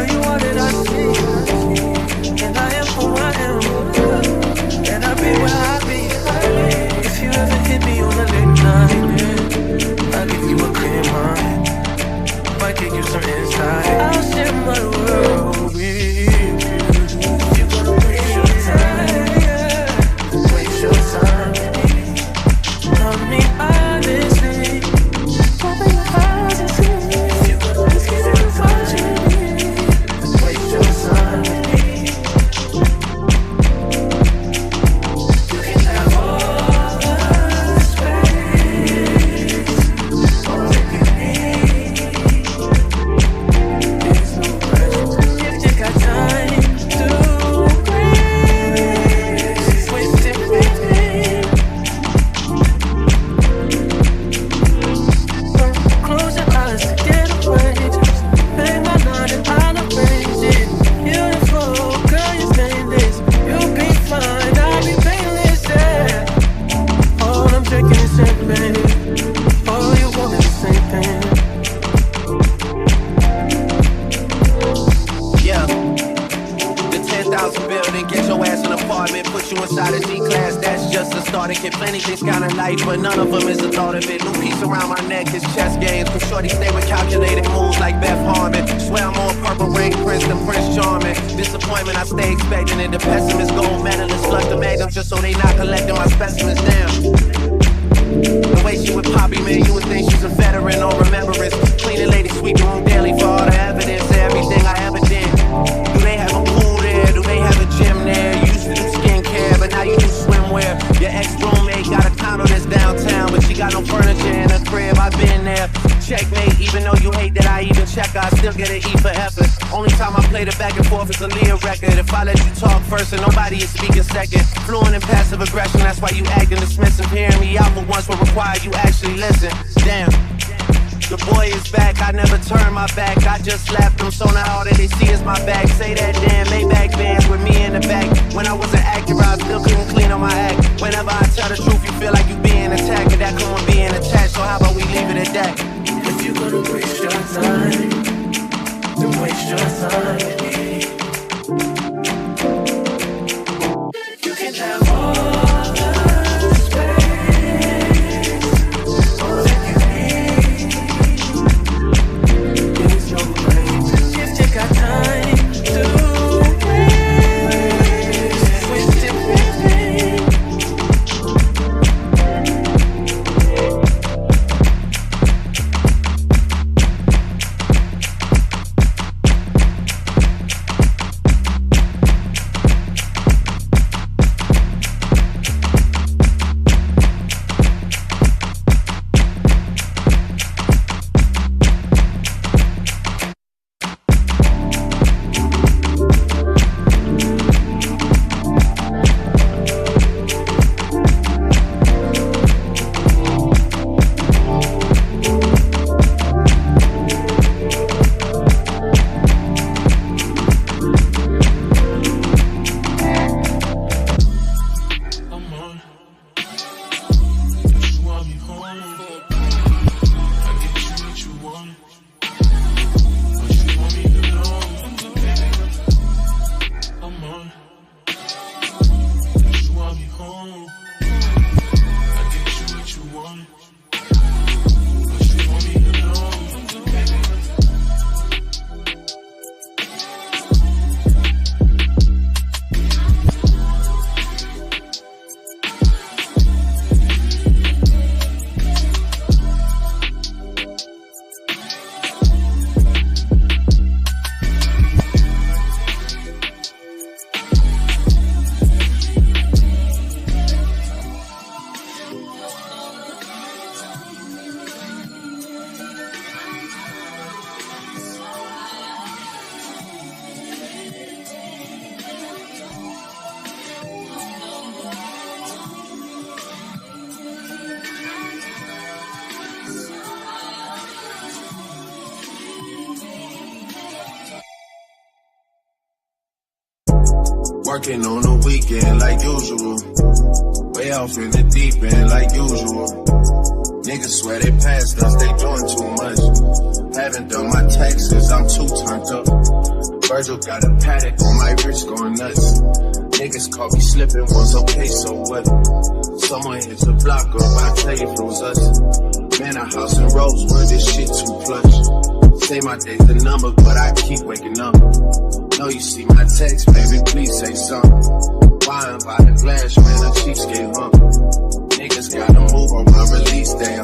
Girl, you are that I see, and I am who I am, and I be where I be. If you ever hit me on a late night, yeah, I'll give you a clear mind. Might give you some insight. I'll share my world with you. If you gonna waste your time, yeah, waste your time. Tell me honestly, open your eyes and see. If you gonna risk it and touch me, waste your time with me. You can have all the space, all that you need. There's no pressure if you got time to waste. Waste it with me. Close your eyes to get away. Just pay my night and I'll arrange it. Beautiful, girl, you're stainless. You'll be fine, I'll be painless, yeah. All I'm drinking is champagne. All you want is the same thing. Yeah. The 10,000 building, get your ass an apartment, put you inside a G-class, that's just a starter kit. Plenty things count in life, but none of them is the thought of it. New piece around my neck is chess games, cause shorty stay with calculated moves like Beth Harmon. Swear I'm more Purple Rain Prince than Prince Charming. Disappointment I stay expecting, and the pessimist gold medalist flush the magnums just so they not collecting my specimens down. The way she with Poppy, man, you would think she's a veteran on remembrance. Cleaning lady, sweep the room daily for all the evidence of everything I ever did. Do they have a pool there? Do they have a gym there? You used to do skincare, but now you do swimwear. Your ex-roommate got a condo that's downtown, but she got no furniture in her crib. I've been there. Checkmate, even though you hate that I even check her, I still get an E for effort. Only time I play the back and forth is a Leah record. If I let you talk first and nobody is speaking second. Fluent in passive aggression, that's why you acting dismissive. Hearing me out for once will require you actually listen. Damn. The boy is back, I never turn my back. I just slapped him, so now all that they see is my back. Say that damn Maybach bands with me in the back. When I wasn't accurate, I still couldn't clean on my act. Whenever I tell the truth, you feel like you being attacked, and that come with being attached. So how about we leave it at that? If you gonna waste your time, then waste your time with me. You can have all the space, all that you need. There's no place if you got time to waste. Waste it with me. Working on the weekend like usual. Way off in the deep end like usual. Niggas swear they passed us, they doing too much. Haven't done my taxes, I'm too turned up. Virgil got a paddock on my wrist going nuts. Niggas caught me slipping once, okay, so what? Someone hit the block up, I tell you if it was us. Man, a house in Rosewood, this shit too plush. Say my day's the number, but I keep waking up. Know you see my text, baby, please say something. Wine by the glass, man, the cheapskate hump. Niggas gotta move on my release day,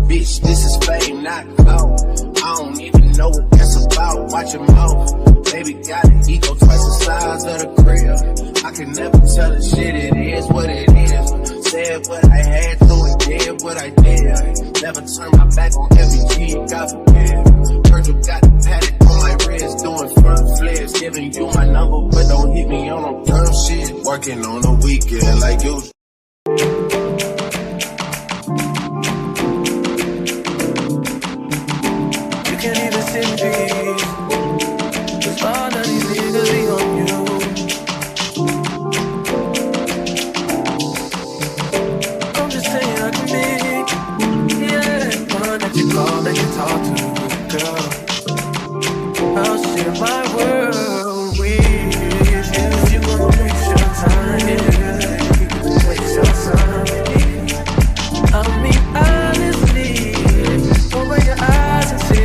Bitch, this is fame, not clout. I don't even know what that's about. Watch your mouth. Baby got an ego twice the size of the crib. I can never tell a shit, it is what it is. Said what I had to and did what I did. Never turn my back on every G, God forbid. Virgil got the paddock on my wrist, doing front flips. Giving you my number, but don't hit me on no dumb shit. Working on the weekend like usual. Can't even sit in peace. Cause all of these niggas be on you. I'm just saying I can be, yeah, one that you call, that you talk to, girl. I'll share my world with you. If you wanna waste your time, yeah, waste your time. I mean, honestly, open your eyes and see.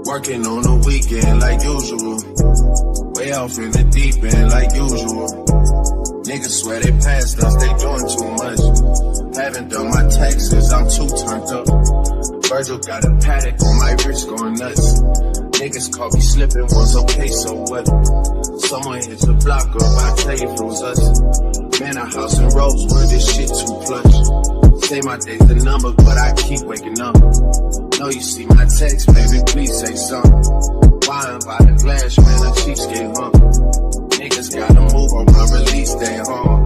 Working on the weekend like usual. Way off in the deep end like usual. Niggas swear they passed us, they doing too much. Haven't done my taxes, I'm too turned up. Virgil got a paddock on my wrist going nuts. Niggas caught me slipping once, okay, so what? Someone hit the block up, I tell you if it was us. Man, a house in Rosewood, this shit too plush. Say my day's the number, but I keep waking up. Know you see my text, baby, please say something. Wine by the glass, man, a cheapskate, huh? Niggas gotta move on my release day, huh?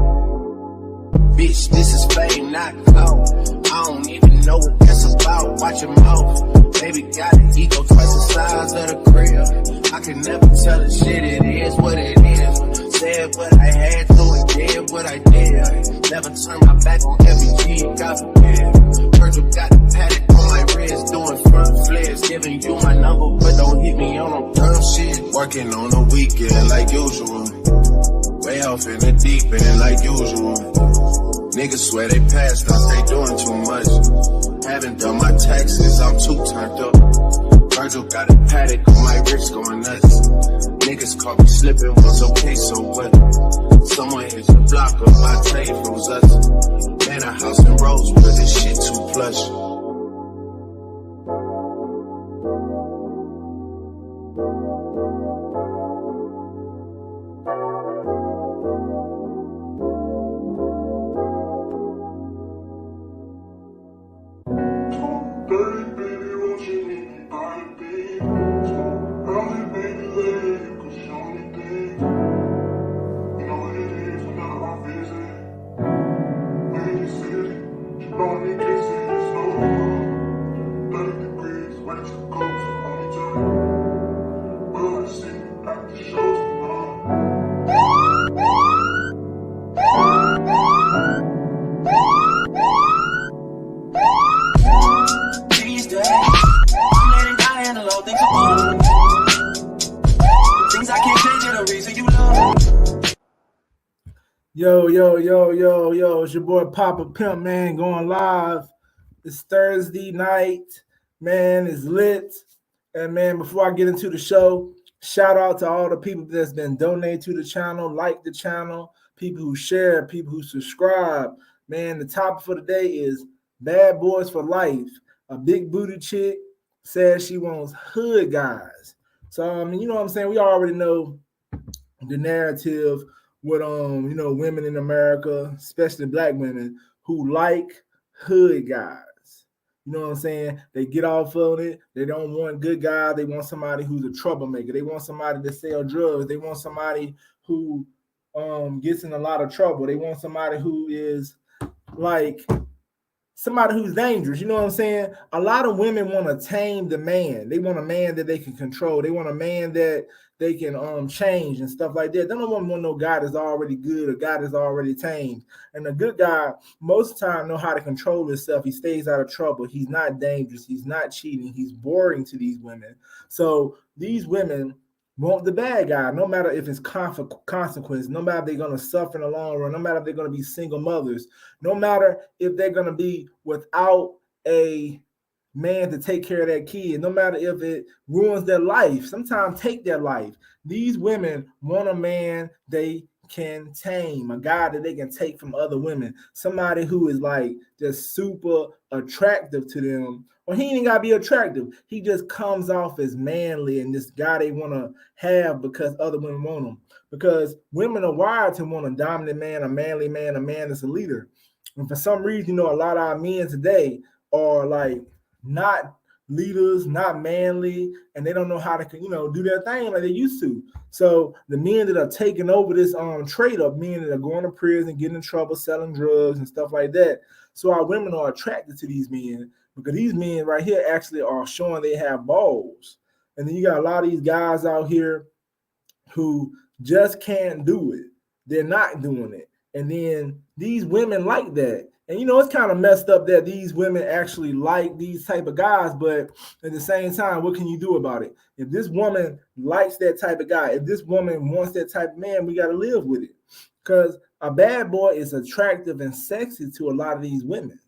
Bitch, this is fame, not clout. I don't even know what that's about. Watch your mouth. Baby got an ego twice the size of the crib. I can never tell a shit, it is what it is. Said what I had to and did what I did. Never turn my back on every G, God forbid. Virgil got a paddock on my wrist, doing front flips. Giving you my number, but don't hit me on no dumb shit. Working on the weekend like usual. Way off in the deep end like usual. Niggas swear they passed us, they doing too much. Haven't done my taxes, I'm too turned up. Virgil got a paddock on my wrist going nuts. Niggas caught me slipping once, okay, so what? Someone hit the block up, I tell you if it was us. Man, a house in Rosewood, this shit too plush. Yo, it's your boy Papa Pimp, man, going live. It's Thursday night, man, it's lit. And man, before I get into the show, shout out to all the people that's been donating to the channel, like the channel, people who share, people who subscribe. Man, the topic for today is Bad Boys for Life. A big booty chick says she wants hood guys. So, I mean, you know what I'm saying? We already know the narrative with women in America, especially black women, who like hood guys. You know what I'm saying? They get off of it. They don't want good guys. They want somebody who's a troublemaker. They want somebody to sell drugs. They want somebody who gets in a lot of trouble. They want somebody who is like somebody who's dangerous. You know what I'm saying? A lot of women want to tame the man. They want a man that they can control. They want a man that they can change and stuff like that. They don't want no guy that's already good, a guy that's already tamed. And a good guy, most of the time, know how to control himself. He stays out of trouble. He's not dangerous. He's not cheating. He's boring to these women. So these women want the bad guy, no matter if it's consequence, no matter if they're going to suffer in the long run, no matter if they're going to be single mothers, no matter if they're going to be without a man to take care of that kid, no matter if it ruins their life, sometimes take their life. These women want a man they can tame, a guy that they can take from other women, somebody who is like just super attractive to them. Or he ain't gotta be attractive. He just comes off as manly and this guy they want to have because other women want him. Because women are wired to want a dominant man, a manly man, a man that's a leader. And for some reason, a lot of our men today are like not leaders, not manly, and they don't know how to, do their thing like they used to. So the men that are taking over this trade of men that are going to prison, getting in trouble, selling drugs and stuff like that. So our women are attracted to these men because these men right here actually are showing they have balls. And then you got a lot of these guys out here who just can't do it. They're not doing it. And then these women like that. And, it's kind of messed up that these women actually like these type of guys, but at the same time, what can you do about it? If this woman likes that type of guy, if this woman wants that type of man, we got to live with it. Because a bad boy is attractive and sexy to a lot of these women.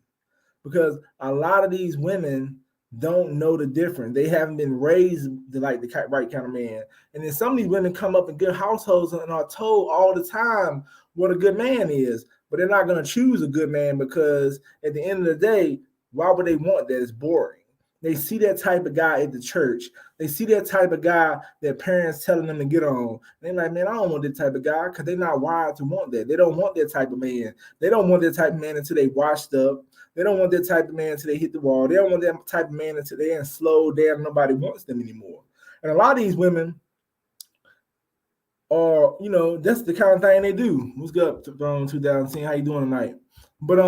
Because a lot of these women don't know the difference. They haven't been raised to like the right kind of man. And then some of these women come up in good households and are told all the time what a good man is, but they're not going to choose a good man because at the end of the day, why would they want that? It's boring. They see that type of guy at the church. They see that type of guy that parents telling them to get on. They're like, man, I don't want that type of guy because they're not wired to want that. They don't want that type of man. They don't want that type of man until they washed up. They don't want that type of man until they hit the wall. They don't want that type of man until they ain't slow down. Nobody wants them anymore. And a lot of these women are, that's the kind of thing they do. What's good, 2010? How you doing tonight? But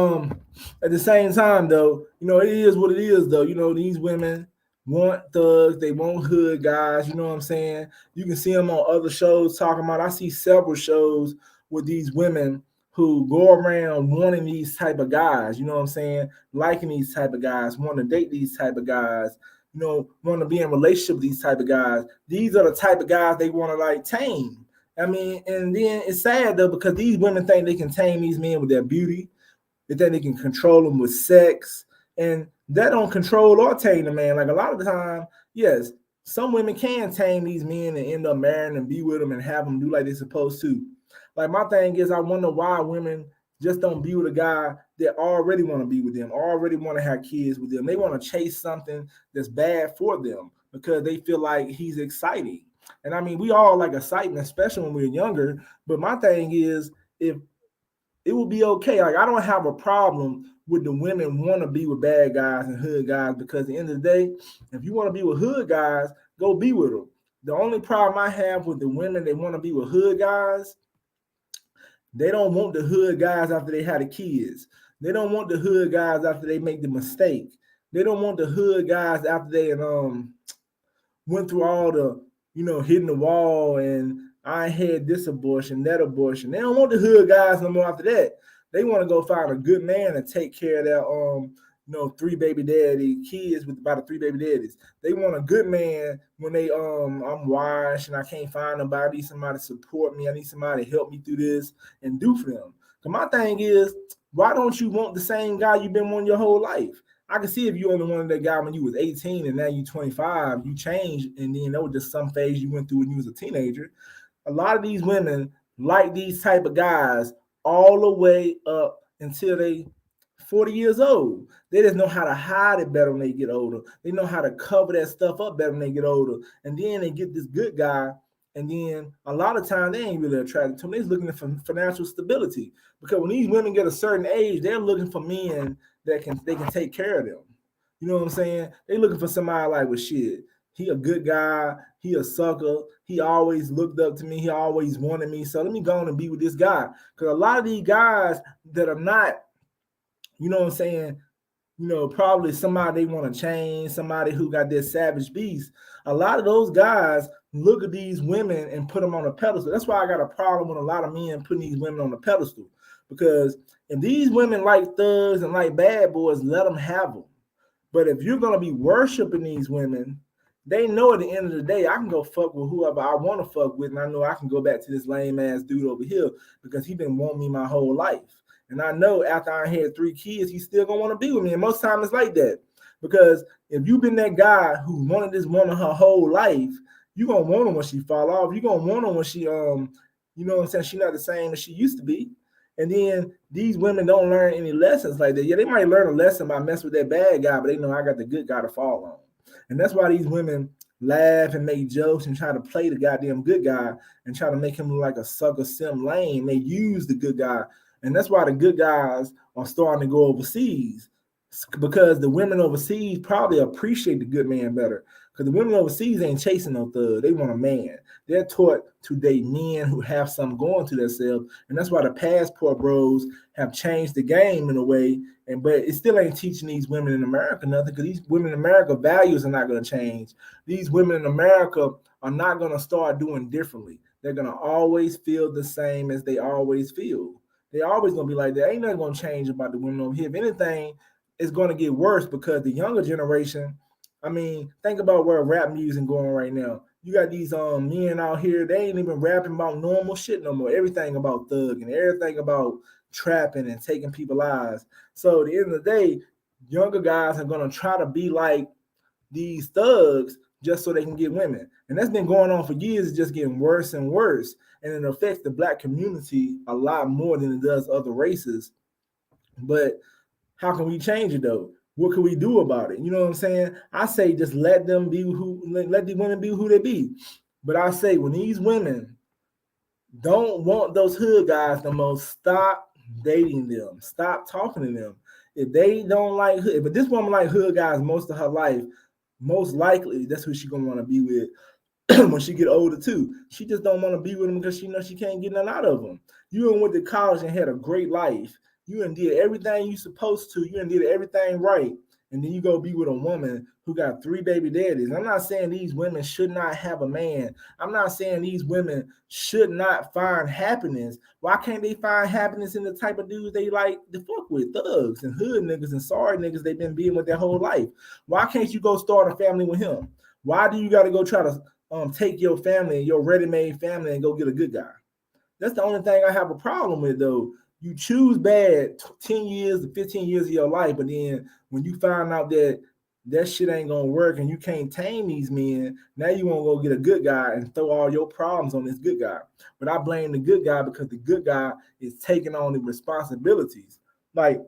at the same time, though, it is what it is, though. These women want thugs. They want hood guys. You know what I'm saying? You can see them on other shows talking about. I see several shows with these women who go around wanting these type of guys. You know what I'm saying? Liking these type of guys, wanting to date these type of guys. Want to be in a relationship with these type of guys. These are the type of guys they want to like tame. I mean, and then it's sad though because these women think they can tame these men with their beauty. They think they can control them with sex, and that don't control or tame the man. Like a lot of the time, yes, some women can tame these men and end up marrying and be with them and have them do like they're supposed to. Like my thing is, I wonder why women just don't be with a guy that already want to be with them, already want to have kids with them. They want to chase something that's bad for them because they feel like he's exciting. And I mean, we all like excitement, especially when we're younger. But my thing is, if it will be okay. Like I don't have a problem with the women want to be with bad guys and hood guys because at the end of the day, if you want to be with hood guys, go be with them. The only problem I have with the women that want to be with hood guys, they don't want the hood guys after they had the kids. They don't want the hood guys after they make the mistake. They don't want the hood guys after they went through all the, hitting the wall and I had this abortion, that abortion. They don't want the hood guys no more after that. They want to go find a good man and take care of their 3 baby daddy kids with about 3 baby daddies. They want a good man when they I'm washed and I can't find nobody. I need somebody to support me. I need somebody to help me through this and do for them. Because my thing is, why don't you want the same guy you've been wanting your whole life? I can see if you only wanted that guy when you was 18 and now you 25, you changed, and then that was just some phase you went through when you was a teenager. A lot of these women like these type of guys all the way up until they 40 years old. They just know how to hide it better when they get older. They know how to cover that stuff up better when they get older. And then they get this good guy, and then a lot of times they ain't really attracted to them. They're looking for financial stability. Because when these women get a certain age, they're looking for men that they can take care of them. You know what I'm saying? They're looking for somebody like, well, shit, he a good guy. He a sucker. He always looked up to me. He always wanted me. So let me go on and be with this guy. Because a lot of these guys that are not, you know what I'm saying, probably somebody they want to change, somebody who got this savage beast. A lot of those guys look at these women and put them on a pedestal. That's why I got a problem with a lot of men putting these women on a pedestal. Because if these women like thugs and like bad boys, let them have them. But if you're going to be worshiping these women, they know at the end of the day, I can go fuck with whoever I want to fuck with. And I know I can go back to this lame ass dude over here because he been wanting me my whole life. And I know after I had 3 kids, he's still going to want to be with me. And most times it's like that. Because if you've been that guy who wanted this woman her whole life, you're going to want her when she fall off. You're going to want her when she, she's not the same as she used to be. And then these women don't learn any lessons like that. Yeah, they might learn a lesson by messing with that bad guy, but they know I got the good guy to fall on. And that's why these women laugh and make jokes and try to play the goddamn good guy and try to make him look like a sucker, sim, lame. They use the good guy. And that's why the good guys are starting to go overseas, because the women overseas probably appreciate the good man better. Because the women overseas ain't chasing no thug. They want a man. They're taught to date men who have something going to themselves. And that's why the passport bros have changed the game in a way. But it still ain't teaching these women in America nothing, because these women in America values are not going to change. These women in America are not going to start doing differently. They're going to always feel the same as they always feel. They're always going to be like that. Ain't nothing going to change about the women over here. If anything, it's going to get worse, because the younger generation, I mean, think about where rap music going right now. You got these men out here, they ain't even rapping about normal shit no more. Everything about thug and everything about trapping and taking people's lives. So at the end of the day, younger guys are going to try to be like these thugs just so they can get women. And that's been going on for years. It's just getting worse and worse. And it affects the black community a lot more than it does other races. But how can we change it though? What can we do about it? You know what I'm saying? I say just let these women be who they be. But I say when these women don't want those hood guys the most, stop dating them. Stop talking to them. If they don't like hood, but this woman like hood guys most of her life, most likely that's who she gonna want to be with when she get older too. She just don't want to be with them because she knows she can't get nothing out of them. You went to college and had a great life. You done did everything you supposed to. You done did everything right. And then you go be with a woman who got 3 baby daddies. I'm not saying these women should not have a man. I'm not saying these women should not find happiness. Why can't they find happiness in the type of dudes they like to fuck with? Thugs and hood niggas and sorry niggas they've been being with their whole life. Why can't you go start a family with him? Why do you got to go try to take your family, your ready-made family, and go get a good guy? That's the only thing I have a problem with, though. You choose bad 10 years to 15 years of your life, but then when you find out that shit ain't gonna work and you can't tame these men, now you want to go get a good guy and throw all your problems on this good guy. But I blame the good guy because the good guy is taking on the responsibilities. Like,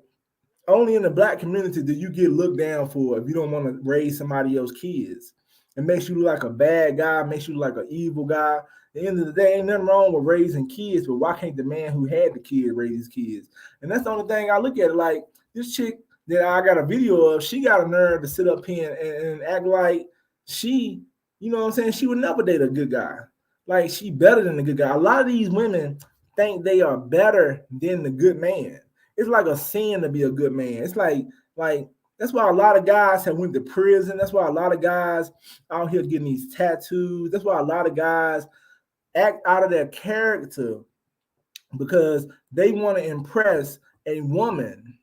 only in the black community do you get looked down for if you don't want to raise somebody else's kids. It makes you look like a bad guy, makes you look like an evil guy. At the end of the day, ain't nothing wrong with raising kids, but why can't the man who had the kid raise his kids? And that's the only thing I look at it like. This chick that I got a video of, she got a nerve to sit up here and act like she, you know what I'm saying, she would never date a good guy. Like, she better than the good guy. A lot of these women think they are better than the good man. It's like a sin to be a good man. It's like that's why a lot of guys have went to prison. That's why a lot of guys out here getting these tattoos. That's why a lot of guys act out of their character because they want to impress a woman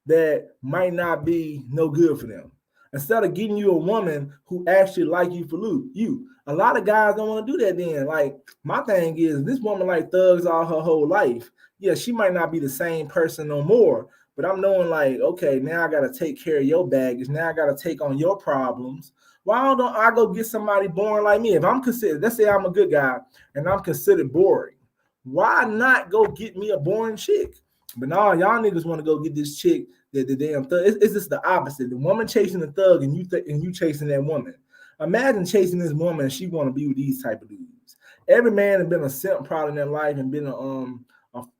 that might not be no good for them. Instead of getting you a woman who actually like you for you. A lot of guys don't want to do that then. Like, my thing is, this woman like thugs all her whole life. Yeah, she might not be the same person no more, but I'm knowing like, okay, now I got to take care of your baggage. Now I got to take on your problems. Why don't I go get somebody boring like me? If I'm considered, let's say I'm a good guy and I'm considered boring, why not go get me a boring chick? But now y'all niggas want to go get this chick that the damn thug. It's just the opposite. The woman chasing the thug and you chasing that woman. Imagine chasing this woman and she want to be with these type of dudes. Every man has been a simp probably in their life and been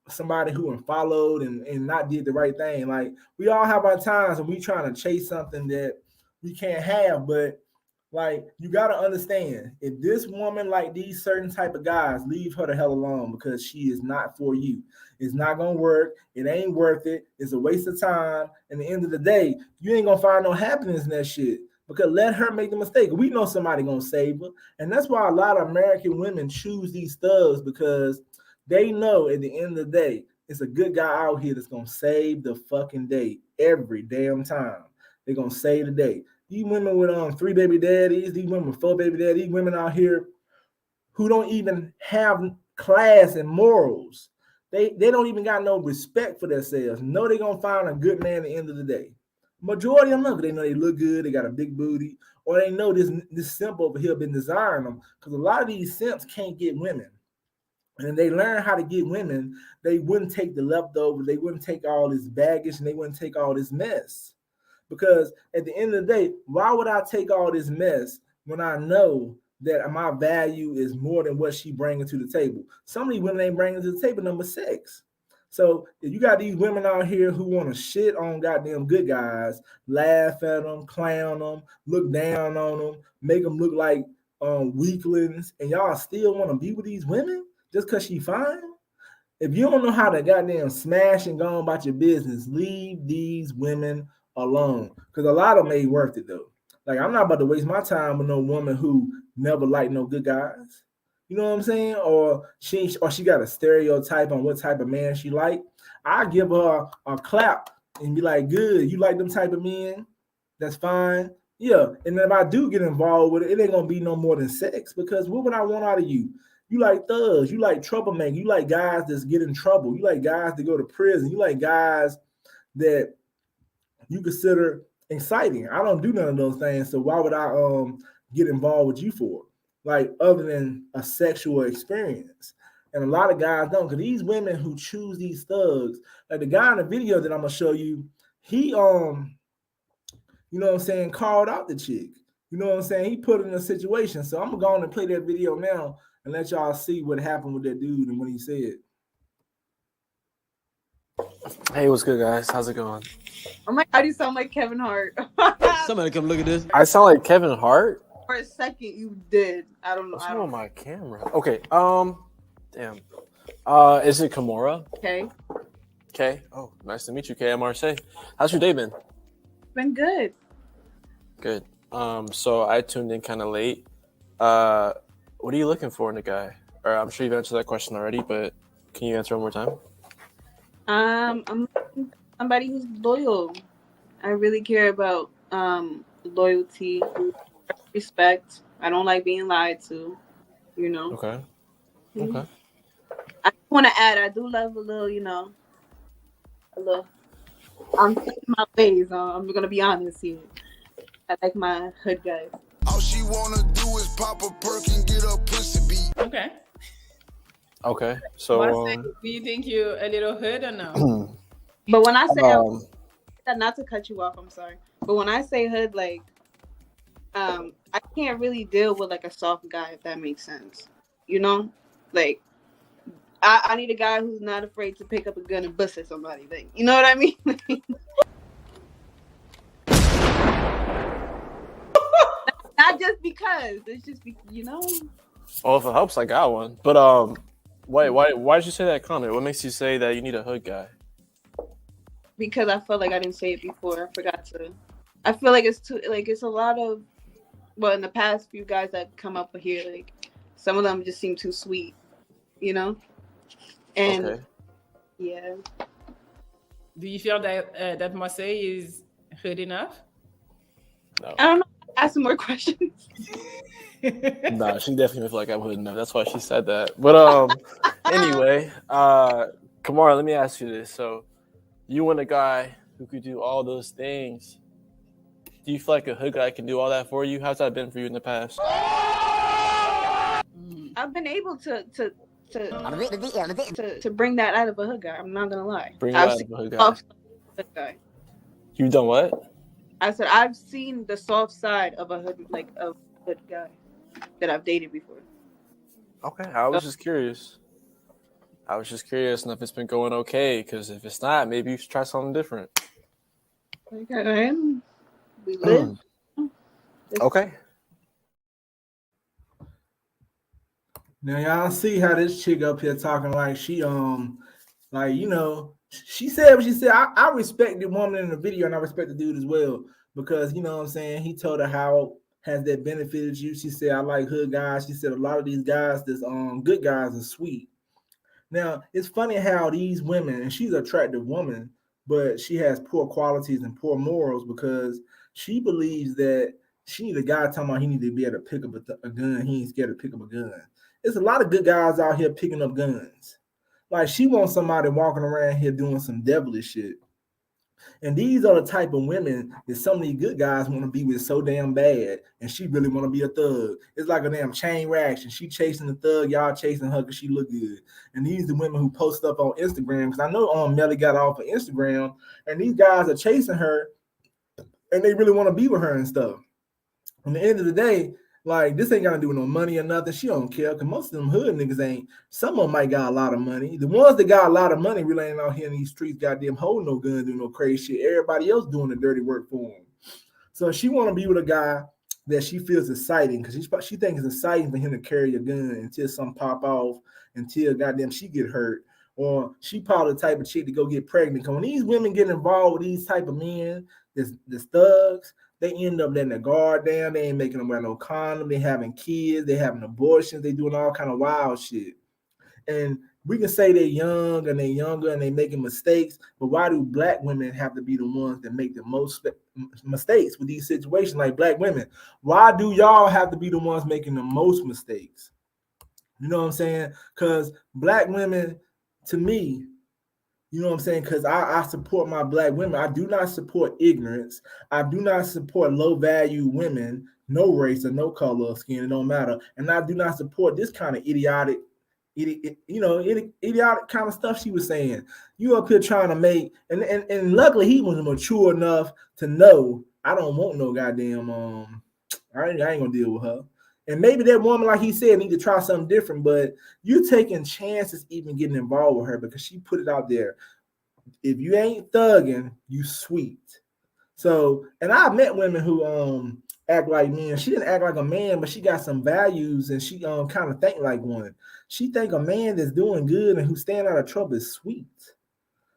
somebody who followed and not did the right thing. Like, we all have our times and we trying to chase something that we can't have, but like, you got to understand, if this woman like these certain type of guys, leave her the hell alone because she is not for you. It's not going to work. It ain't worth it. It's a waste of time. And at the end of the day, you ain't going to find no happiness in that shit because let her make the mistake. We know somebody going to save her. And that's why a lot of American women choose these thugs because they know at the end of the day, it's a good guy out here that's going to save the fucking day every damn time. They're going to save the day. These women with 3 baby daddies, these women with 4 baby daddies, these women out here who don't even have class and morals. They don't even got no respect for themselves. No, they're going to find a good man at the end of the day. Majority of them look, they know they look good, they got a big booty, or they know this simp over here been desiring them because a lot of these simps can't get women. And they learn how to get women, they wouldn't take the leftovers, they wouldn't take all this baggage, and they wouldn't take all this mess. Because at the end of the day, why would I take all this mess when I know that my value is more than what she bringing to the table? Some of these women ain't bringing to the table number 6. So if you got these women out here who want to shit on goddamn good guys, laugh at them, clown them, look down on them, make them look like weaklings, and y'all still want to be with these women just because she fine? If you don't know how to goddamn smash and go on about your business, leave these women alone, because a lot of them ain't worth it though. Like, I'm not about to waste my time with no woman who never liked no good guys. You know what I'm saying? Or she got a stereotype on what type of man she like. I give her a clap and be like, good, you like them type of men? That's fine. Yeah. And if I do get involved with it, it ain't gonna be no more than sex, because what would I want out of you? You like thugs, you like troublemakers, you like guys that's get in trouble, you like guys that go to prison, you like guys that you consider exciting. I don't do none of those things. So why would I get involved with you for? Like other than a sexual experience. And a lot of guys don't, because these women who choose these thugs, like the guy in the video that I'm gonna show you, he you know what I'm saying, called out the chick. You know what I'm saying? He put her in a situation. So I'm gonna go on and play that video now and let y'all see what happened with that dude and what he said. Hey, what's good, guys? How's it going? Oh my God, you sound like Kevin Hart. Somebody come look at this. I sound like Kevin Hart? For a second, you did. I don't know. What's wrong with my camera? Okay. Damn. Is it Kimura? Okay. Okay. Oh, nice to meet you, KMRC. How's your day been? Been good. Good. So I tuned in kind of late. What are you looking for in a guy? Or I'm sure you've answered that question already, but can you answer one more time? I'm looking for somebody who's loyal. I really care about loyalty, respect. I don't like being lied to, you know. Okay. Mhm. Okay. I want to add, I do love a little, you know, a little. I'm in my ways. I'm gonna be honest here. I like my hood guys. All she wanna do is pop a perk and get a pussy beat. Okay. Okay. So Do you think you're a little hood or no? But when I say not to cut you off, I'm sorry. But when I say hood, like, I can't really deal with like a soft guy, if that makes sense. You know, like I need a guy who's not afraid to pick up a gun and bust at somebody. Like, you know what I mean? Not just because. It's just you know. well, if it helps, I got one. But why did you say that comment? What makes you say that you need a hood guy? Because I felt like I didn't say it before. I forgot to. I feel like it's a lot of, well, in the past few guys that come up here, like some of them just seem too sweet, you know. And Okay. yeah. Do you feel that Marseille is hood enough? No. I don't know. Ask some more questions. Nah, she definitely feel like I'm hood enough. That's why she said that. But anyway, Kamara, let me ask you this. So you want a guy who could do all those things. Do you feel like a hood guy can do all that for you? How's that been for you in the past? I've been able to bring that out of a hood guy. I'm not gonna lie. Bring it I've out seen of a hood the guy. soft side of a hood guy. You done what? I said I've seen the soft side of a hood, like a hood guy that I've dated before. Okay, I was just curious. And if it's been going okay, because if it's not, maybe you should try something different. Okay. We live. Okay. Now y'all see how this chick up here talking like she like, you know, she said what she said. I respect the woman in the video and I respect the dude as well, because you know what I'm saying, he told her how has that benefited you. She said, I like hood guys. She said a lot of these guys that's good guys are sweet. Now it's funny how these women, and she's an attractive woman, but she has poor qualities and poor morals because she believes that she need a guy talking about he need to be able to pick up a gun. He ain't scared to pick up a gun. There's a lot of good guys out here picking up guns. Like she wants somebody walking around here doing some devilish shit. And these are the type of women that some of these good guys want to be with so damn bad, and she really want to be a thug. It's like a damn chain reaction. She chasing the thug, y'all chasing her because she look good. And these are the women who post up on Instagram, because I know Melly got off of Instagram, and these guys are chasing her, and they really want to be with her and stuff. At the end of the day, like, this ain't got to do with no money or nothing. She don't care, because most of them hood niggas ain't. Some of them might got a lot of money. The ones that got a lot of money really ain't out here in these streets goddamn holding no gun, doing no crazy shit. Everybody else doing the dirty work for them. So she want to be with a guy that she feels exciting, because she thinks it's exciting for him to carry a gun until something pop off, until goddamn she get hurt. Or she probably the type of chick to go get pregnant. Because when these women get involved with these type of men, this thugs, they end up letting their guard down. They ain't making them wear no condom. They having kids. They having abortions. They doing all kind of wild shit. And we can say they're young and they're younger and they making mistakes, but why do black women have to be the ones that make the most mistakes with these situations? Like black women, why do y'all have to be the ones making the most mistakes? You know what I'm saying? Because black women, to me, You know what I'm saying? Because I support my black women. I do not support ignorance. I do not support low value women, no race or no color of skin, it don't matter. And I do not support this kind of idiotic kind of stuff she was saying. You up here trying to make, and luckily he was mature enough to know I don't want no goddamn I ain't gonna deal with her. And maybe that woman, like he said, need to try something different, but you taking chances even getting involved with her because she put it out there. If you ain't thugging, you sweet. So, and I've met women who act like men. She didn't act like a man, but she got some values and she kind of think like one. She think a man that's doing good and who's staying out of trouble is sweet.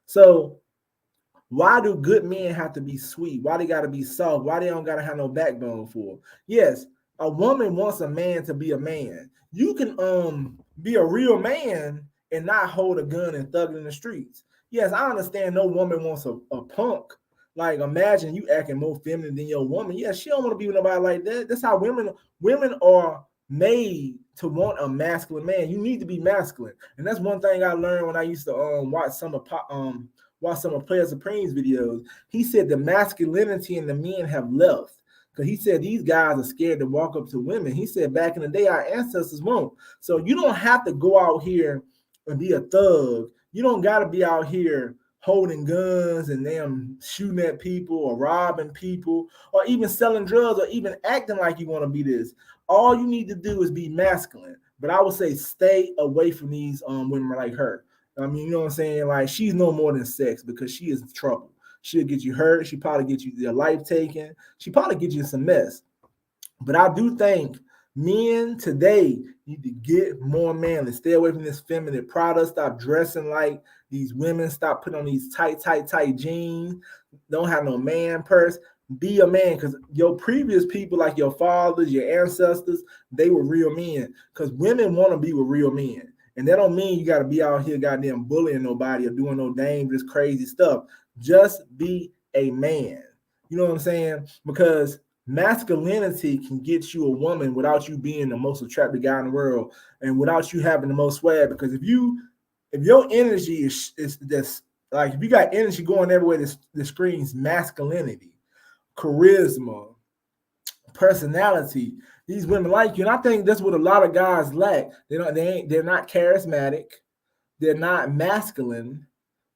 So why do good men have to be sweet? Why they got to be soft? Why they don't got to have no backbone for? Yes, a woman wants a man to be a man. You can be a real man and not hold a gun and thug in the streets. Yes, I understand no woman wants a punk. Like, imagine you acting more feminine than your woman. Yeah, she don't want to be with nobody like that. That's how women are made to want a masculine man. You need to be masculine. And that's one thing I learned when I used to watch some of Player Supreme's videos. He said the masculinity in the men have left. Because he said these guys are scared to walk up to women. He said back in the day, our ancestors won't. So you don't have to go out here and be a thug. You don't got to be out here holding guns and them shooting at people or robbing people or even selling drugs or even acting like you want to be this. All you need to do is be masculine. But I would say stay away from these women like her. I mean, you know what I'm saying? Like, she's no more than sex because she is trouble. She'll get you hurt. She probably get you your life taken. She probably get you in some mess. But I do think men today need to get more manly. Stay away from this feminine product. Stop dressing like these women. Stop putting on these tight jeans. Don't have no man purse. Be a man, because your previous people, like your fathers, your ancestors, they were real men. Because women want to be with real men. And that don't mean you got to be out here goddamn bullying nobody or doing no dangerous, crazy stuff. Just be a man. You know what I'm saying? Because masculinity can get you a woman without you being the most attractive guy in the world and without you having the most swag. Because if your energy is this, like, if you got energy going everywhere, this screams masculinity, charisma, personality, these women like you. And I think that's what a lot of guys lack. They're not charismatic, they're not masculine,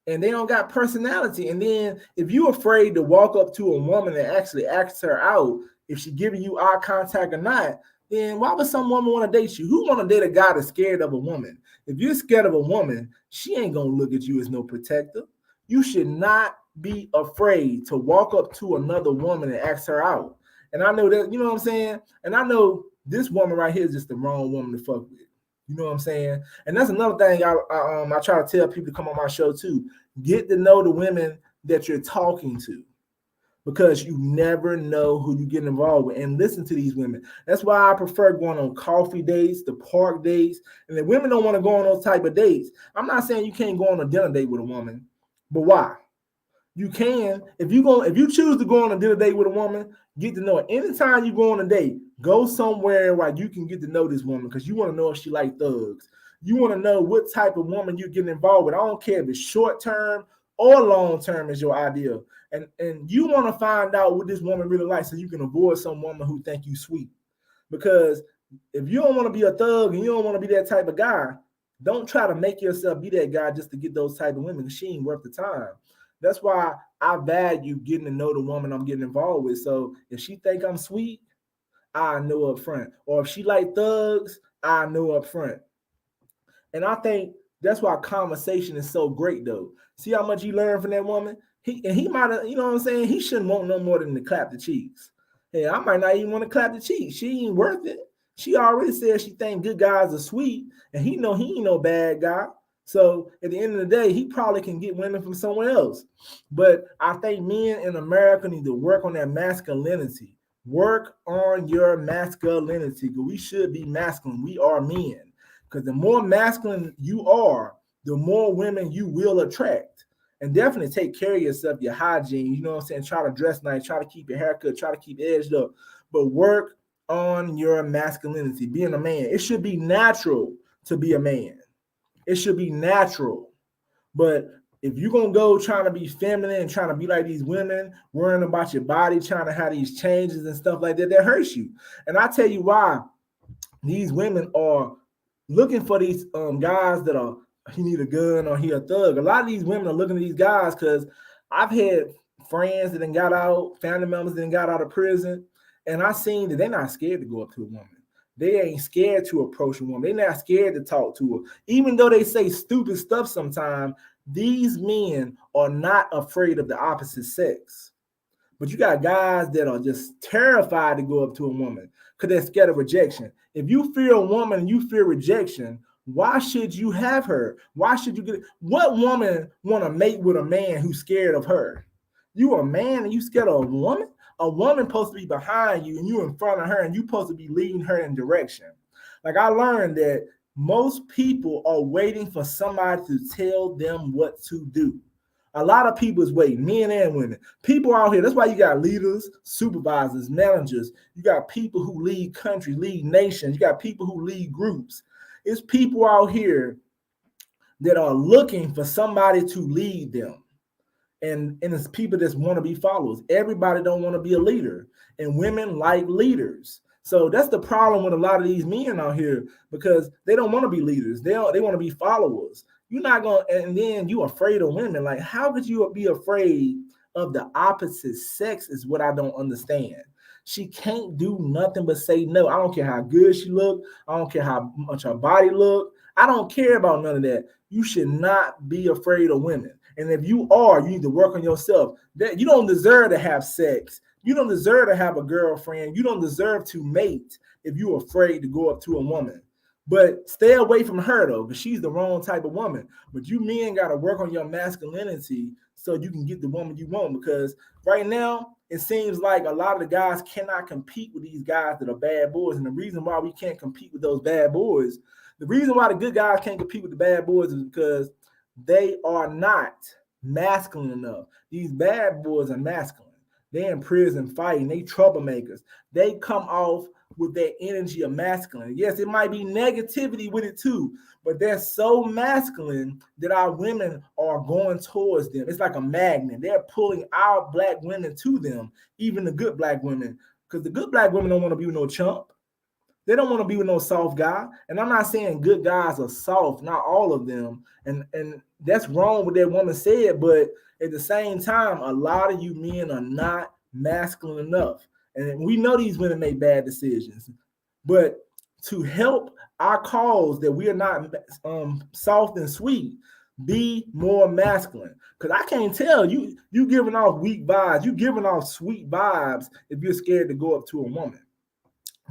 and they don't got personality. And then if you're afraid to walk up to a woman and actually ask her out if she giving you eye contact or not, then why would some woman want to date you? Who want to date a guy that's scared of a woman? If you're scared of a woman, she ain't gonna look at you as no protector. You should not be afraid to walk up to another woman and ask her out. And I know that, you know what I'm saying? And I know this woman right here is just the wrong woman to fuck with. You know what I'm saying? And that's another thing I try to tell people to come on my show too. Get to know the women that you're talking to, because you never know who you get involved with. And listen to these women. That's why I prefer going on coffee dates, the park dates. And if women don't want to go on those type of dates, I'm not saying you can't go on a dinner date with a woman, but why? You can. If you choose to go on a dinner date with a woman, get to know it. Anytime you go on a date, go somewhere where you can get to know this woman, because you want to know if she like thugs. You want to know what type of woman you're getting involved with. I don't care if it's short term or long term is your idea. And you want to find out what this woman really likes so you can avoid some woman who think you sweet. Because if you don't want to be a thug and you don't want to be that type of guy, don't try to make yourself be that guy just to get those type of women. She ain't worth the time. That's why I value getting to know the woman I'm getting involved with. So if she think I'm sweet, I know up front. Or if she like thugs, I know up front. And I think that's why conversation is so great, though. See how much you learn from that woman? He might have, you know what I'm saying? He shouldn't want no more than to clap the cheeks. Hey, I might not even want to clap the cheeks. She ain't worth it. She already said she think good guys are sweet, and he know he ain't no bad guy. So at the end of the day, he probably can get women from somewhere else. But I think men in America need to work on their masculinity. Work on your masculinity, because we should be masculine. We are men. Because the more masculine you are, the more women you will attract. And definitely take care of yourself, your hygiene. You know what I'm saying? Try to dress nice. Try to keep your haircut. Try to keep edged up. But work on your masculinity. Being a man. It should be natural to be a man. It should be natural. But if you're gonna go trying to be feminine and trying to be like these women, worrying about your body, trying to have these changes and stuff like that, that hurts you. And I tell you why these women are looking for these guys that are, he need a gun or he a thug. A lot of these women are looking at these guys because I've had friends that then got out, family members that then got out of prison, and I seen that they're not scared to go up to a woman. They ain't scared to approach a woman. They're not scared to talk to her. Even though they say stupid stuff sometimes, these men are not afraid of the opposite sex. But you got guys that are just terrified to go up to a woman because they're scared of rejection. If you fear a woman and you fear rejection, why should you have her? Why should you get it? What woman want to mate with a man who's scared of her? You a man and you scared of a woman? A woman supposed to be behind you and you in front of her and you supposed to be leading her in direction. Like I learned that most people are waiting for somebody to tell them what to do. A lot of people is waiting, men and women. People out here, that's why you got leaders, supervisors, managers. You got people who lead countries, lead nations. You got people who lead groups. It's people out here that are looking for somebody to lead them. And it's people that want to be followers. Everybody don't want to be a leader. And women like leaders. So that's the problem with a lot of these men out here because they don't want to be leaders. They want to be followers. You're not going to, and then you're afraid of women. Like, how could you be afraid of the opposite sex is what I don't understand. She can't do nothing but say no. I don't care how good she look. I don't care how much her body look. I don't care about none of that. You should not be afraid of women. And if you are, you need to work on yourself. That you don't deserve to have sex. You don't deserve to have a girlfriend. You don't deserve to mate if you're afraid to go up to a woman. But stay away from her, though, because she's the wrong type of woman. But you men got to work on your masculinity so you can get the woman you want. Because right now, it seems like a lot of the guys cannot compete with these guys that are bad boys. And the reason why we can't compete with those bad boys, the reason why the good guys can't compete with the bad boys is because they are not masculine enough. These bad boys are masculine. They're in prison fighting. They troublemakers. They come off with that energy of masculine. Yes, it might be negativity with it too, but they're so masculine that our women are going towards them. It's like a magnet. They're pulling our black women to them, even the good black women, because the good black women don't want to be with no chump. They don't want to be with no soft guy. And I'm not saying good guys are soft, not all of them. And that's wrong what that woman said, but at the same time, a lot of you men are not masculine enough. And we know these women make bad decisions. But to help our cause that we are not soft and sweet, be more masculine. Because I can't tell you giving off weak vibes. You giving off sweet vibes if you're scared to go up to a woman.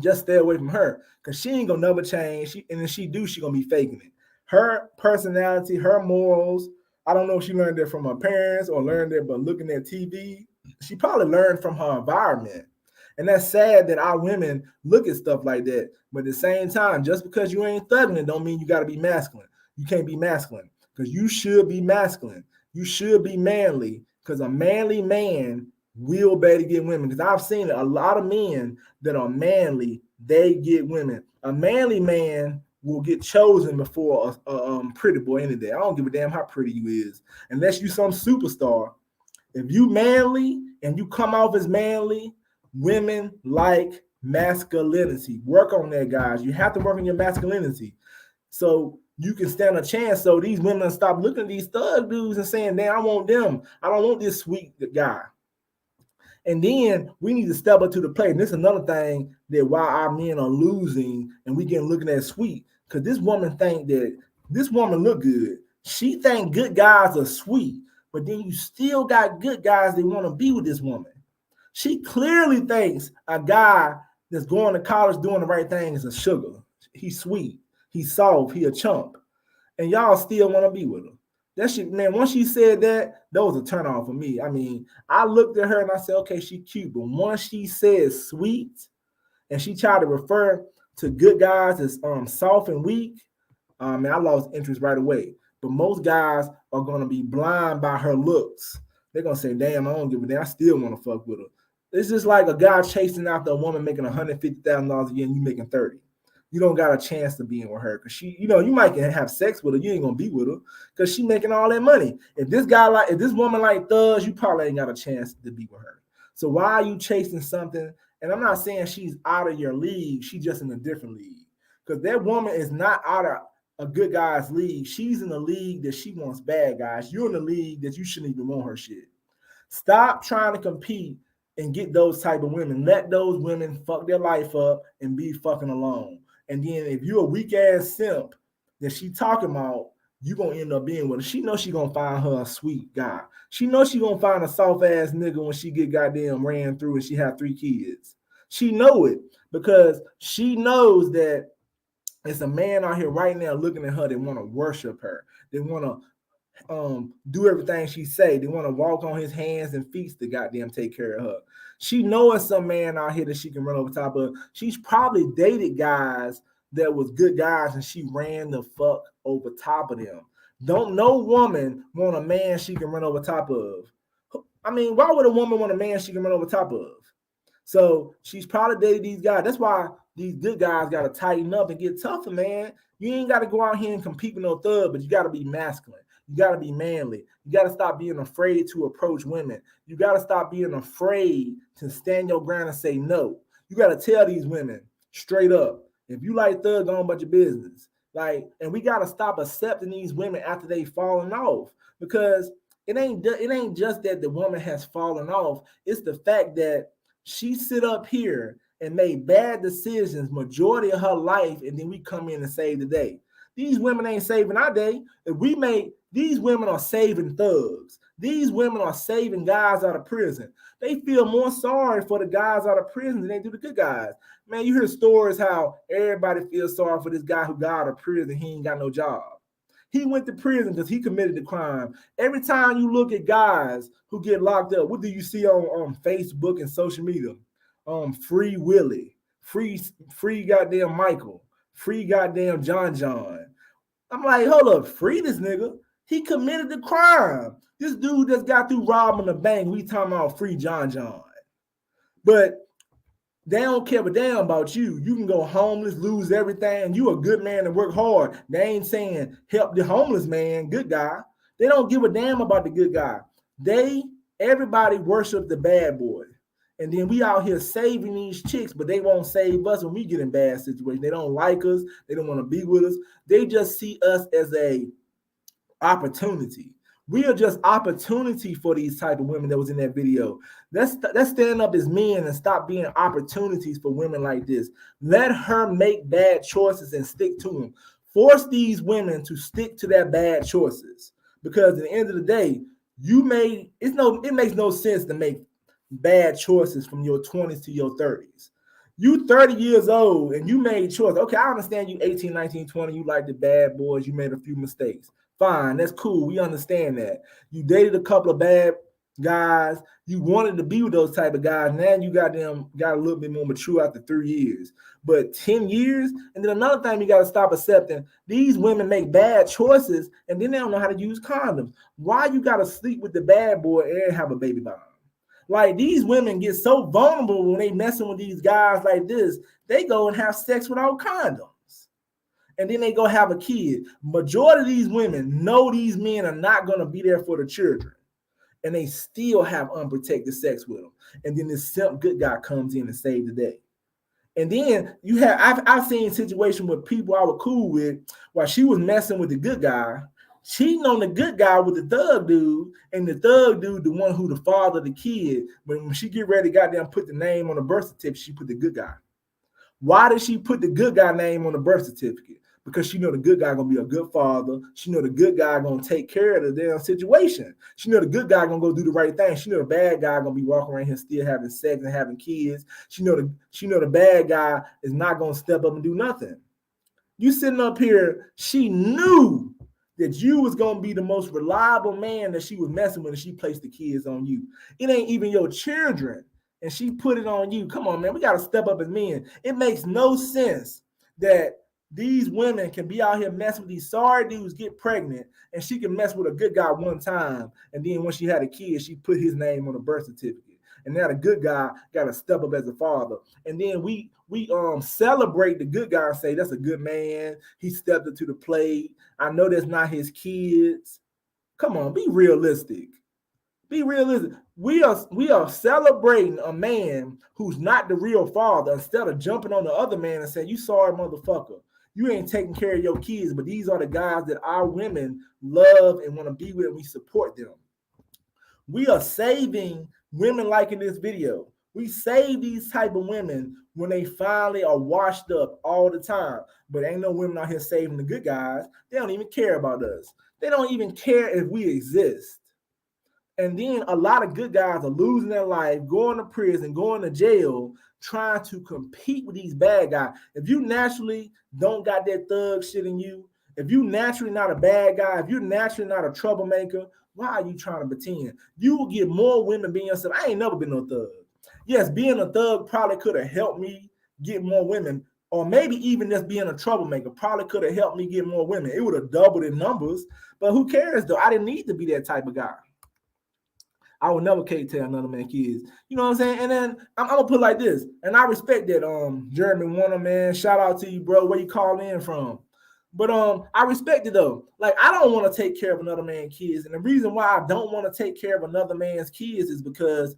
Just stay away from her because she ain't gonna never change. And if she do, she gonna be faking it. Her personality, her morals, I don't know if she learned that from her parents or learned that by looking at TV. She probably learned from her environment. And that's sad that our women look at stuff like that. But at the same time, just because you ain't thugging it don't mean you got to be masculine. You can't be masculine because you should be masculine. You should be manly because a manly man will be able to get women. Because I've seen a lot of men that are manly, they get women. A manly man will get chosen before a pretty boy any day. I don't give a damn how pretty you is. Unless you some superstar. If you manly and you come off as manly, women like masculinity. Work on that, guys. You have to work on your masculinity so you can stand a chance. So these women stop looking at these thug dudes and saying, damn, I want them. I don't want this sweet guy. And then we need to step up to the plate. And this is another thing that why our men are losing and we getting looking at sweet. Because this woman think that this woman look good. She think good guys are sweet. But then you still got good guys that want to be with this woman. She clearly thinks a guy that's going to college doing the right thing is a sugar. He's sweet. He's soft. He a chump. And y'all still want to be with him. That shit, man, once she said that was a turn on for me. I mean, I looked at her and I said, okay, she cute. But once she said sweet and she tried to refer to good guys as soft and weak, man, I lost interest right away. But most guys are going to be blind by her looks. They're going to say, damn, I don't give a damn. I still want to fuck with her. It's just like a guy chasing after a woman making $150,000 a year and you making $30,000. you don't got a chance to be with her because she, you might have sex with her, you ain't gonna be with her because she making all that money. If this woman like thugs, you probably ain't got a chance to be with her. So why are you chasing something? And I'm not saying she's out of your league, she's just in a different league. Because that woman is not out of a good guy's league. She's in a league that she wants bad guys. You're in a league that you shouldn't even want her shit. Stop trying to compete and get those type of women. Let those women fuck their life up and be fucking alone. And then if you're a weak ass simp that she talking about, you gonna end up being with her. She knows she gonna find her a sweet guy. She knows she gonna find a soft ass nigga when she get goddamn ran through and she have 3 kids. She know it because she knows that it's a man out here right now looking at her. They want to worship her. They want to do everything she say. They want to walk on his hands and feet to goddamn take care of her. She knows some man out here that she can run over top of. She's probably dated guys that was good guys and she ran the fuck over top of them. Don't no woman want a man she can run over top of. I mean, why would a woman want a man she can run over top of? So she's probably dated these guys. That's why these good guys got to tighten up and get tougher, man. You ain't got to go out here and compete with no thug, but you got to be masculine. You got to be manly. You got to stop being afraid to approach women. You got to stop being afraid to stand your ground and say no. You got to tell these women straight up, if you like thug, go on about your business. Like, and we got to stop accepting these women after they fallen off, because it ain't just that the woman has fallen off. It's the fact that she sit up here and made bad decisions majority of her life, and then we come in and save the day. These women ain't saving our day. These women are saving thugs. These women are saving guys out of prison. They feel more sorry for the guys out of prison than they do the good guys. Man, you hear stories how everybody feels sorry for this guy who got out of prison. He ain't got no job. He went to prison because he committed the crime. Every time you look at guys who get locked up, what do you see on Facebook and social media? Free Willie, free goddamn Michael, free goddamn John. I'm like, hold up, free this nigga. He committed the crime. This dude just got through robbing the bank. We talking about free John. But they don't care a damn about you. You can go homeless, lose everything. You a good man and work hard. They ain't saying help the homeless man, good guy. They don't give a damn about the good guy. Everybody worship the bad boy. And then we out here saving these chicks, but they won't save us when we get in bad situations. They don't like us. They don't want to be with us. They just see us as a opportunity. We are just opportunity for these type of women that was in that video. Let's stand up as men and stop being opportunities for women like this. Let her make bad choices and stick to them. Force these women to stick to their bad choices, because at the end of the day, it makes no sense to make bad choices from your 20s to your 30s. You 30 years old and you made choices. Okay, I understand you 18, 19, 20, you like the bad boys, you made a few mistakes. Fine, that's cool. We understand that. You dated a couple of bad guys. You wanted to be with those type of guys. Now you got a little bit more mature after 3 years. But 10 years, and then another thing you got to stop accepting, these women make bad choices and then they don't know how to use condoms. Why you got to sleep with the bad boy and have a baby bomb? Like, these women get so vulnerable when they messing with these guys like this. They go and have sex without condoms. And then they go have a kid. Majority of these women know these men are not going to be there for the children. And they still have unprotected sex with them. And then this simp good guy comes in and saves the day. And then you have, I've seen situations with people I was cool with while she was messing with the good guy, cheating on the good guy with the thug dude, and the thug dude, the one who the father of the kid. But when she get ready to goddamn put the name on the birth certificate, she put the good guy. Why did she put the good guy name on the birth certificate? Because she know the good guy gonna be a good father. She know the good guy gonna take care of the damn situation. She know the good guy gonna go do the right thing. She know the bad guy gonna be walking around here still having sex and having kids. She know the bad guy is not gonna step up and do nothing. You sitting up here, she knew that you was gonna be the most reliable man that she was messing with, and she placed the kids on you. It ain't even your children, and she put it on you. Come on, man, we gotta step up as men. It makes no sense that these women can be out here messing with these sorry dudes, get pregnant, and she can mess with a good guy one time, and then when she had a kid, she put his name on the birth certificate. and now the good guy got to step up as a father. And then we celebrate the good guy and say that's a good man. He stepped up to the plate. I know that's not his kids. Come on, be realistic. Be realistic. We are celebrating a man who's not the real father instead of jumping on the other man and saying, you sorry motherfucker. You ain't taking care of your kids, but these are the guys that our women love and want to be with, and we support them. We are saving women like in this video. We save these type of women when they finally are washed up all the time. But ain't no women out here saving the good guys. They don't even care about us. They don't even care if we exist. And then a lot of good guys are losing their life, going to prison, going to jail, trying to compete with these bad guys. If you naturally don't got that thug shit in you, if you naturally not a bad guy, if you're naturally not a troublemaker, why are you trying to pretend? You will get more women being yourself. I ain't never been no thug. Yes, being a thug probably could have helped me get more women, or maybe even just being a troublemaker probably could have helped me get more women. It would have doubled in numbers, but who cares though? I didn't need to be that type of guy. I would never tell another man kids. You know what I'm saying? And then I'm gonna put it like this, and I respect that. Jeremy Warner, man, shout out to you, bro. Where you calling in from? But I respect it though. Like, I don't want to take care of another man's kids, and the reason why I don't want to take care of another man's kids is because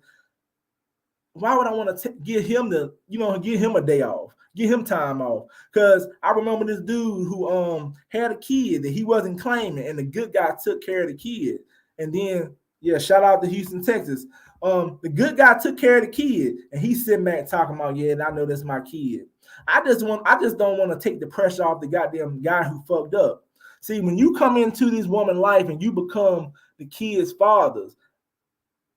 why would I want to give him a day off, give him time off? Because I remember this dude who had a kid that he wasn't claiming, and the good guy took care of the kid, and then. Yeah, shout out to Houston, Texas. The good guy took care of the kid, and he's sitting back talking about, yeah, and I know that's my kid. I just don't want to take the pressure off the goddamn guy who fucked up. See, when you come into this woman's life and you become the kid's fathers,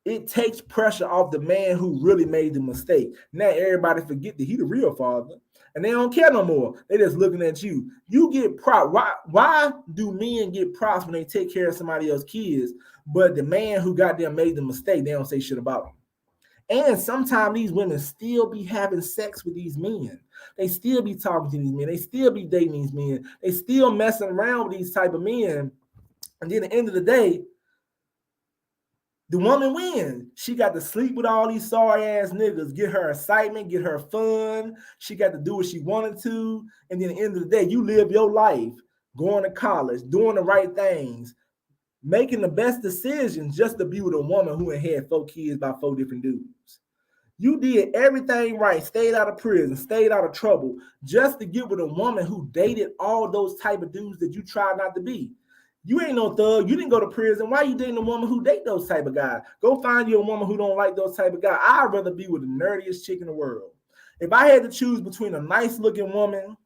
it takes pressure off the man who really made the mistake. Now everybody forget that he the real father, and they don't care no more. They just looking at you. You get props. Why do men get props when they take care of somebody else's kids? But the man who got them made the mistake, they don't say shit about him. And sometimes these women still be having sex with these men. They still be talking to these men. They still be dating these men. They still messing around with these type of men. And then at the end of the day, the woman wins. She got to sleep with all these sorry ass niggas, get her excitement, get her fun. She got to do what she wanted to. And then at the end of the day, you live your life going to college, doing the right things, making the best decisions just to be with a woman who had 4 kids by 4 different dudes. You did everything right, stayed out of prison, stayed out of trouble, just to get with a woman who dated all those type of dudes that you tried not to be. You ain't no thug. You didn't go to prison. Why are you dating a woman who date those type of guys? Go find you a woman who don't like those type of guys. I'd rather be with the nerdiest chick in the world. If I had to choose between a nice looking woman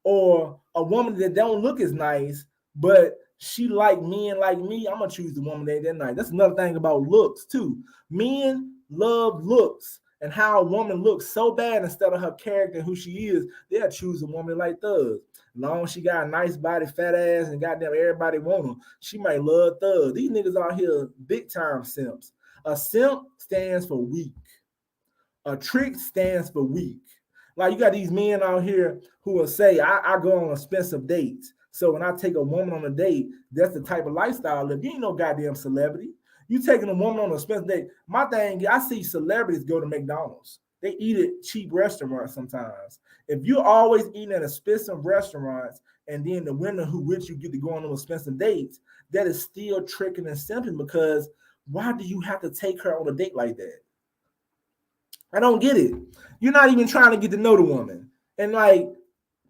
or a woman that don't look as nice, but she like men like me, I'm gonna choose the woman that night. That's another thing about looks too. Men love looks, and how a woman looks so bad instead of her character and who she is, they'll choose a woman like Thug. As long as she got a nice body, fat ass, and goddamn everybody want her, she might love Thug. These niggas out here big time simps. A simp stands for weak. A trick stands for weak. Like, you got these men out here who will say, I go on expensive dates. So when I take a woman on a date, that's the type of lifestyle I live. You ain't no goddamn celebrity. You taking a woman on an expensive date. My thing, I see celebrities go to McDonald's. They eat at cheap restaurants sometimes. If you're always eating at expensive restaurants and then the women who with you get to go on those expensive dates, that is still tricking and simping, because why do you have to take her on a date like that? I don't get it. You're not even trying to get to know the woman. And like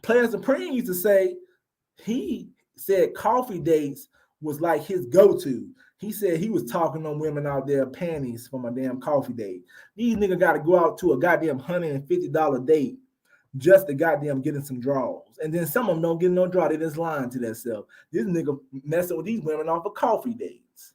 Player Supreme used to say, he said coffee dates was like his go-to. He said he was talking on women out there panties from a damn coffee date. These niggas got to go out to a goddamn $150 date just to goddamn get in some draws. And then some of them don't get no draw. They just lying to themselves. This nigga messing with these women off of coffee dates.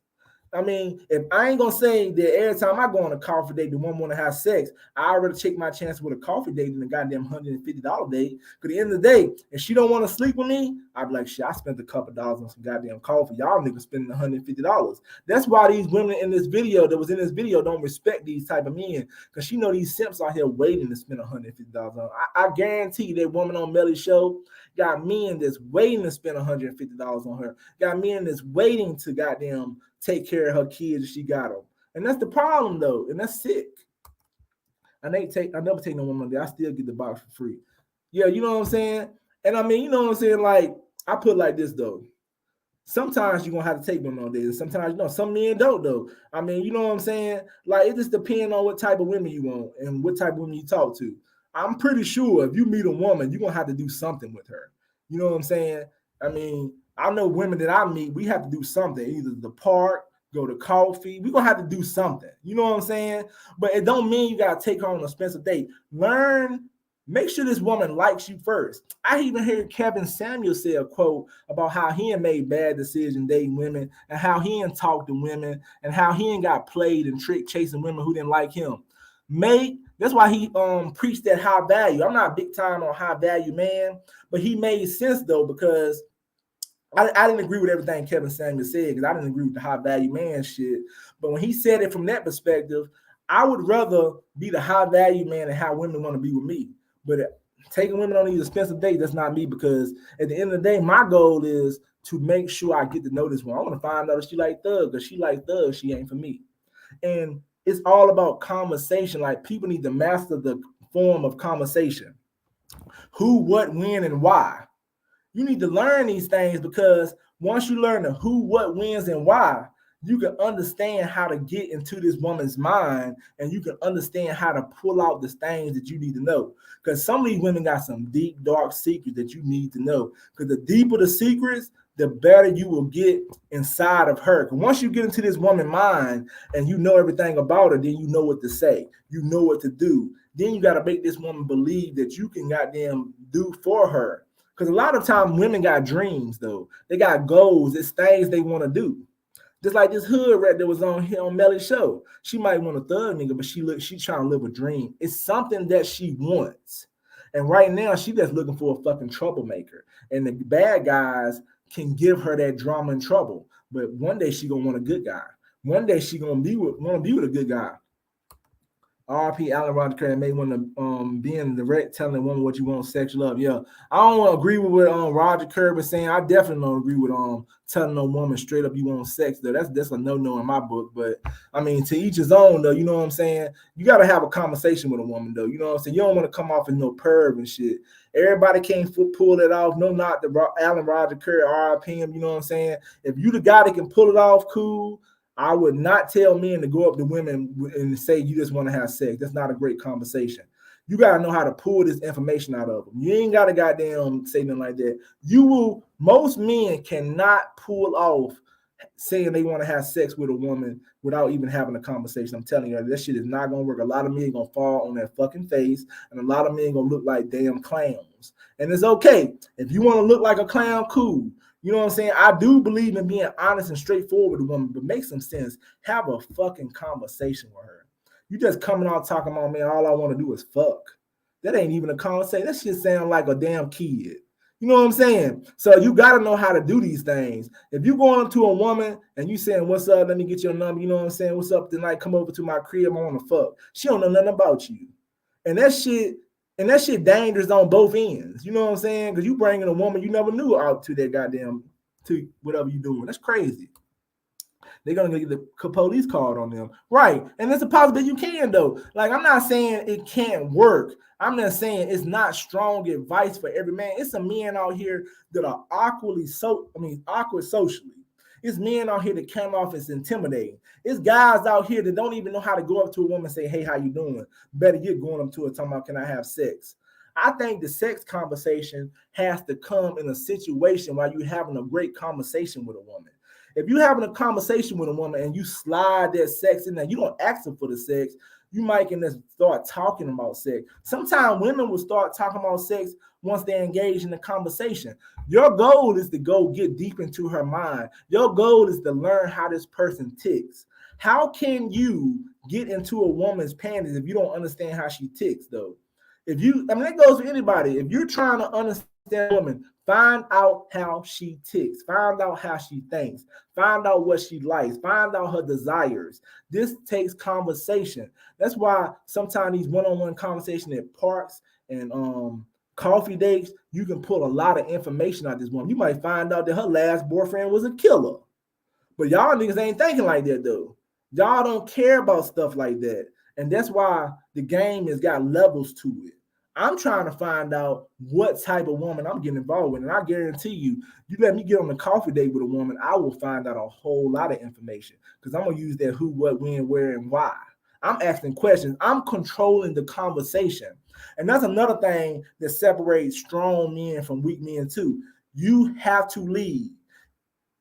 I mean, if I ain't gonna say that every time I go on a coffee date, the woman want to have sex, I already take my chance with a coffee date than a goddamn $150 date. Because at the end of the day, if she don't want to sleep with me, I'd be like, shit, I spent a couple dollars on some goddamn coffee. Y'all niggas spending $150. That's why these women in this video that was in this video don't respect these type of men, because she know these simps out here waiting to spend $150 on. I guarantee that woman on Melly's show got men that's waiting to spend $150 on her. Got men that's waiting to goddamn take care of her kids if she got them. And that's the problem though. And that's sick. I never take no woman on a date. I still get the box for free. Yeah, you know what I'm saying? And I mean, you know what I'm saying? Like, I put it like this though. Sometimes you're gonna have to take women on dates. Sometimes you know, some men don't though. I mean, you know what I'm saying? Like, it just depends on what type of women you want and what type of women you talk to. I'm pretty sure if you meet a woman, you're gonna have to do something with her. You know what I'm saying? I mean, I know women that I meet, we have to do something, either the park, go to coffee. We're gonna have to do something. You know what I'm saying? But it don't mean you gotta take her on an expensive date. Make sure this woman likes you first. I even heard Kevin Samuel say a quote about how he ain't made bad decisions dating women and how he ain't talked to women and how he ain't got played and tricked chasing women who didn't like him. That's why he preached that high value. I'm not big time on high value man, but he made sense though, because I didn't agree with everything Kevin Samuel said, because I didn't agree with the high value man shit. But when he said it from that perspective, I would rather be the high value man and how women want to be with me. But taking women on these expensive dates, that's not me, because at the end of the day, my goal is to make sure I get to know this one. I want to find out if she like thugs. If she like thugs, she ain't for me. And it's all about conversation. Like, people need to master the form of conversation. Who, what, when, and why. You need to learn these things, because once you learn the who, what, whens, and why, you can understand how to get into this woman's mind, and you can understand how to pull out the things that you need to know. Because some of these women got some deep, dark secrets that you need to know. Because the deeper the secrets, the better you will get inside of her. Because once you get into this woman's mind and you know everything about her, then you know what to say. You know what to do. Then you got to make this woman believe that you can goddamn do for her. Because a lot of times women got dreams, though. They got goals. It's things they want to do. Just like this hood rat that was on here on Melly's show. She might want a thug nigga, but she trying to live a dream. It's something that she wants. And right now, she just looking for a fucking troublemaker. And the bad guys can give her that drama and trouble. But one day she gonna want a good guy. One day she gonna want to be with a good guy. R.P. Alan Roger Curry may want to be in direct telling a woman what you want, sexual love. Yeah, I don't agree with what Roger Curry was saying. I definitely don't agree with telling a woman straight up you want sex. Though that's a no-no in my book. But I mean, to each his own though. You know what I'm saying? You got to have a conversation with a woman though. You know what I'm saying? You don't want to come off as no perv and shit. Everybody can't pull it off. No, not the Alan Roger Curry, R.I.P. him. You know what I'm saying? If you the guy that can pull it off, cool. I would not tell men to go up to women and say you just want to have sex. That's not a great conversation. You got to know how to pull this information out of them. You ain't got to goddamn say nothing like that. Most men cannot pull off saying they want to have sex with a woman without even having a conversation. I'm telling you, that shit is not going to work. A lot of men going to fall on their fucking face, and a lot of men going to look like damn clowns. And it's okay. If you want to look like a clown, cool. You know what I'm saying? I do believe in being honest and straightforward with a woman, but make some sense. Have a fucking conversation with her. You just coming out talking about, man, all I want to do is fuck. That ain't even a conversation. That shit sound like a damn kid. You know what I'm saying? So you got to know how to do these things. If you going to a woman and you saying, what's up? Let me get your number. You know what I'm saying? What's up tonight? Come over to my crib. I want to fuck. She don't know nothing about you. And that shit dangerous on both ends. You know what I'm saying? Because you bringing a woman you never knew out to that goddamn, to whatever you doing. That's crazy. They're going to get the police called on them. Right. And it's a possibility you can, though. Like, I'm not saying it can't work. I'm just saying it's not strong advice for every man. It's some men out here that are awkward socially. It's men out here that come off as intimidating. It's guys out here that don't even know how to go up to a woman and say, hey, how you doing? Better get going up to her talking about, can I have sex? I think the sex conversation has to come in a situation while you're having a great conversation with a woman. If you're having a conversation with a woman and you slide that sex in there, you don't ask her for the sex, you might can just start talking about sex. Sometimes women will start talking about sex once they engage in the conversation. Your goal is to go get deep into her mind. Your goal is to learn how this person ticks. How can you get into a woman's panties if you don't understand how she ticks, though? That goes for anybody. If you're trying to understand a woman, find out how she ticks. Find out how she thinks. Find out what she likes. Find out her desires. This takes conversation. That's why sometimes these one-on-one conversations at parks and coffee dates, you can pull a lot of information out of this woman. You might find out that her last boyfriend was a killer. But y'all niggas ain't thinking like that, though. Y'all don't care about stuff like that. And that's why the game has got levels to it. I'm trying to find out what type of woman I'm getting involved with. And I guarantee you, you let me get on a coffee date with a woman, I will find out a whole lot of information because I'm going to use that who, what, when, where, and why. I'm asking questions. I'm controlling the conversation. And that's another thing that separates strong men from weak men too. You have to lead.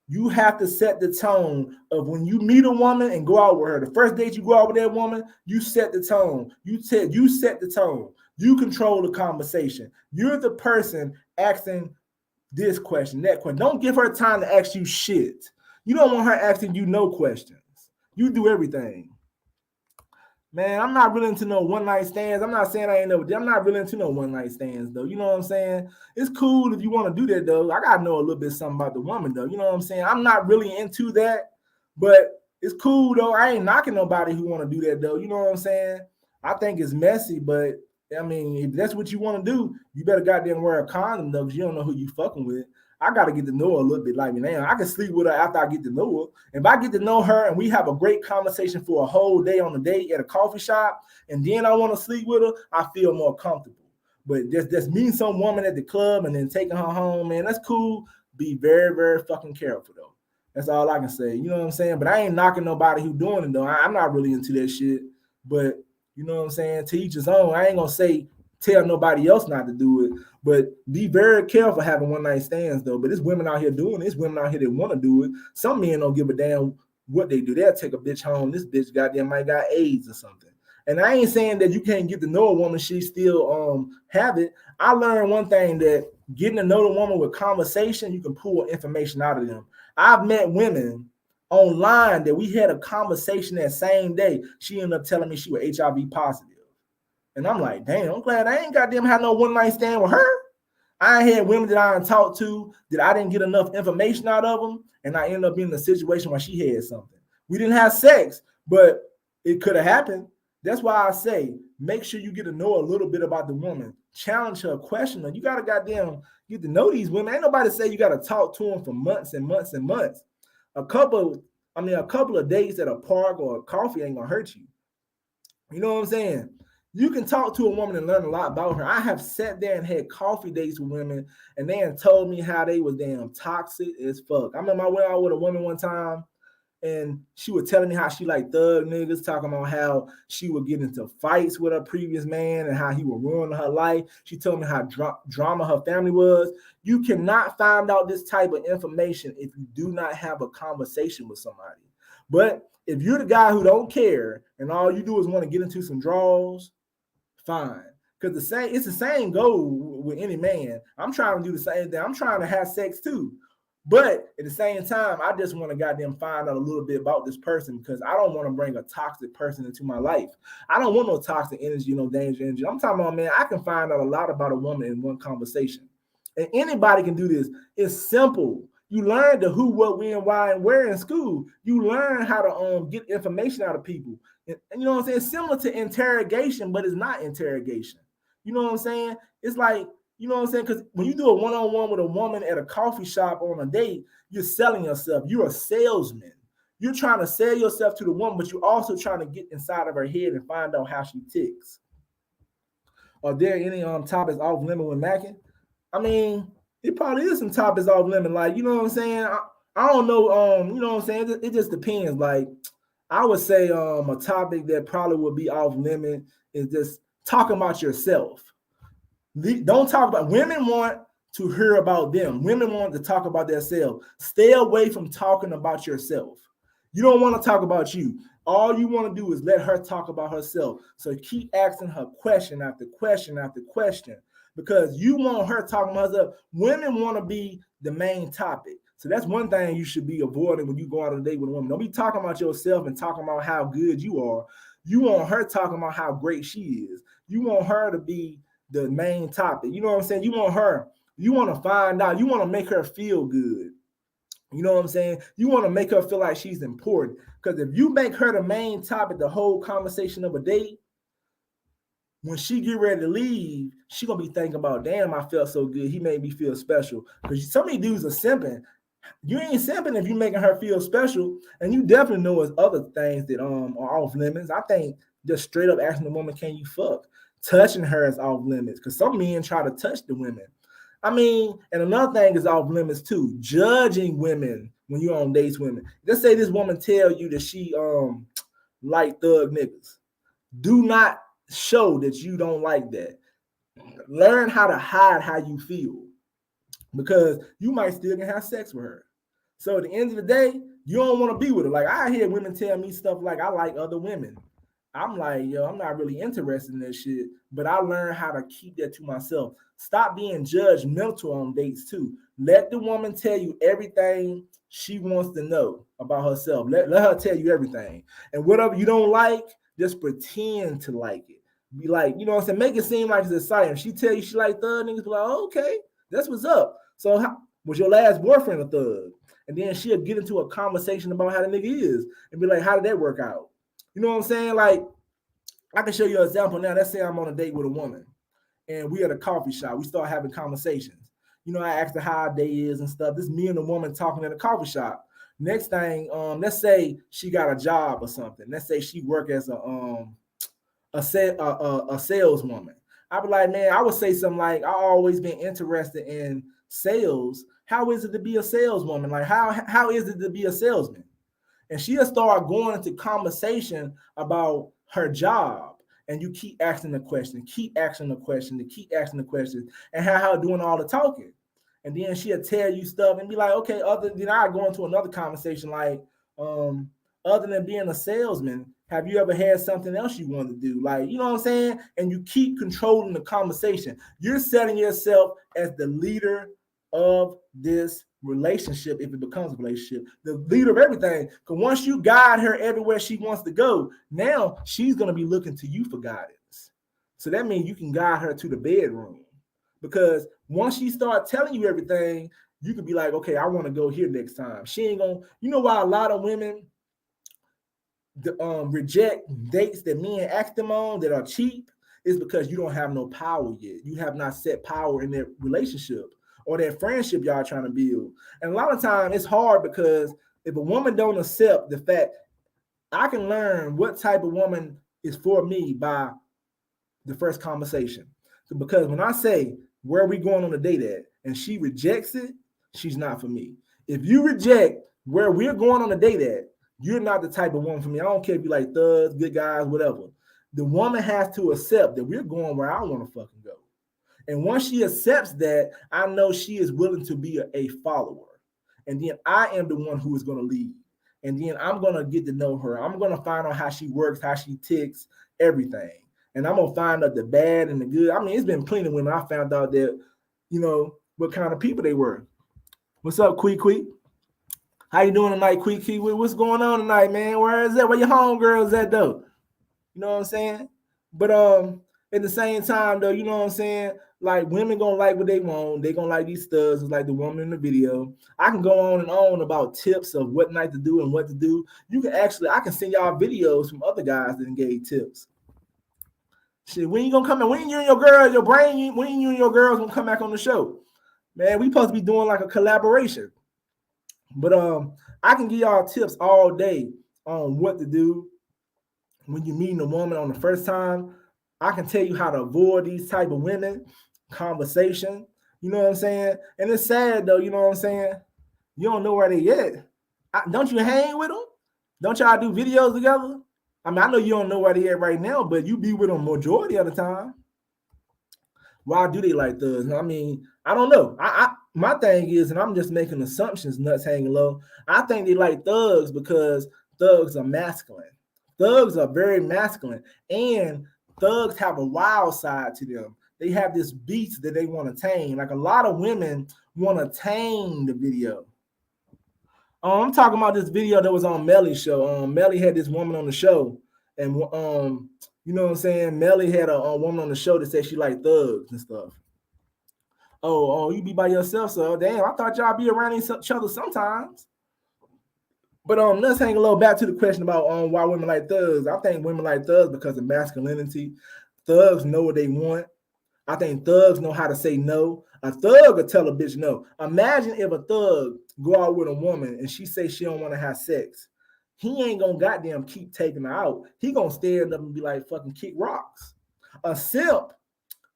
You have to set the tone of when you meet a woman and go out with her. The first date you go out with that woman, you set the tone. You set the tone. You control the conversation. You're the person asking this question, that question. Don't give her time to ask you shit. You don't want her asking you no questions. You do everything. Man, I'm not really into no one-night stands. I'm not saying I'm not really into no one-night stands, though. You know what I'm saying? It's cool if you want to do that, though. I got to know a little bit something about the woman, though. You know what I'm saying? I'm not really into that, but it's cool, though. I ain't knocking nobody who want to do that, though. You know what I'm saying? I think it's messy, but, I mean, if that's what you want to do, you better goddamn wear a condom, though, because you don't know who you fucking with. I got to get to know her a little bit like me now. I can sleep with her after I get to know her. If I get to know her and we have a great conversation for a whole day on a date at a coffee shop, and then I want to sleep with her, I feel more comfortable. But just meeting some woman at the club and then taking her home, man, that's cool. Be very, very fucking careful, though. That's all I can say. You know what I'm saying? But I ain't knocking nobody who doing it, though. I'm not really into that shit. But you know what I'm saying? To each his own. I ain't going to tell nobody else not to do it, but be very careful having one-night stands, though. But there's women out here doing it. There's women out here that want to do it. Some men don't give a damn what they do. They'll take a bitch home. This bitch goddamn might got AIDS or something. And I ain't saying that you can't get to know a woman. She still have it. I learned one thing, that getting to know the woman with conversation, you can pull information out of them. I've met women online that we had a conversation that same day. She ended up telling me she was HIV positive. And I'm like, damn, I'm glad I ain't goddamn had no one-night stand with her. I had women that I talked to that I didn't get enough information out of them, and I ended up being in a situation where she had something. We didn't have sex, but it could have happened. That's why I say, make sure you get to know a little bit about the woman. Challenge her, question her. You got to goddamn get to know these women. Ain't nobody say you got to talk to them for months and months and months. A couple of days at a park or a coffee ain't going to hurt you. You know what I'm saying? You can talk to a woman and learn a lot about her. I have sat there and had coffee dates with women, and they had told me how they was damn toxic as fuck. I remember I went out with a woman one time, and she was telling me how she like thug niggas, talking about how she would get into fights with her previous man and how he would ruin her life. She told me how drama her family was. You cannot find out this type of information if you do not have a conversation with somebody. But if you're the guy who don't care and all you do is want to get into some draws, fine. Because it's the same goal with any man. I'm trying to do the same thing. I'm trying to have sex too. But at the same time, I just want to goddamn find out a little bit about this person, because I don't want to bring a toxic person into my life. I don't want no toxic energy, no danger energy. I'm talking about, man, I can find out a lot about a woman in one conversation. And anybody can do this. It's simple. You learn the who, what, when, why, and where in school. You learn how to get information out of people. And you know what I'm saying? It's similar to interrogation, but it's not interrogation. You know what I'm saying? It's like, you know what I'm saying? Because when you do a one-on-one with a woman at a coffee shop on a date, you're selling yourself. You're a salesman. You're trying to sell yourself to the woman, but you're also trying to get inside of her head and find out how she ticks. Are there any topics off limit with Mackin? I mean, it probably is some topics off limit. Like, you know what I'm saying? I don't know. You know what I'm saying? It just depends. Like, I would say a topic that probably would be off limit is just talking about yourself. Don't talk about, women want to hear about them. Women want to talk about themselves. Stay away from talking about yourself. You don't want to talk about you. All you want to do is let her talk about herself. So keep asking her question after question after question, because you want her talking about herself. Women want to be the main topic. So that's one thing you should be avoiding when you go out on a date with a woman. Don't be talking about yourself and talking about how good you are. You want her talking about how great she is. You want her to be the main topic. You know what I'm saying? You want to find out. You want to make her feel good. You know what I'm saying? You want to make her feel like she's important. Because if you make her the main topic, the whole conversation of a date, when she get ready to leave, she going to be thinking about, damn, I felt so good. He made me feel special. Because some of these dudes are simping. You ain't simping if you're making her feel special. And you definitely know there's other things that are off limits. I think just straight up asking the woman, can you fuck? Touching her is off limits because some men try to touch the women. I mean, and another thing is off limits too. Judging women when you're on dates women. Let's say this woman tell you that she like thug niggas. Do not show that you don't like that. Learn how to hide how you feel because you might still can have sex with her. So at the end of the day, you don't want to be with her. Like I hear women tell me stuff like I like other women. I'm like, yo, I'm not really interested in that shit, but I learned how to keep that to myself. Stop being judgmental on dates too. Let the woman tell you everything she wants to know about herself. Let her tell you everything. And whatever you don't like, just pretend to like it. Be like, you know what I'm saying? Make it seem like it's exciting. She tell you she like thug niggas, be like, oh, okay, that's what's up. So how, was your last boyfriend a thug? And then she'll get into a conversation about how the nigga is and be like, how did that work out? You know what I'm saying? Like, I can show you an example now. Let's say I'm on a date with a woman and we at a coffee shop. We start having conversations. You know, I asked her how her day is and stuff. This is me and the woman talking at a coffee shop. Next thing, let's say she got a job or something. Let's say she work as a saleswoman. I'd be like, man, I would say something like, I always been interested in sales. How is it to be a saleswoman? Like, how is it to be a salesman? And she'll start going into conversation about her job. And you keep asking the question, keep asking the question, and her doing all the talking. And then she'll tell you stuff and be like, okay, then I go into another conversation like, other than being a salesman, have you ever had something else you want to do? Like, you know what I'm saying? And you keep controlling the conversation. You're setting yourself as the leader of this relationship, if it becomes a relationship, the leader of everything. Because once you guide her everywhere she wants to go, now she's going to be looking to you for guidance. So that means you can guide her to the bedroom. Because once she starts telling you everything, you could be like, okay, I want to go here next time. She ain't going to, you know why a lot of women reject dates that men ask them on that are cheap is because you don't have no power yet. You have not set power in that relationship or that friendship y'all trying to build. And a lot of times it's hard because if a woman don't accept the fact, I can learn what type of woman is for me by the first conversation. So because when I say, where are we going on a date at? And she rejects it, she's not for me. If you reject where we're going on a date at, you're not the type of woman for me. I don't care if you like thugs, good guys, whatever. The woman has to accept that we're going where I want to fucking go. And once she accepts that, I know she is willing to be a follower. And then I am the one who is going to lead. And then I'm going to get to know her. I'm going to find out how she works, how she ticks, everything. And I'm going to find out the bad and the good. I mean, it's been plenty of women I found out that, you know, what kind of people they were. What's up, Quee? How you doing tonight, Quee? What's going on tonight, man? Where is that? Where your homegirls at, though? You know what I'm saying? But at the same time, though, you know what I'm saying? Like, women gonna like what they want. They gonna like these studs, like the woman in the video. I can go on and on about tips of what not to do and what to do. I can send y'all videos from other guys that gave tips. Shit, when you gonna come in? When you and your girls, when you and your girls gonna come back on the show? Man, we supposed to be doing like a collaboration. But I can give y'all tips all day on what to do when you're meeting a woman on the first time. I can tell you how to avoid these type of women, conversation. You know what I'm saying? And it's sad though, you know what I'm saying? You don't know where they at. Don't you hang with them? Don't y'all do videos together? I mean, I know you don't know where they at right now, but you be with them majority of the time. Why do they like thugs? I mean, I don't know. My thing is, and I'm just making assumptions, nuts hanging low. I think they like thugs because thugs are masculine. Thugs are very masculine, and thugs have a wild side to them. They have this beast that they want to tame. Like a lot of women want to tame the video. I'm talking about this video that was on Melly's show. Melly had this woman on the show, and you know what I'm saying? Melly had a woman on the show that said she liked thugs and stuff. Oh, you be by yourself, so damn, I thought y'all be around each other sometimes. But let's hang a little back to the question about why women like thugs. I think women like thugs because of masculinity. Thugs know what they want. I think thugs know how to say no. A thug will tell a bitch no. Imagine if a thug go out with a woman and she say she don't want to have sex. he ain't gonna goddamn keep taking her out. He gonna stand up and be like, fucking kick rocks. A simp,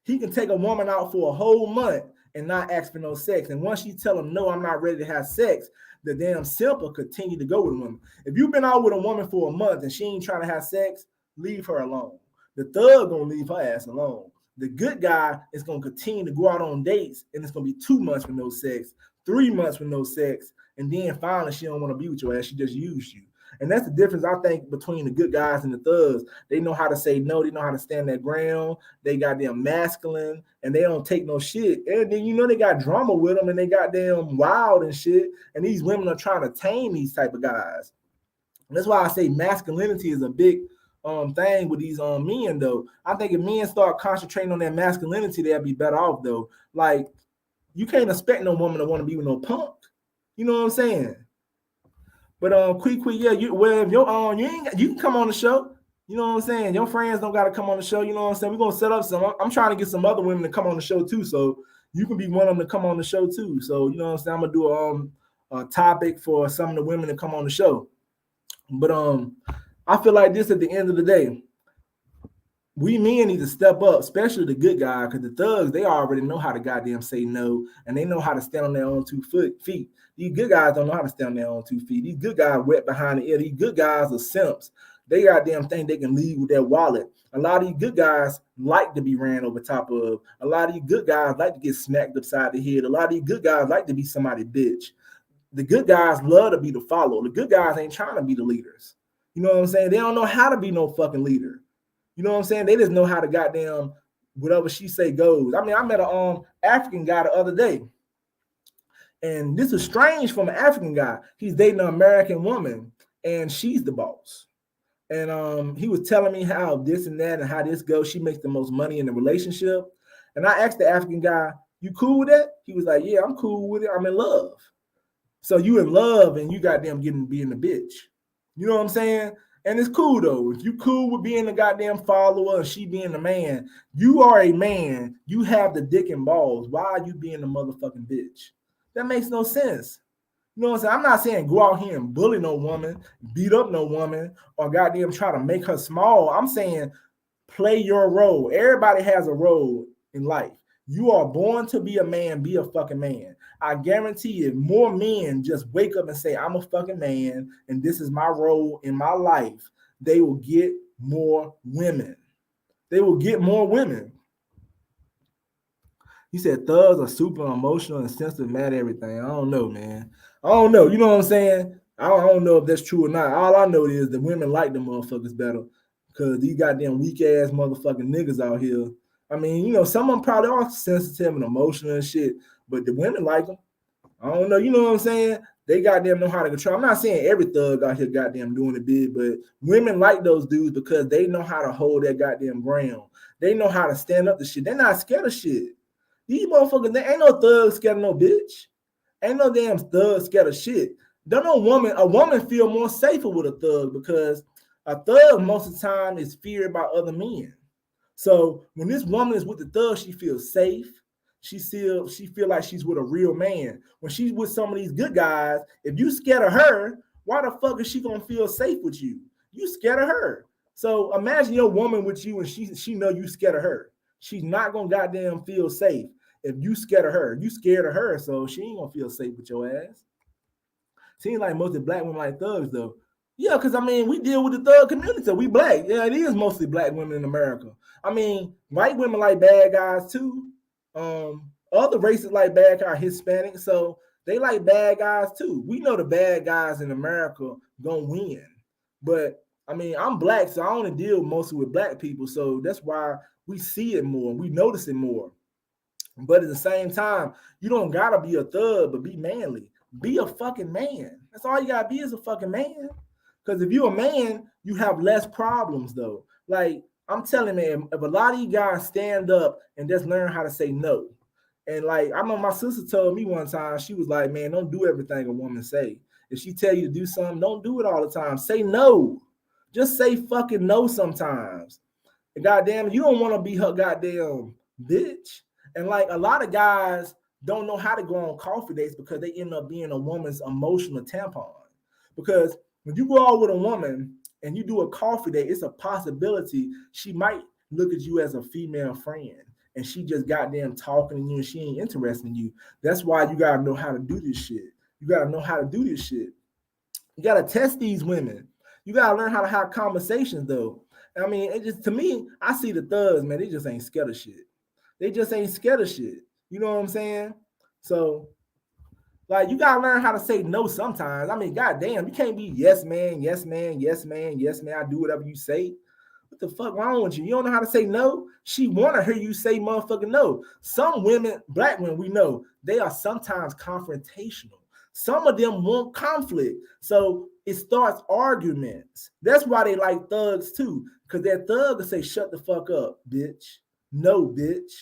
he can take a woman out for a whole month and not ask for no sex. And once you tell him, no, I'm not ready to have sex, the damn simp will continue to go with a woman. If you've been out with a woman for a month and she ain't trying to have sex, leave her alone. The thug gonna leave her ass alone. The good guy is gonna continue to go out on dates, and it's gonna be 2 months with no sex, 3 months with no sex, and then finally she don't want to be with your ass. She just used you. And that's the difference, I think, between the good guys and the thugs. They know how to say no. They know how to stand their ground. They got them masculine, and they don't take no shit. And then, you know, they got drama with them, and they got them wild and shit. And these women are trying to tame these type of guys. And that's why I say masculinity is a big thing with these men, though. I think if men start concentrating on their masculinity, they'll be better off, though. Like, you can't expect no woman to want to be with no punk. You know what I'm saying? But quick, yeah, if you're you can come on the show. You know what I'm saying? Your friends don't gotta come on the show. You know what I'm saying? We're gonna set up some. I'm trying to get some other women to come on the show too. So you can be one of them to come on the show too. So you know what I'm saying? I'm gonna do a topic for some of the women to come on the show. But I feel like this at the end of the day, we men need to step up, especially the good guy, because the thugs, they already know how to goddamn say no, and they know how to stand on their own 2 feet. These good guys don't know how to stand on their own 2 feet. These good guys wet behind the ear. These good guys are simps. They goddamn think they can lead with their wallet. A lot of these good guys like to be ran over top of. A lot of these good guys like to get smacked upside the head. A lot of these good guys like to be somebody's bitch. The good guys love to be the follower. The good guys ain't trying to be the leaders. You know what I'm saying? They don't know how to be no fucking leader. You know what I'm saying? They just know how to goddamn whatever she say goes. I mean, I met a African guy the other day, and this is strange from an African guy. He's dating an American woman, and she's the boss. And he was telling me how this and that and how this goes. She makes the most money in the relationship. And I asked the African guy, "You cool with that?" He was like, "Yeah, I'm cool with it. I'm in love." So you in love and you goddamn being a bitch. You know what I'm saying? And it's cool though. If you cool with being a goddamn follower and she being the man, you are a man. You have the dick and balls. Why are you being a motherfucking bitch? That makes no sense. You know what I'm saying? I'm not saying go out here and bully no woman, beat up no woman, or goddamn try to make her small. I'm saying play your role. Everybody has a role in life. You are born to be a man, be a fucking man. I guarantee you, more men just wake up and say, I'm a fucking man, and this is my role in my life, they will get more women. They will get more women. He said thugs are super emotional and sensitive, mad at everything. I don't know, man. I don't know. You know what I'm saying? I don't know if that's true or not. All I know is that women like them motherfuckers better because these goddamn weak-ass motherfucking niggas out here. I mean, you know, some of them probably are sensitive and emotional and shit, but the women like them. I don't know. You know what I'm saying? They goddamn know how to control. I'm not saying every thug out here goddamn doing it big, but women like those dudes because they know how to hold their goddamn ground. They know how to stand up to shit. They're not scared of shit. These motherfuckers, there ain't no thug scared of no bitch. Ain't no damn thug scared of shit. Don't no woman, a woman feel more safer with a thug because a thug most of the time is feared by other men. So when this woman is with the thug, she feels safe. She feel like she's with a real man. When she's with some of these good guys, if you scared of her, why the fuck is she gonna feel safe with you? You scared of her. So imagine your woman with you and she know you scared of her. She's not gonna goddamn feel safe if you scared of her. You scared of her, so she ain't gonna feel safe with your ass. Seems like most of the black women like thugs though. Yeah, because I mean we deal with the thug community. We black. Yeah, it is mostly black women in America. I mean, white women like bad guys too. Other races like bad guys, Hispanic, so they like bad guys too. We know the bad guys in America gonna win, but I mean, I'm black, so I only deal mostly with black people, so that's why we see it more, we notice it more. But at the same time, you don't gotta be a thug, but be manly. Be a fucking man. That's all you gotta be is a fucking man. Because if you're a man, you have less problems though. Like I'm telling you, if a lot of you guys stand up and just learn how to say no. And like, I know my sister told me one time, she was like, man, don't do everything a woman say. If she tell you to do something, don't do it all the time. Say no. Just say fucking no sometimes. And goddamn, you don't want to be her goddamn bitch. And like a lot of guys don't know how to go on coffee dates because they end up being a woman's emotional tampon. Because When you go out with a woman and you do a coffee date, it's a possibility she might look at you as a female friend and she just goddamn talking to you and she ain't interested in you. That's why you gotta know how to do this shit. You gotta know how to do this shit. You gotta test these women. You gotta learn how to have conversations though. I mean, it just, to me, I see the thugs, man, they just ain't scared of shit. They just ain't scared of shit. You know what I'm saying? So, like, you gotta learn how to say no sometimes. I mean, goddamn, you can't be yes man, yes man, yes man, yes man. I do whatever you say. What the fuck wrong with you? You don't know how to say no? She wanna hear you say motherfucking no. Some women, black women, we know, they are sometimes confrontational. Some of them want conflict. So it starts arguments. That's why they like thugs too. Because that thug will say, shut the fuck up, bitch. No, bitch.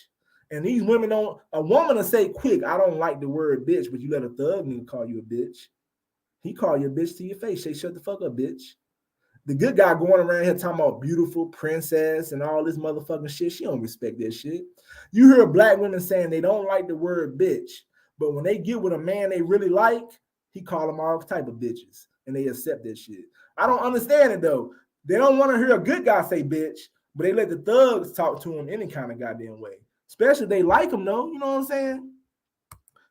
And these women don't, a woman will say quick, I don't like the word bitch, but you let a thug nigga call you a bitch. He call you a bitch to your face. Say, shut the fuck up, bitch. The good guy going around here talking about beautiful princess and all this motherfucking shit. She don't respect that shit. You hear black women saying they don't like the word bitch, but when they get with a man they really like, he call them all type of bitches and they accept that shit. I don't understand it though. They don't want to hear a good guy say bitch, but they let the thugs talk to him any kind of goddamn way. Especially if they like him, though. You know what I'm saying?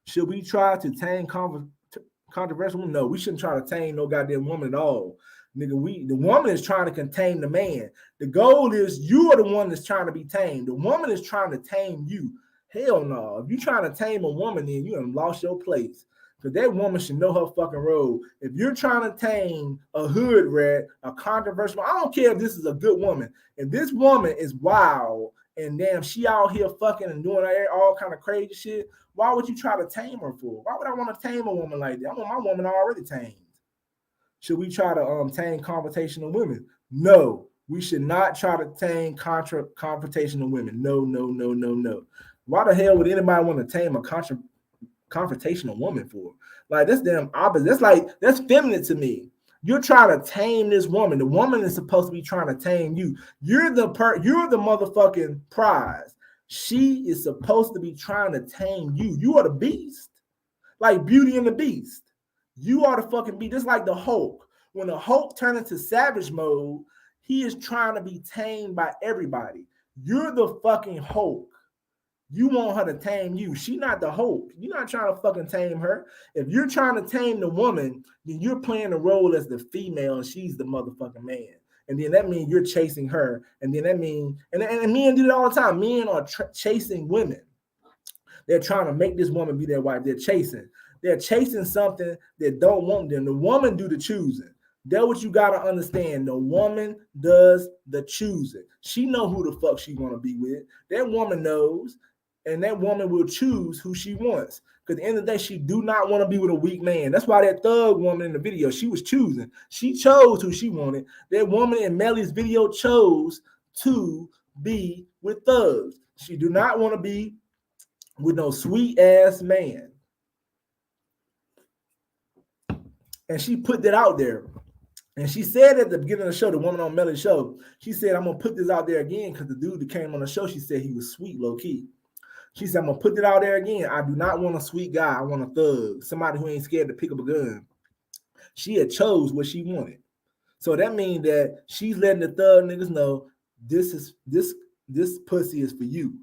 Should we try to tame controversial women? No, we shouldn't try to tame no goddamn woman at all. Nigga, the woman is trying to contain the man. The goal is you are the one that's trying to be tamed. The woman is trying to tame you. Hell no. If you're trying to tame a woman, then you have lost your place. Because that woman should know her fucking role. If you're trying to tame a hood rat, a controversial, I don't care if this is a good woman. If this woman is wild and damn, she out here fucking and doing all kind of crazy shit, why would you try to tame her for? Why would I want to tame a woman like that? I want my woman already tamed. Should we try to tame confrontational women? No, we should not try to tame confrontational women. No, no, no, no, no. Why the hell would anybody want to tame a confrontational woman for? Like, that's damn opposite. That's feminine to me. You're trying to tame this woman. The woman is supposed to be trying to tame you. You're the motherfucking prize. She is supposed to be trying to tame you. You are the beast. Like Beauty and the Beast. You are the fucking beast. Just like the Hulk. When the Hulk turned into savage mode, he is trying to be tamed by everybody. You're the fucking Hulk. You want her to tame you. She's not the Hulk. You're not trying to fucking tame her. If you're trying to tame the woman, then you're playing the role as the female and she's the motherfucking man. And then that means you're chasing her. And then that means, and men do it all the time. Men are chasing women. They're trying to make this woman be their wife. They're chasing something that don't want them. The woman do the choosing. That's what you got to understand. The woman does the choosing. She know who the fuck she want to be with. That woman knows. And that woman will choose who she wants. Because at the end of the day, she do not want to be with a weak man. That's why that thug woman in the video, she was choosing. She chose who she wanted. That woman in Melly's video chose to be with thugs. She do not want to be with no sweet ass man. And she put that out there. And she said at the beginning of the show, the woman on Melly's show, she said, I'm going to put this out there again because the dude that came on the show, she said he was sweet, low key. She said, I'm going to put it out there again. I do not want a sweet guy. I want a thug, somebody who ain't scared to pick up a gun. She had chose what she wanted. So that means that she's letting the thug niggas know this pussy is for you.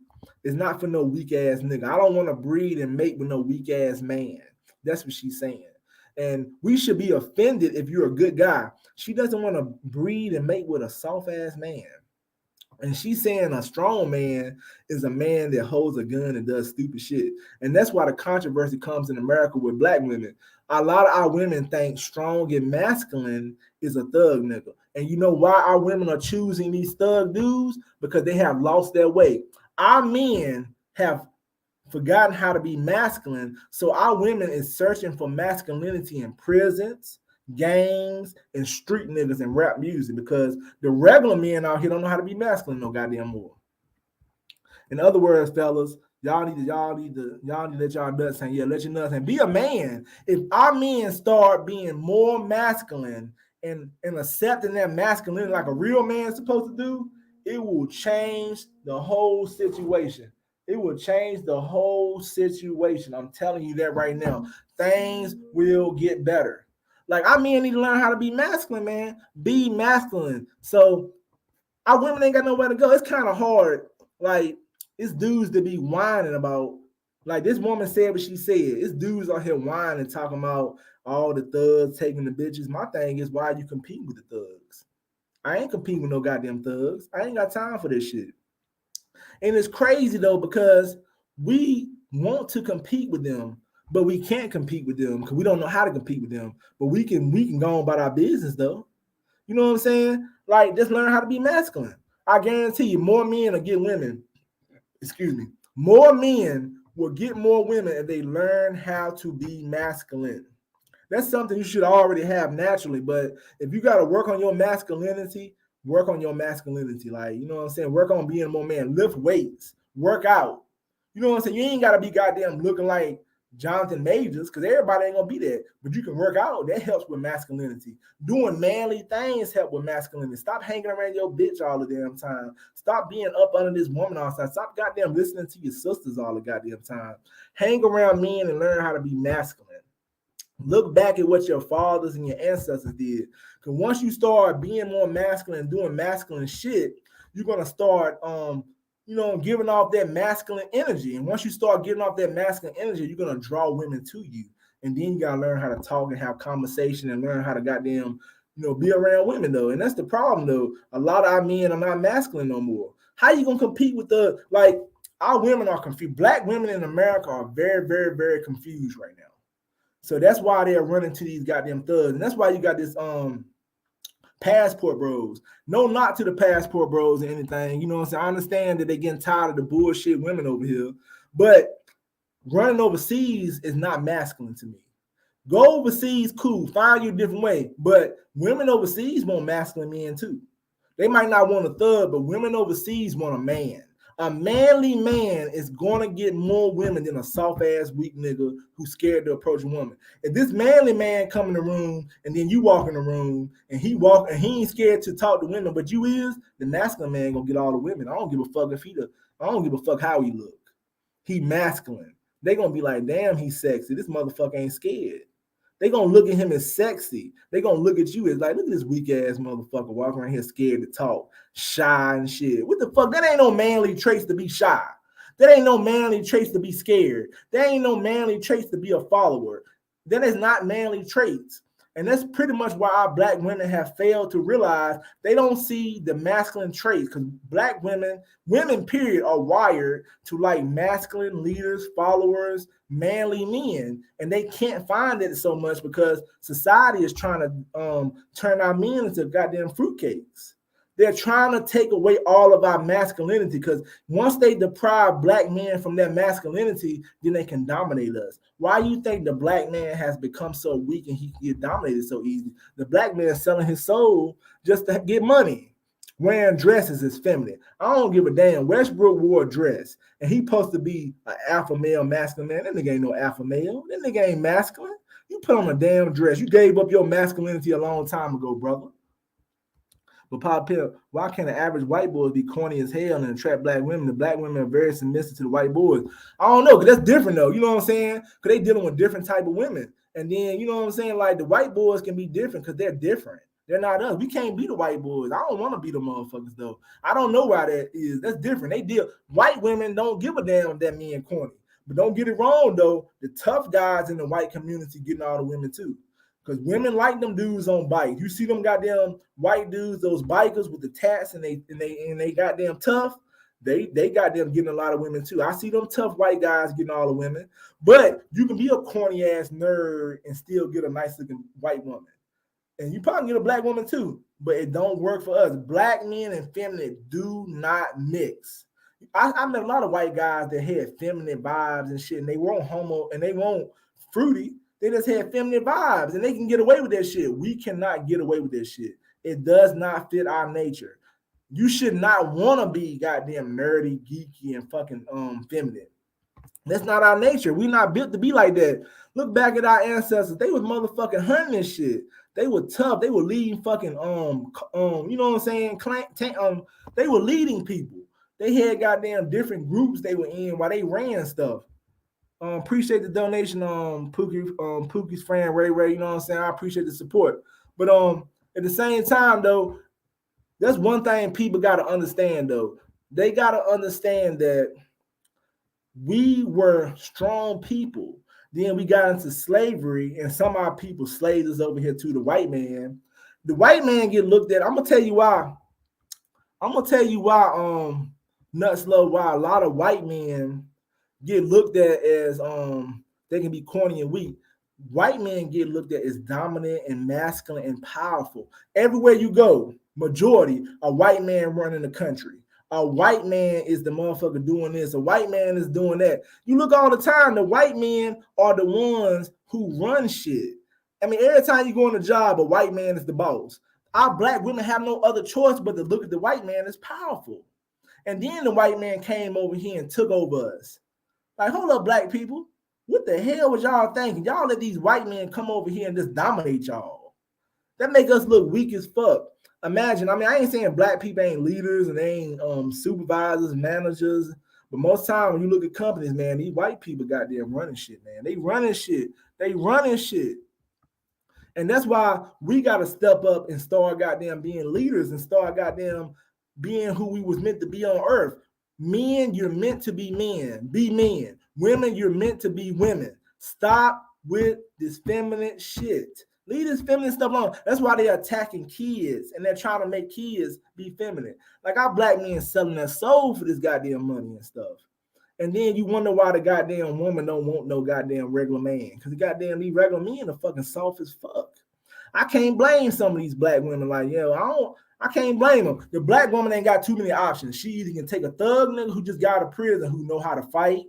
It's not for no weak ass nigga. I don't want to breed and mate with no weak ass man. That's what she's saying. And we should be offended if you're a good guy. She doesn't want to breed and mate with a soft ass man. And she's saying a strong man is a man that holds a gun and does stupid shit. And that's why the controversy comes in America with black women. A lot of our women think strong and masculine is a thug nigga. And you know why our women are choosing these thug dudes? Because they have lost their way. Our men have forgotten how to be masculine. So our women is searching for masculinity in prisons, gangs, and street niggas and rap music, because the regular men out here don't know how to be masculine no goddamn more. In other words, fellas, y'all need to let y'all nuts hang. Yeah, let your nuts hang. Be a man. If our men start being more masculine and accepting that masculinity like a real man is supposed to do, it will change the whole situation. It will change the whole situation. I'm telling you that right now. Things will get better. Like our men need to learn how to be masculine, man. Be masculine. So our women ain't got nowhere to go. It's kind of hard. Like it's dudes to be whining about. Like this woman said what she said. It's dudes out here whining, talking about all the thugs taking the bitches. My thing is, why are you competing with the thugs? I ain't competing with no goddamn thugs. I ain't got time for this shit. And it's crazy though, because we want to compete with them, but we can't compete with them because we don't know how to compete with them. But we can go on about our business though. You know what I'm saying? Like, just learn how to be masculine. I guarantee you, more men will get women. Excuse me. More men will get more women if they learn how to be masculine. That's something you should already have naturally. But if you got to work on your masculinity, work on your masculinity. Like, you know what I'm saying? Work on being more man. Lift weights. Work out. You know what I'm saying? You ain't got to be goddamn looking like Jonathan Majors, because everybody ain't gonna be there, but you can work out. That helps with masculinity. Doing manly things help with masculinity. Stop hanging around your bitch all the damn time. Stop being up under this woman all the time. Stop goddamn listening to your sisters all the goddamn time. Hang around men and learn how to be masculine. Look back at what your fathers and your ancestors did, because once you start being more masculine and doing masculine shit, you're gonna start giving off that masculine energy. And once you start giving off that masculine energy, you're going to draw women to you. And then you got to learn how to talk and have conversation and learn how to goddamn, be around women, though. And that's the problem, though. A lot of our men are not masculine no more. How you going to compete with our women are confused. Black women in America are very, very, very confused right now. So that's why they're running to these goddamn thugs. And that's why you got this, passport bros. No, not to the passport bros or anything. You know what I'm saying? I understand that they're getting tired of the bullshit women over here, but running overseas is not masculine to me. Go overseas, cool. Find you a different way. But women overseas want masculine men too. They might not want a thug, but women overseas want a man. A manly man is going to get more women than a soft-ass, weak nigga who's scared to approach a woman. If this manly man come in the room and then you walk in the room and he ain't scared to talk to women, but you is, the masculine man gonna get all the women. I don't give a fuck I don't give a fuck how he look. He masculine. They gonna be like, damn, he's sexy. This motherfucker ain't scared. They gonna look at him as sexy. They gonna look at you as like, look at this weak ass motherfucker walking around here scared to talk, shy and shit. What the fuck? That ain't no manly traits to be shy. That ain't no manly traits to be scared. That ain't no manly traits to be a follower. That is not manly traits. And that's pretty much why our black women have failed to realize they don't see the masculine traits, because black women period, are wired to like masculine leaders, followers, manly men. And they can't find it so much because society is trying to turn our men into goddamn fruitcakes. They're trying to take away all of our masculinity, because once they deprive black men from their masculinity, then they can dominate us. Why do you think the black man has become so weak and he get dominated so easy? The black man is selling his soul just to get money. Wearing dresses is feminine. I don't give a damn. Westbrook wore a dress, and he supposed to be an alpha male, masculine man. That nigga ain't no alpha male. That nigga ain't masculine. You put on a damn dress. You gave up your masculinity a long time ago, brother. But Pop Pill, why can't the average white boys be corny as hell and attract black women? The black women are very submissive to the white boys. I don't know, because that's different though. You know what I'm saying? Because they dealing with different type of women. And then, you know what I'm saying? Like the white boys can be different because they're different. They're not us. We can't be the white boys. I don't want to be the motherfuckers though. I don't know why that is. That's different. They deal. White women don't give a damn that men corny. But don't get it wrong though. The tough guys in the white community getting all the women too. Because women like them dudes on bikes. You see them goddamn white dudes, those bikers with the tats, and they goddamn tough. They goddamn getting a lot of women too. I see them tough white guys getting all the women. But you can be a corny ass nerd and still get a nice looking white woman. And you probably get a black woman too. But it don't work for us. Black men and feminine do not mix. I met a lot of white guys that had feminine vibes and shit, and they weren't homo and they weren't fruity. They just had feminine vibes, and they can get away with that shit. We cannot get away with that shit. It does not fit our nature. You should not want to be goddamn nerdy, geeky, and fucking feminine. That's not our nature. We're not built to be like that. Look back at our ancestors. They was motherfucking hunting and shit. They were tough. They were leading fucking you know what I'm saying? They were leading people. They had goddamn different groups they were in while they ran stuff. Appreciate the donation, Pookie's friend Ray. You know what I'm saying? I appreciate the support. But at the same time, though, that's one thing people got to understand, though. They got to understand that we were strong people. Then we got into slavery, and some of our people slaved us over here to the white man. The white man get looked at. I'm gonna tell you why. Nuts Low, why a lot of white men get looked at as they can be corny and weak. White men get looked at as dominant and masculine and powerful. Everywhere you go, majority, a white man running the country. A white man is the motherfucker doing this. A white man is doing that. You look all the time, the white men are the ones who run shit. I mean, every time you go on a job, a white man is the boss. Our black women have no other choice but to look at the white man as powerful. And then the white man came over here and took over us. Like, hold up, black people. What the hell was y'all thinking? Y'all let these white men come over here and just dominate y'all. That make us look weak as fuck. Imagine, I mean, I ain't saying black people ain't leaders and they ain't supervisors, managers, but most time when you look at companies, man, these white people goddamn running shit, man. They running shit. And that's why we got to step up and start goddamn being leaders and start goddamn being who we was meant to be on earth. Men, you're meant to be men. Be men. Women, you're meant to be women. Stop with this feminine shit. Leave this feminine stuff alone. That's why they're attacking kids and they're trying to make kids be feminine. Like our black men selling their soul for this goddamn money and stuff. And then you wonder why the goddamn woman don't want no goddamn regular man. Because the goddamn these regular men are fucking soft as fuck. I can't blame some of these black women. Like, I can't blame them. The black woman ain't got too many options. She either can take a thug nigga who just got out of prison, who know how to fight,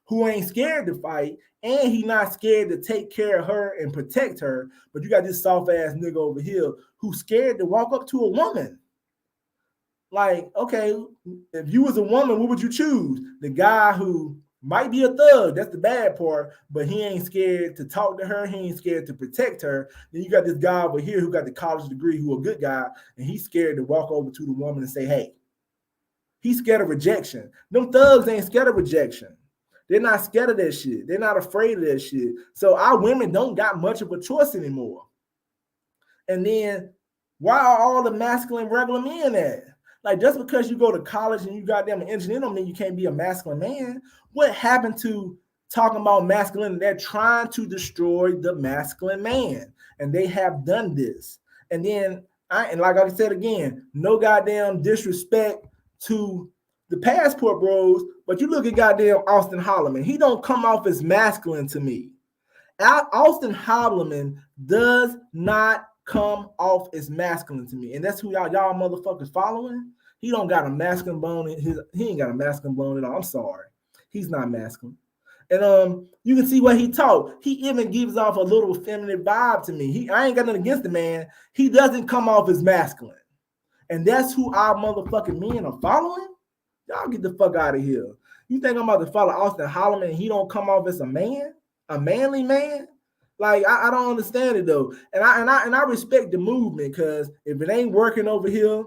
who ain't scared to fight, and he not scared to take care of her and protect her. But you got this soft ass nigga over here who's scared to walk up to a woman. Like, okay, if you was a woman, what would you choose? The guy who might be a thug, that's the bad part, but he ain't scared to talk to her, he ain't scared to protect her. Then you got this guy over here who got the college degree, who a good guy, and he's scared to walk over to the woman and say, hey. He's scared of rejection. Them thugs ain't scared of rejection. They're not scared of that shit. They're not afraid of that shit. So our women don't got much of a choice anymore. And then why are all the masculine regular men at? Like, just because you go to college and you got them an engineer don't mean you can't be a masculine man. What happened to talking about masculinity? They're trying to destroy the masculine man. And they have done this. And then, like I said again, no goddamn disrespect to the Passport Bros, but you look at goddamn Austin Holloman. He don't come off as masculine to me. Austin Holloman does not come off as masculine to me, and that's who y'all motherfuckers following. He don't got a masculine bone in his. He ain't got a masculine bone at all. I'm sorry, he's not masculine. And you can see what he talk. He even gives off a little feminine vibe to me. I ain't got nothing against the man. He doesn't come off as masculine, and that's who our motherfucking men are following. Y'all get the fuck out of here. You think I'm about to follow Austin Holloman and he don't come off as a man, a manly man? Like, I don't understand it though. And I respect the movement, because if it ain't working over here,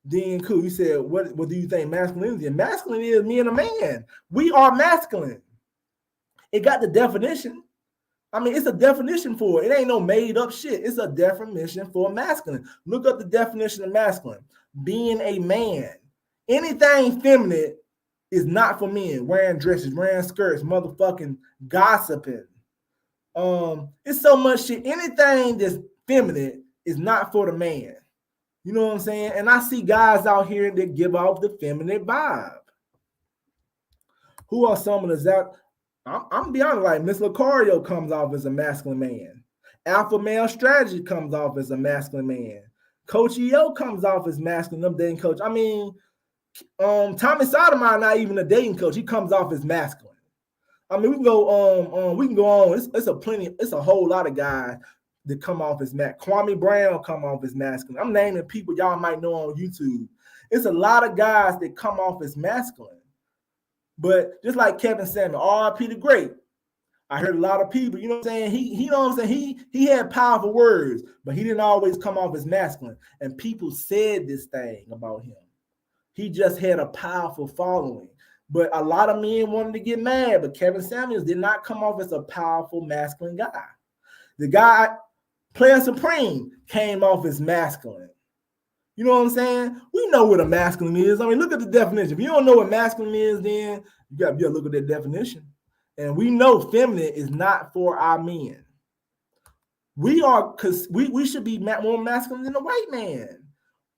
then cool. You said, what do you think masculinity is? Masculine is me and a man. We are masculine. It got the definition. I mean, it's a definition for it. It ain't no made up shit. It's a definition for masculine. Look up the definition of masculine. Being a man. Anything feminine is not for men. Wearing dresses, wearing skirts, motherfucking gossiping. It's so much shit. Anything that's feminine is not for the man. You know what I'm saying? And I see guys out here that give off the feminine vibe. Who are some of the I'm gonna be honest, like Miss Lucario comes off as a masculine man. Alpha Male Strategy comes off as a masculine man. Coach EO comes off as masculine. I'm dating coach. I mean, Tommy Sotomayor not even a dating coach. He comes off as masculine. I mean, we can go on. It's a whole lot of guys that come off as masculine. Kwame Brown come off as masculine. I'm naming people y'all might know on YouTube. It's a lot of guys that come off as masculine. But just like Kevin Samuel, R.I.P. the Great, I heard a lot of people, you know what I'm saying? He know what I'm saying? He had powerful words, but he didn't always come off as masculine. And people said this thing about him. He just had a powerful following. But a lot of men wanted to get mad, but Kevin Samuels did not come off as a powerful masculine guy. The guy, Player Supreme, came off as masculine. You know what I'm saying? We know what a masculine is. I mean, look at the definition. If you don't know what masculine is, then you got to look at that definition. And we know feminine is not for our men. We are, because we should be more masculine than the white man.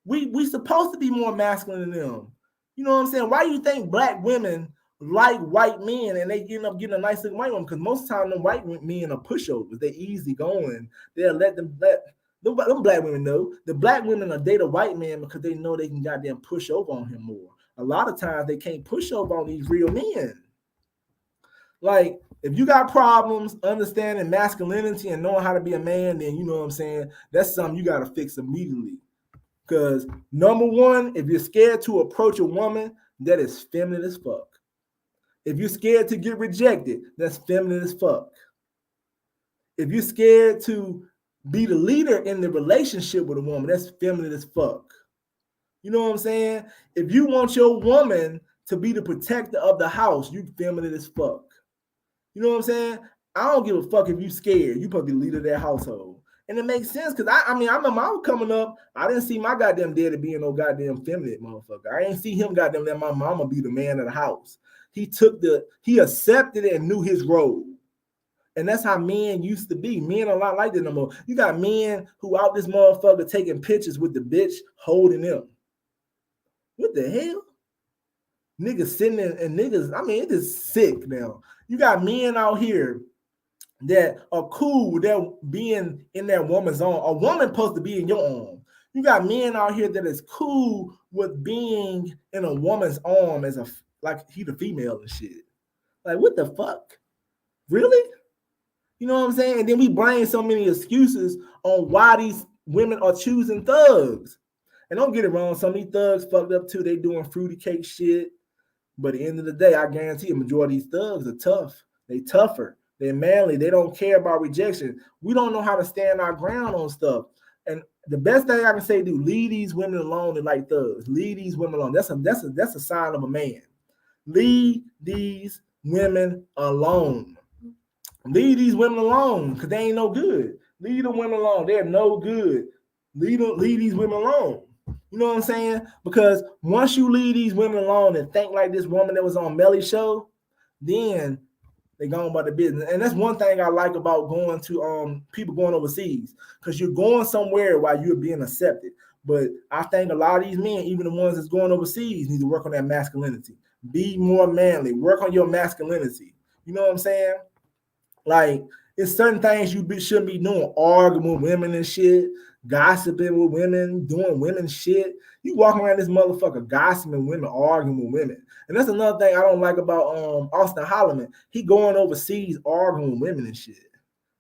We supposed to be more masculine than them. You know what I'm saying? Why do you think black women like white men and they end up getting a nice looking white woman? Because most of the time, them white men are pushovers. They're easy going. They'll let them black women know. The black women will date a white man because they know they can goddamn push over on him more. A lot of times they can't push over on these real men. Like, if you got problems understanding masculinity and knowing how to be a man, then you know what I'm saying, that's something you got to fix immediately. Because number one, if you're scared to approach a woman, that is feminine as fuck. If you're scared to get rejected, that's feminine as fuck. If you're scared to be the leader in the relationship with a woman, that's feminine as fuck. You know what I'm saying? If you want your woman to be the protector of the house, you feminine as fuck. You know what I'm saying? I don't give a fuck if you scared. You supposed to be the leader of that household. And it makes sense because I remember I was coming up, I didn't see my goddamn daddy being no goddamn feminine motherfucker. I ain't see him goddamn let my mama be the man of the house. He accepted it and knew his role. And that's how men used to be. Men are a lot like that no more. You got men who out this motherfucker taking pictures with the bitch holding them. What the hell? Niggas sitting in and niggas, I mean, it is sick now. You got men out here that are cool with them being in that woman's arm. A woman supposed to be in your arm. You got men out here that is cool with being in a woman's arm as like he the female and shit. Like, what the fuck? Really? You know what I'm saying? And then we bring so many excuses on why these women are choosing thugs. And don't get it wrong, some of these thugs fucked up too. They doing fruity cake shit. But at the end of the day, I guarantee a majority of these thugs are tough. They tougher. They're manly. They don't care about rejection. We don't know how to stand our ground on stuff. And the best thing I can say, do leave these women alone and like thugs. Leave these women alone. That's a sign of a man. Leave these women alone. Leave these women alone because they ain't no good. Leave the women alone. They're no good. Leave these women alone. You know what I'm saying? Because once you leave these women alone and think like this woman that was on Melly's show, then they going about the business. And that's one thing I like about going to people going overseas, because you're going somewhere while you're being accepted. But I think a lot of these men, even the ones that's going overseas, need to work on that masculinity. Be more manly. Work on your masculinity. You know what I'm saying? Like, it's certain things you shouldn't be doing, arguing with women and shit, gossiping with women, doing women shit. You walking around this motherfucker gossiping women, arguing with women. And that's another thing I don't like about Austin Holloman. He going overseas arguing with women and shit.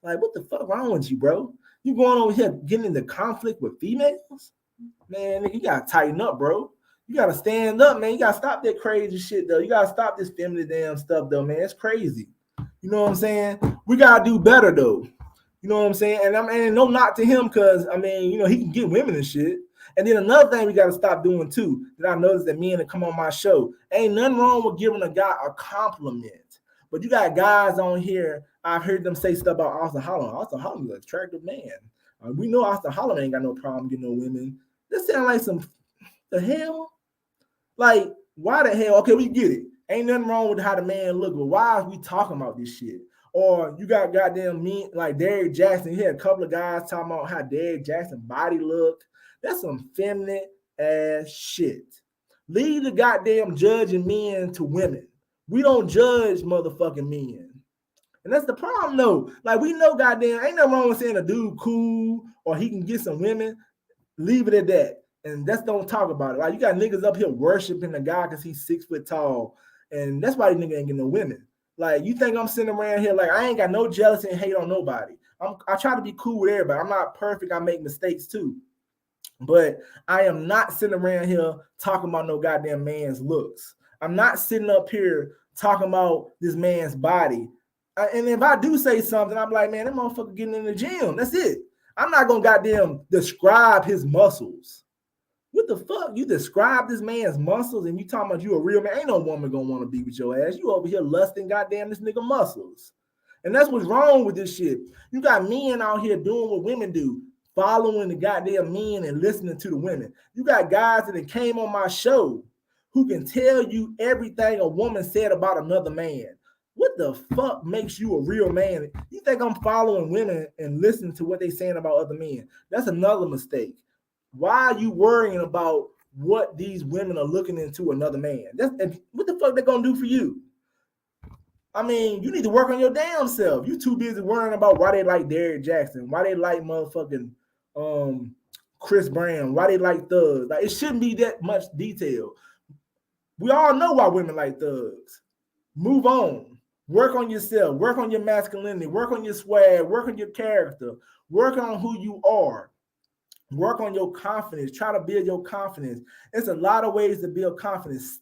Like, what the fuck wrong with you, bro? You going over here getting into conflict with females? Man, nigga, you gotta tighten up, bro. You gotta stand up, man. You gotta stop that crazy shit, though. You gotta stop this feminine damn stuff, though, man. It's crazy. You know what I'm saying? We gotta do better, though. You know what I'm saying? And I mean, no knock to him, because I mean, you know, he can get women and shit. And then another thing we gotta stop doing too, that I noticed that men that come on my show, ain't nothing wrong with giving a guy a compliment. But you got guys on here, I've heard them say stuff about Austin Holloman. Austin Holloman is an attractive man. We know Austin Holloman ain't got no problem getting no women. This sound like some the hell? Like, why the hell? Okay, we get it. Ain't nothing wrong with how the man look, but why are we talking about this shit? Or you got goddamn me like Derrick Jackson. He had a couple of guys talking about how Derrick Jackson body look. That's some feminine ass shit. Leave the goddamn judging men to women. We don't judge motherfucking men. And that's the problem, though. Like, we know goddamn, ain't nothing wrong with saying a dude cool or he can get some women. Leave it at that. And that's don't talk about it. Like, you got niggas up here worshiping the guy because he's 6 foot tall. And that's why these niggas ain't getting no women. Like, you think I'm sitting around here like I ain't got no jealousy and hate on nobody. I try to be cool with everybody. I'm not perfect. I make mistakes too. But I am not sitting around here talking about no goddamn man's looks. I'm not sitting up here talking about this man's body. And if I do say something, I'm like, man, that motherfucker getting in the gym. That's it. I'm not going to goddamn describe his muscles. What the fuck? You describe this man's muscles and you talking about you a real man. Ain't no woman gonna want to be with your ass. You over here lusting goddamn this nigga muscles. And that's what's wrong with this shit. You got men out here doing what women do, following the goddamn men and listening to the women. You got guys that came on my show who can tell you everything a woman said about another man. What the fuck makes you a real man? You think I'm following women and listening to what they saying about other men? That's another mistake. Why are you worrying about what these women are looking into another man? What the fuck they gonna do for you? I mean, you need to work on your damn self. You too busy worrying about why they like Derrick Jackson, why they like motherfucking Chris Brown, why they like thugs. Like, it shouldn't be that much detail. We all know why women like thugs. Move on. Work on yourself. Work on your masculinity. Work on your swag. Work on your character. Work on who you are. Work on your confidence. Try to build your confidence. There's a lot of ways to build confidence.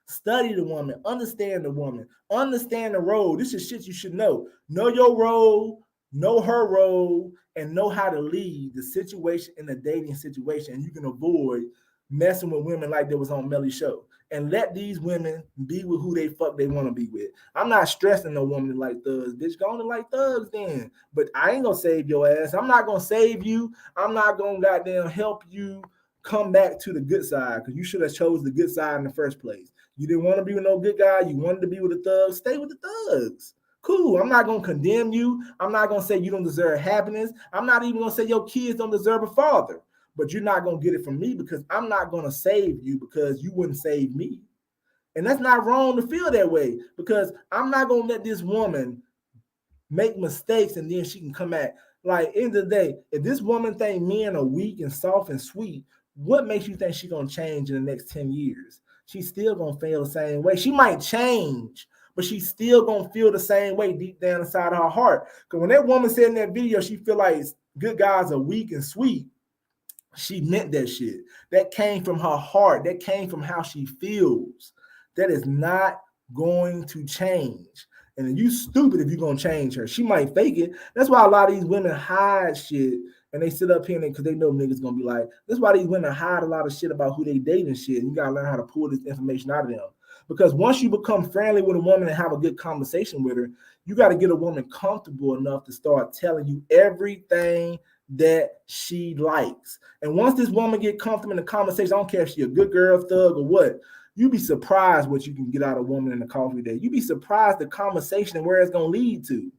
Study the woman. Understand the woman. Understand the role. This is shit you should know. Know your role, know her role, and know how to lead the situation in the dating situation. And you can avoid messing with women like there was on Melly's show. And let these women be with who they fuck they want to be with. I'm not stressing no woman like thugs. Bitch, go on to like thugs then. But I ain't gonna save your ass. I'm not gonna save you. I'm not gonna goddamn help you come back to the good side, because you should have chose the good side in the first place. You didn't want to be with no good guy. You wanted to be with the thugs. Stay with the thugs. Cool. I'm not gonna condemn you. I'm not gonna say you don't deserve happiness. I'm not even gonna say your kids don't deserve a father. But you're not going to get it from me, because I'm not going to save you because you wouldn't save me. And that's not wrong to feel that way, because I'm not going to let this woman make mistakes and then she can come back. Like, end of the day, if this woman think men are weak and soft and sweet, what makes you think she's going to change in the next 10 years? She's still going to feel the same way. She might change, but she's still going to feel the same way deep down inside her heart. Because when that woman said in that video, she feel like good guys are weak and sweet, she meant that shit. That came from her heart. That came from how she feels. That is not going to change. And you stupid if you're going to change her. She might fake it. That's why a lot of these women hide shit, and they sit up here because they know niggas going to be like, that's why these women hide a lot of shit about who they date and shit. And you got to learn how to pull this information out of them. Because once you become friendly with a woman and have a good conversation with her, you got to get a woman comfortable enough to start telling you everything that she likes. And once this woman get comfortable in the conversation, I don't care if she a good girl, thug, or what, you be surprised what you can get out of a woman in a coffee date. You be surprised the conversation and where it's going to lead to.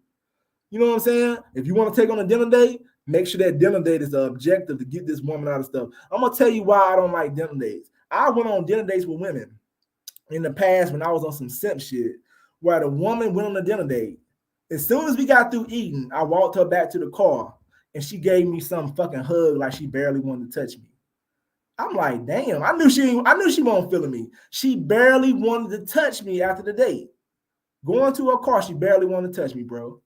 You know what I'm saying? If you want to take on a dinner date, make sure that dinner date is the objective to get this woman out of stuff. I'm going to tell you why I don't like dinner dates. I went on dinner dates with women in the past when I was on some simp shit, where the woman went on a dinner date. As soon as we got through eating, I walked her back to the car, and she gave me some fucking hug like she barely wanted to touch me. I'm like, damn, I knew she wasn't feeling me. She barely wanted to touch me after the date. Going to her car, she barely wanted to touch me, bro.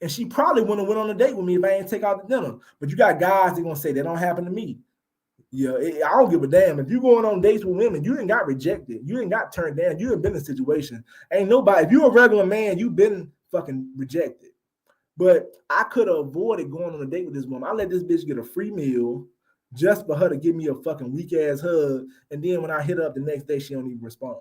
And she probably wouldn't have went on a date with me if I ain't take out the dinner. But you got guys that gonna say that don't happen to me. Yeah, I don't give a damn. If you going on dates with women, you ain't got rejected. You ain't got turned down. You ain't been in a situation. Ain't nobody. If you a regular man, you been fucking rejected. But I could have avoided going on a date with this woman. I let this bitch get a free meal just for her to give me a fucking weak ass hug. And then when I hit her up the next day, she don't even respond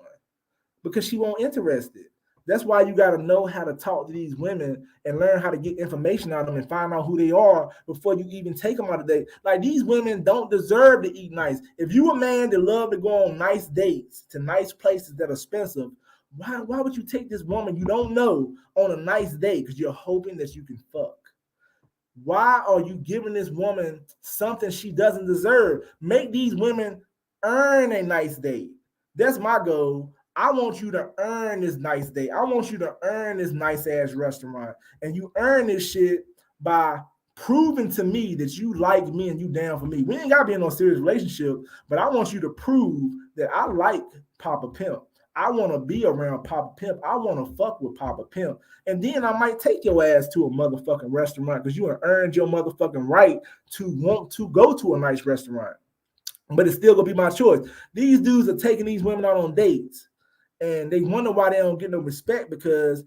because she won't interested. That's why you got to know how to talk to these women and learn how to get information out of them and find out who they are before you even take them on a date. Like, these women don't deserve to eat nice. If you a man that love to go on nice dates to nice places that are expensive, why would you take this woman you don't know on a nice date because you're hoping that you can fuck? Why are you giving this woman something she doesn't deserve? Make these women earn a nice date. That's my goal. I want you to earn this nice date. I want you to earn this nice ass restaurant. And you earn this shit by proving to me that you like me and you down for me. We ain't got to be in no serious relationship, but I want you to prove that I like Papa Pimp. I want to be around Papa Pimp. I want to fuck with Papa Pimp. And then I might take your ass to a motherfucking restaurant because you have earned your motherfucking right to want to go to a nice restaurant. But it's still going to be my choice. These dudes are taking these women out on dates, and they wonder why they don't get no respect, because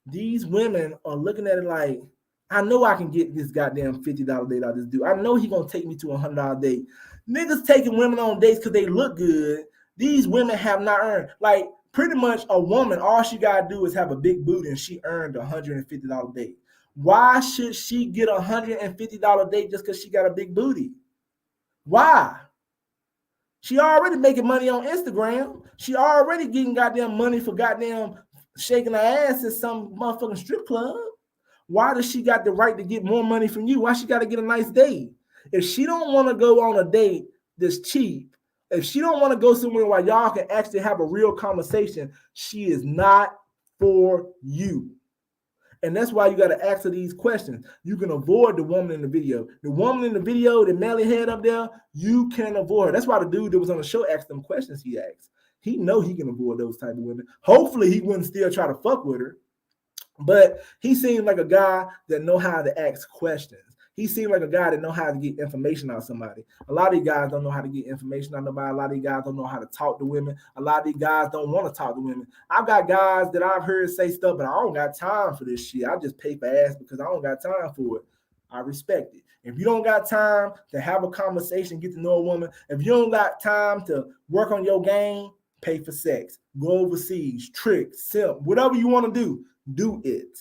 these women are looking at it like, I know I can get this goddamn $50 date out of this dude. I know he's going to take me to a $100 date. Niggas taking women on dates because they look good. These women have not earned. Like, pretty much a woman, all she got to do is have a big booty and she earned $150 date. Why should she get a $150 date just because she got a big booty? Why? She already making money on Instagram. She already getting goddamn money for goddamn shaking her ass at some motherfucking strip club. Why does she got the right to get more money from you? Why she got to get a nice date? If she don't want to go on a date that's cheap, if she don't want to go somewhere where y'all can actually have a real conversation, she is not for you. And that's why you got to answer these questions. You can avoid the woman in the video. The woman in the video, the Melly head up there, you can avoid her. That's why the dude that was on the show asked them questions he asked. He know he can avoid those type of women. Hopefully he wouldn't still try to fuck with her. But he seemed like a guy that know how to ask questions. He seemed like a guy that know how to get information out of somebody. A lot of these guys don't know how to get information out of nobody. A lot of these guys don't know how to talk to women. A lot of these guys don't want to talk to women. I've got guys that I've heard say stuff, but I don't got time for this shit. I just pay for ass because I don't got time for it. I respect it. If you don't got time to have a conversation, get to know a woman, if you don't got time to work on your game, pay for sex. Go overseas, trick, simp, whatever you want to do it.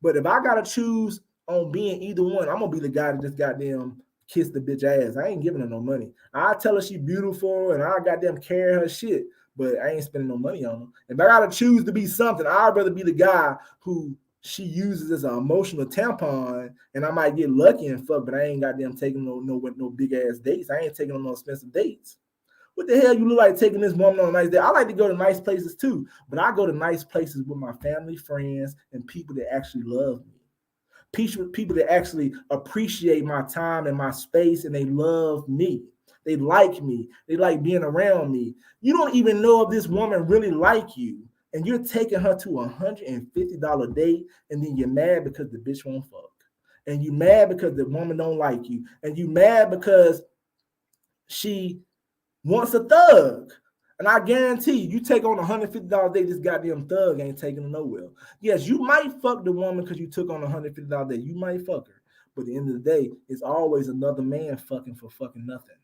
But if I got to choose on being either one, I'm gonna be the guy that just goddamn kiss the bitch ass. I ain't giving her no money. I tell her she beautiful and I goddamn carry her shit, but I ain't spending no money on her. If I gotta choose to be something, I'd rather be the guy who she uses as an emotional tampon, and I might get lucky and fuck, but I ain't goddamn taking no big ass dates. I ain't taking no expensive dates. What the hell you look like taking this woman on a nice date? I like to go to nice places too, but I go to nice places with my family, friends, and people that actually love me. People that actually appreciate my time and my space, and they love me. They like me. They like being around me. You don't even know if this woman really like you, and you're taking her to $150 date, and then you're mad because the bitch won't fuck, and you mad because the woman don't like you, and you mad because she wants a thug. And I guarantee you take on $150 date, this goddamn thug ain't taking her nowhere. Yes, you might fuck the woman because you took on $150 date. You might fuck her. But at the end of the day, it's always another man fucking for fucking nothing.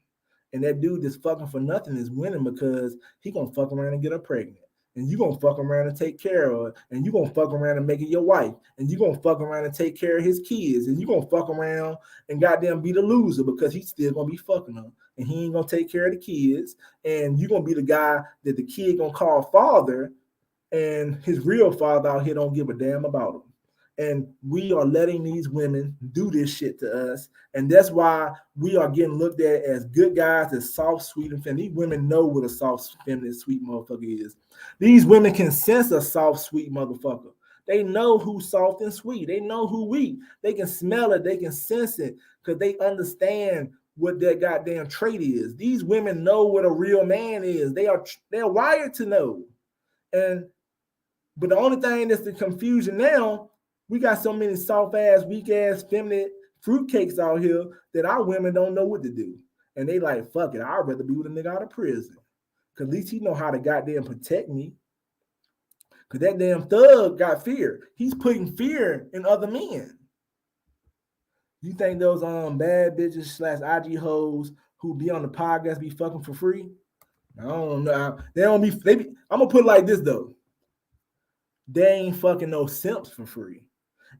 And that dude that's fucking for nothing is winning because he gonna fuck around and get her pregnant. And you gonna fuck around and take care of her. And you gonna fuck around and make it your wife. And you gonna fuck around and take care of his kids. And you gonna fuck around and goddamn be the loser because he's still gonna be fucking her. And he ain't gonna take care of the kids. And you're gonna be the guy that the kid gonna call father, and his real father out here don't give a damn about him. And we are letting these women do this shit to us. And that's why we are getting looked at as good guys, as soft, sweet, and feminine. These women know what a soft, feminine, sweet motherfucker is. These women can sense a soft, sweet motherfucker. They know who's soft and sweet. They know who weak. They can smell it. They can sense it because they understand what that goddamn trait is. These women know what a real man is. They're wired to know. But the only thing that's the confusion now, we got so many soft ass, weak ass, feminine fruitcakes out here that our women don't know what to do. And they like, fuck it, I'd rather be with a nigga out of prison. Cause at least he know how to goddamn protect me. Cause that damn thug got fear. He's putting fear in other men. You think those bad bitches / IG hoes who be on the podcast be fucking for free? I don't know. They don't be. I'm gonna put it like this though. They ain't fucking no simps for free.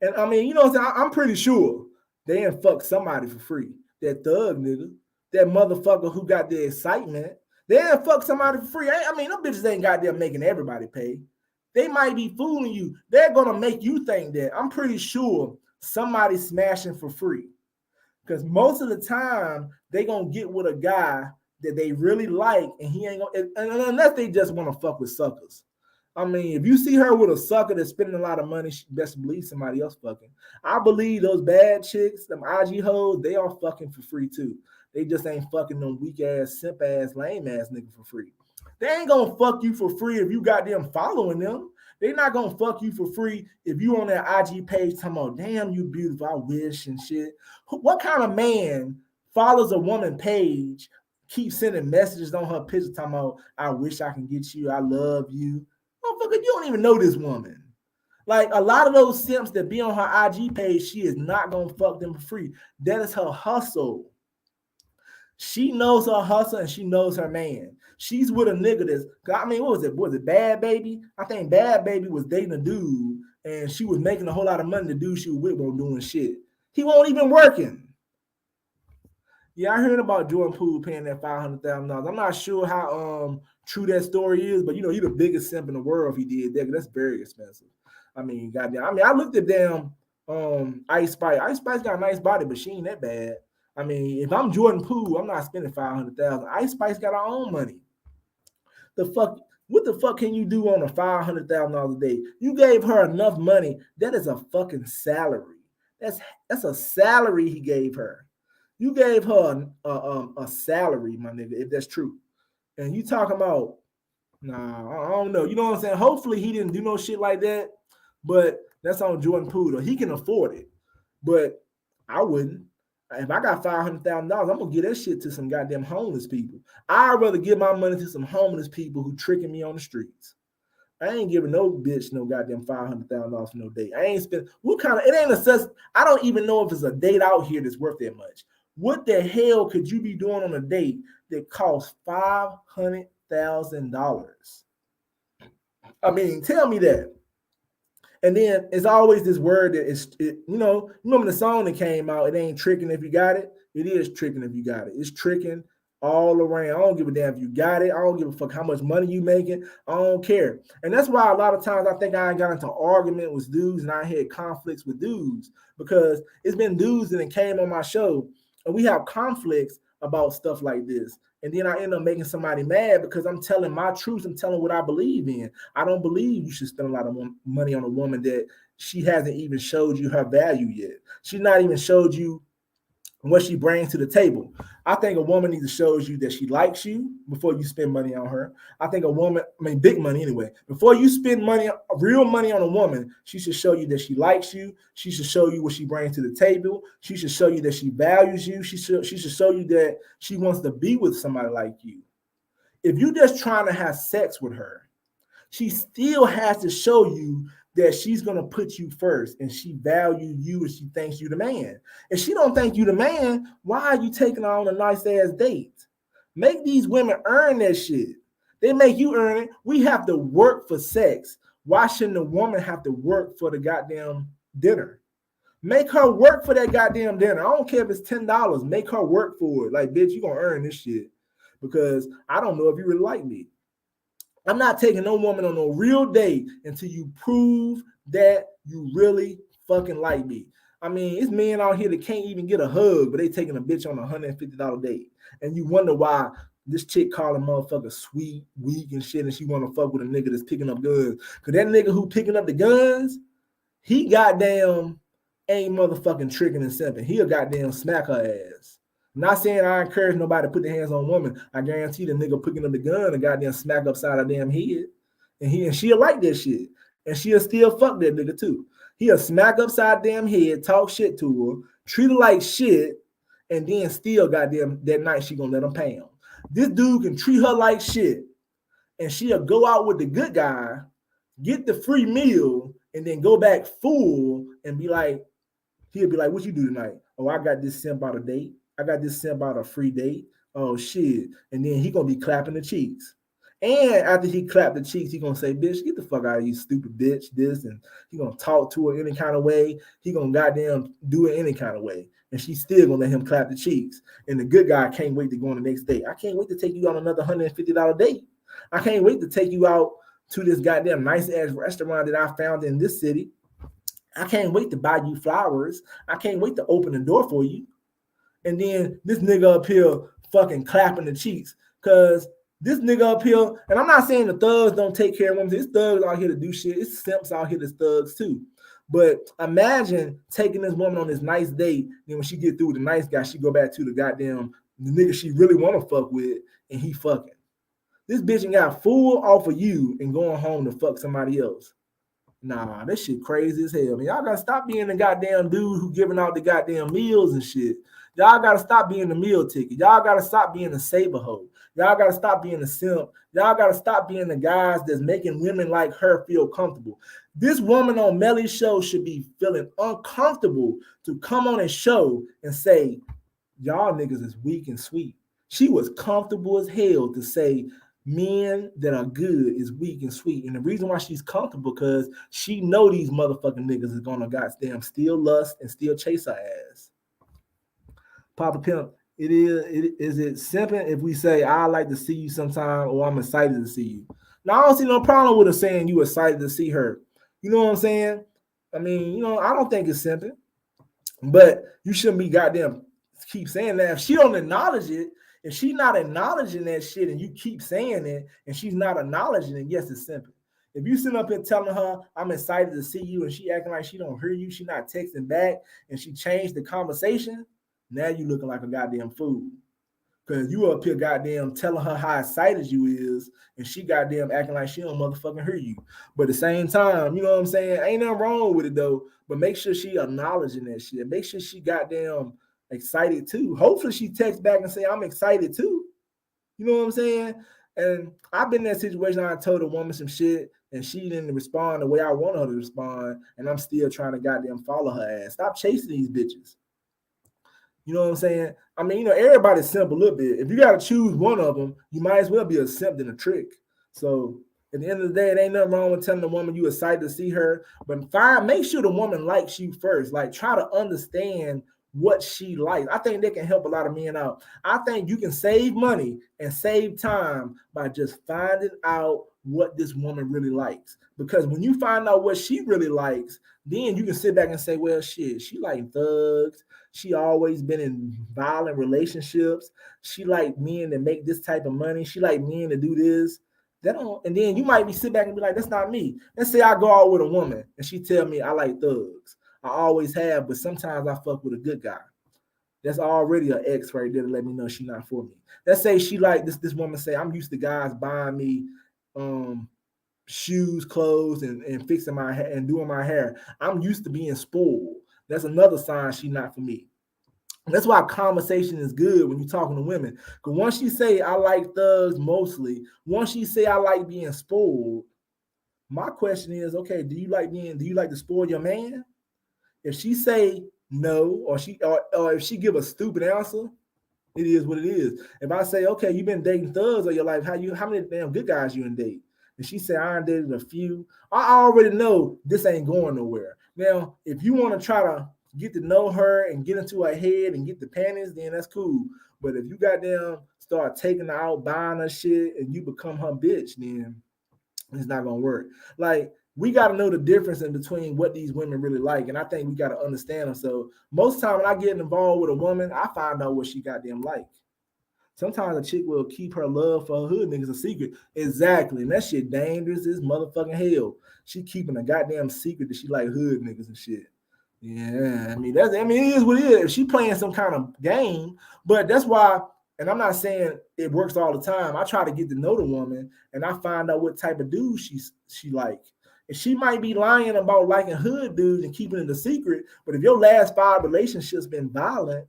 And I mean, you know what I'm saying? I'm pretty sure they ain't fuck somebody for free. That thug nigga, that motherfucker who got the excitement, they ain't fuck somebody for free. I mean, them bitches ain't goddamn making everybody pay. They might be fooling you. They're gonna make you think that. I'm pretty sure somebody's smashing for free. Because most of the time, they gonna get with a guy that they really like, and he ain't gonna, and unless they just want to fuck with suckers. I mean, if you see her with a sucker that's spending a lot of money, she best believe somebody else fucking. I believe those bad chicks, them IG hoes, they are fucking for free too. They just ain't fucking them weak ass, simp ass, lame ass nigga for free. They ain't gonna fuck you for free if you got them following them. They not gonna fuck you for free if you on that IG page talking about, damn, you beautiful, I wish and shit. What kind of man follows a woman page, keeps sending messages on her picture talking about, I wish I can get you, I love you. Motherfucker, you don't even know this woman. Like a lot of those simps that be on her IG page, she is not gonna fuck them for free. That is her hustle. She knows her hustle and she knows her man. She's with a nigga that's, I mean, what was it? Was it Bad Baby? I think Bad Baby was dating a dude and she was making a whole lot of money. The dude she was with won't doing shit. He won't even working. Yeah, I heard about Jordan Poole paying that $500,000. I'm not sure how true that story is, but you know, he's the biggest simp in the world if he did that. That's very expensive. I mean, goddamn. I mean, I looked at damn Ice Spice. Ice Spice got a nice body, but she ain't that bad. I mean, if I'm Jordan Poole, I'm not spending $500,000. Ice Spice got her own money. What the fuck can you do on a $500,000 a day? You gave her enough money. That is a fucking salary. That's a salary he gave her. You gave her a salary, my nigga, if that's true. And you talking about, nah, I don't know. You know what I'm saying? Hopefully he didn't do no shit like that, but that's on Jordan Poole. He can afford it, but I wouldn't. If I got $500,000, I'm gonna give that shit to some goddamn homeless people. I'd rather give my money to some homeless people who tricking me on the streets. I ain't giving no bitch no goddamn $500,000 for no date. I ain't spend it ain't a sus. I don't even know if it's a date out here that's worth that much. What the hell could you be doing on a date that costs $500,000? I mean, tell me that. And then it's always this word that remember the song that came out, it ain't tricking if you got it. It is tricking if you got it. It's tricking all around. I don't give a damn if you got it. I don't give a fuck how much money you making. I don't care. And that's why a lot of times I think I ain't got into argument with dudes and I had conflicts with dudes because it's been dudes that came on my show and we have conflicts about stuff like this. And then I end up making somebody mad because I'm telling my truth. I'm telling what I believe in. I don't believe you should spend a lot of money on a woman that she hasn't even showed you her value yet. She's not even showed you what she brings to the table. I think a woman needs to show you that she likes you before you spend money on her. I think a woman, big money anyway. Before you spend money, real money on a woman, she should show you that she likes you. She should show you what she brings to the table. She should show you that she values you. She should show you that she wants to be with somebody like you. If you're just trying to have sex with her, she still has to show you that she's going to put you first and she values you and she thinks you the man. If she don't think you the man, why are you taking her on a nice ass date? Make these women earn that shit. They make you earn it. We have to work for sex. Why shouldn't the woman have to work for the goddamn dinner? Make her work for that goddamn dinner. I don't care if it's $10. Make her work for it. Like, bitch, you going to earn this shit because I don't know if you really like me. I'm not taking no woman on no real date until you prove that you really fucking like me. I mean, it's men out here that can't even get a hug, but they taking a bitch on a $150 date. And you wonder why this chick calling motherfucker sweet, weak, and shit, and she want to fuck with a nigga that's picking up guns. Because that nigga who picking up the guns, he goddamn ain't motherfucking tricking and simping. He'll goddamn smack her ass. I'm not saying I encourage nobody to put their hands on women. I guarantee the nigga picking up the gun and goddamn smack upside her damn head. And she'll like that shit. And she'll still fuck that nigga too. He'll smack upside damn head, talk shit to her, treat her like shit, and then still goddamn that night she gonna let him pound. This dude can treat her like shit, and she'll go out with the good guy, get the free meal, and then go back full and be like, he'll be like, what you do tonight? Oh, I got this simp out a date. I got this simp out a free date. Oh shit. And then he gonna be clapping the cheeks. And after he clapped the cheeks, he gonna say, bitch, get the fuck out of you, stupid bitch, this. And he gonna talk to her any kind of way. He gonna goddamn do it any kind of way. And she's still gonna let him clap the cheeks. And the good guy can't wait to go on the next date. I can't wait to take you on another $150 date. I can't wait to take you out to this goddamn nice ass restaurant that I found in this city. I can't wait to buy you flowers. I can't wait to open the door for you. And then this nigga up here fucking clapping the cheeks. Because this nigga up here, and I'm not saying the thugs don't take care of women. It's thugs out here to do shit. It's simps out here that's thugs too. But imagine taking this woman on this nice date. Then when she get through with the nice guy, she go back to the nigga she really want to fuck with, and he fucking. This bitch ain't got full off of you and going home to fuck somebody else. Nah, this shit crazy as hell. Man, y'all gotta stop being the goddamn dude who giving out the goddamn meals and shit. Y'all gotta stop being the meal ticket. Y'all gotta stop being the saber hoe. Y'all gotta stop being the simp. Y'all gotta stop being the guys that's making women like her feel comfortable. This woman on Melly's show should be feeling uncomfortable to come on a show and say, y'all niggas is weak and sweet. She was comfortable as hell to say men that are good is weak and sweet. And the reason why she's comfortable because she know these motherfucking niggas is gonna goddamn still lust and still chase her ass. Papa Pimp, is it simple if we say I like to see you sometime or I'm excited to see you? Now I don't see no problem with her saying you excited to see her. You know what I'm saying? I mean, you know, I don't think it's simple, but you shouldn't be goddamn keep saying that. If she don't acknowledge it, if she's not acknowledging that shit and you keep saying it and she's not acknowledging it, yes, it's simple. If you sit up here telling her, I'm excited to see you, and she acting like she don't hear you, she not texting back, and she changed the conversation, now you looking like a goddamn fool. Because you up here goddamn telling her how excited you is, and she goddamn acting like she don't motherfucking hear you. But at the same time, you know what I'm saying? Ain't nothing wrong with it though, but make sure she acknowledging that shit. Make sure she goddamn excited too. Hopefully she texts back and say, I'm excited too. You know what I'm saying? And I've been in that situation. I told a woman some shit and she didn't respond the way I want her to respond, and I'm still trying to goddamn follow her ass. Stop chasing these bitches. You know what I'm saying? I mean, you know, everybody's simp a little bit. If you got to choose one of them, you might as well be a simp than a trick. So at the end of the day, it ain't nothing wrong with telling the woman you excited to see her, but make sure the woman likes you first. Like, try to understand what she likes. I think that can help a lot of men out. I think you can save money and save time by just finding out what this woman really likes. Because when you find out what she really likes, then you can sit back and say, well, shit, she like thugs. She always been in violent relationships. She like men that make this type of money. She like men to do this. And then you might be sit back and be like, that's not me. Let's say I go out with a woman and she tell me I like thugs. I always have, but sometimes I fuck with a good guy. That's already an ex right there to let me know she's not for me. Let's say she like this woman say, I'm used to guys buying me shoes, clothes, and fixing my hair and doing my hair. I'm used to being spoiled. That's another sign she's not for me. That's why conversation is good when you're talking to women. Because once she say I like thugs mostly, once she say I like being spoiled, my question is, okay, do you like to spoil your man? If she say no, or if she give a stupid answer, it is what it is. If I say, okay, you've been dating thugs all your life, how many damn good guys you in date? And she said, I dated a few. I already know this ain't going nowhere. Now, if you want to try to get to know her and get into her head and get the panties, then that's cool. But if you goddamn start taking her out, buying her shit, and you become her bitch, then it's not gonna work. Like, we got to know the difference in between what these women really like, and I think we got to understand them. So most time when I get involved with a woman, I find out what she goddamn like. Sometimes a chick will keep her love for her hood niggas a secret. Exactly, and that shit dangerous as motherfucking hell. She keeping a goddamn secret that she like hood niggas and shit. Yeah, I mean it is what it is. If she playing some kind of game, but that's why. And I'm not saying it works all the time. I try to get to know the woman, and I find out what type of dude she like. And she might be lying about liking hood dudes and keeping it a secret, but if your last 5 relationships been violent,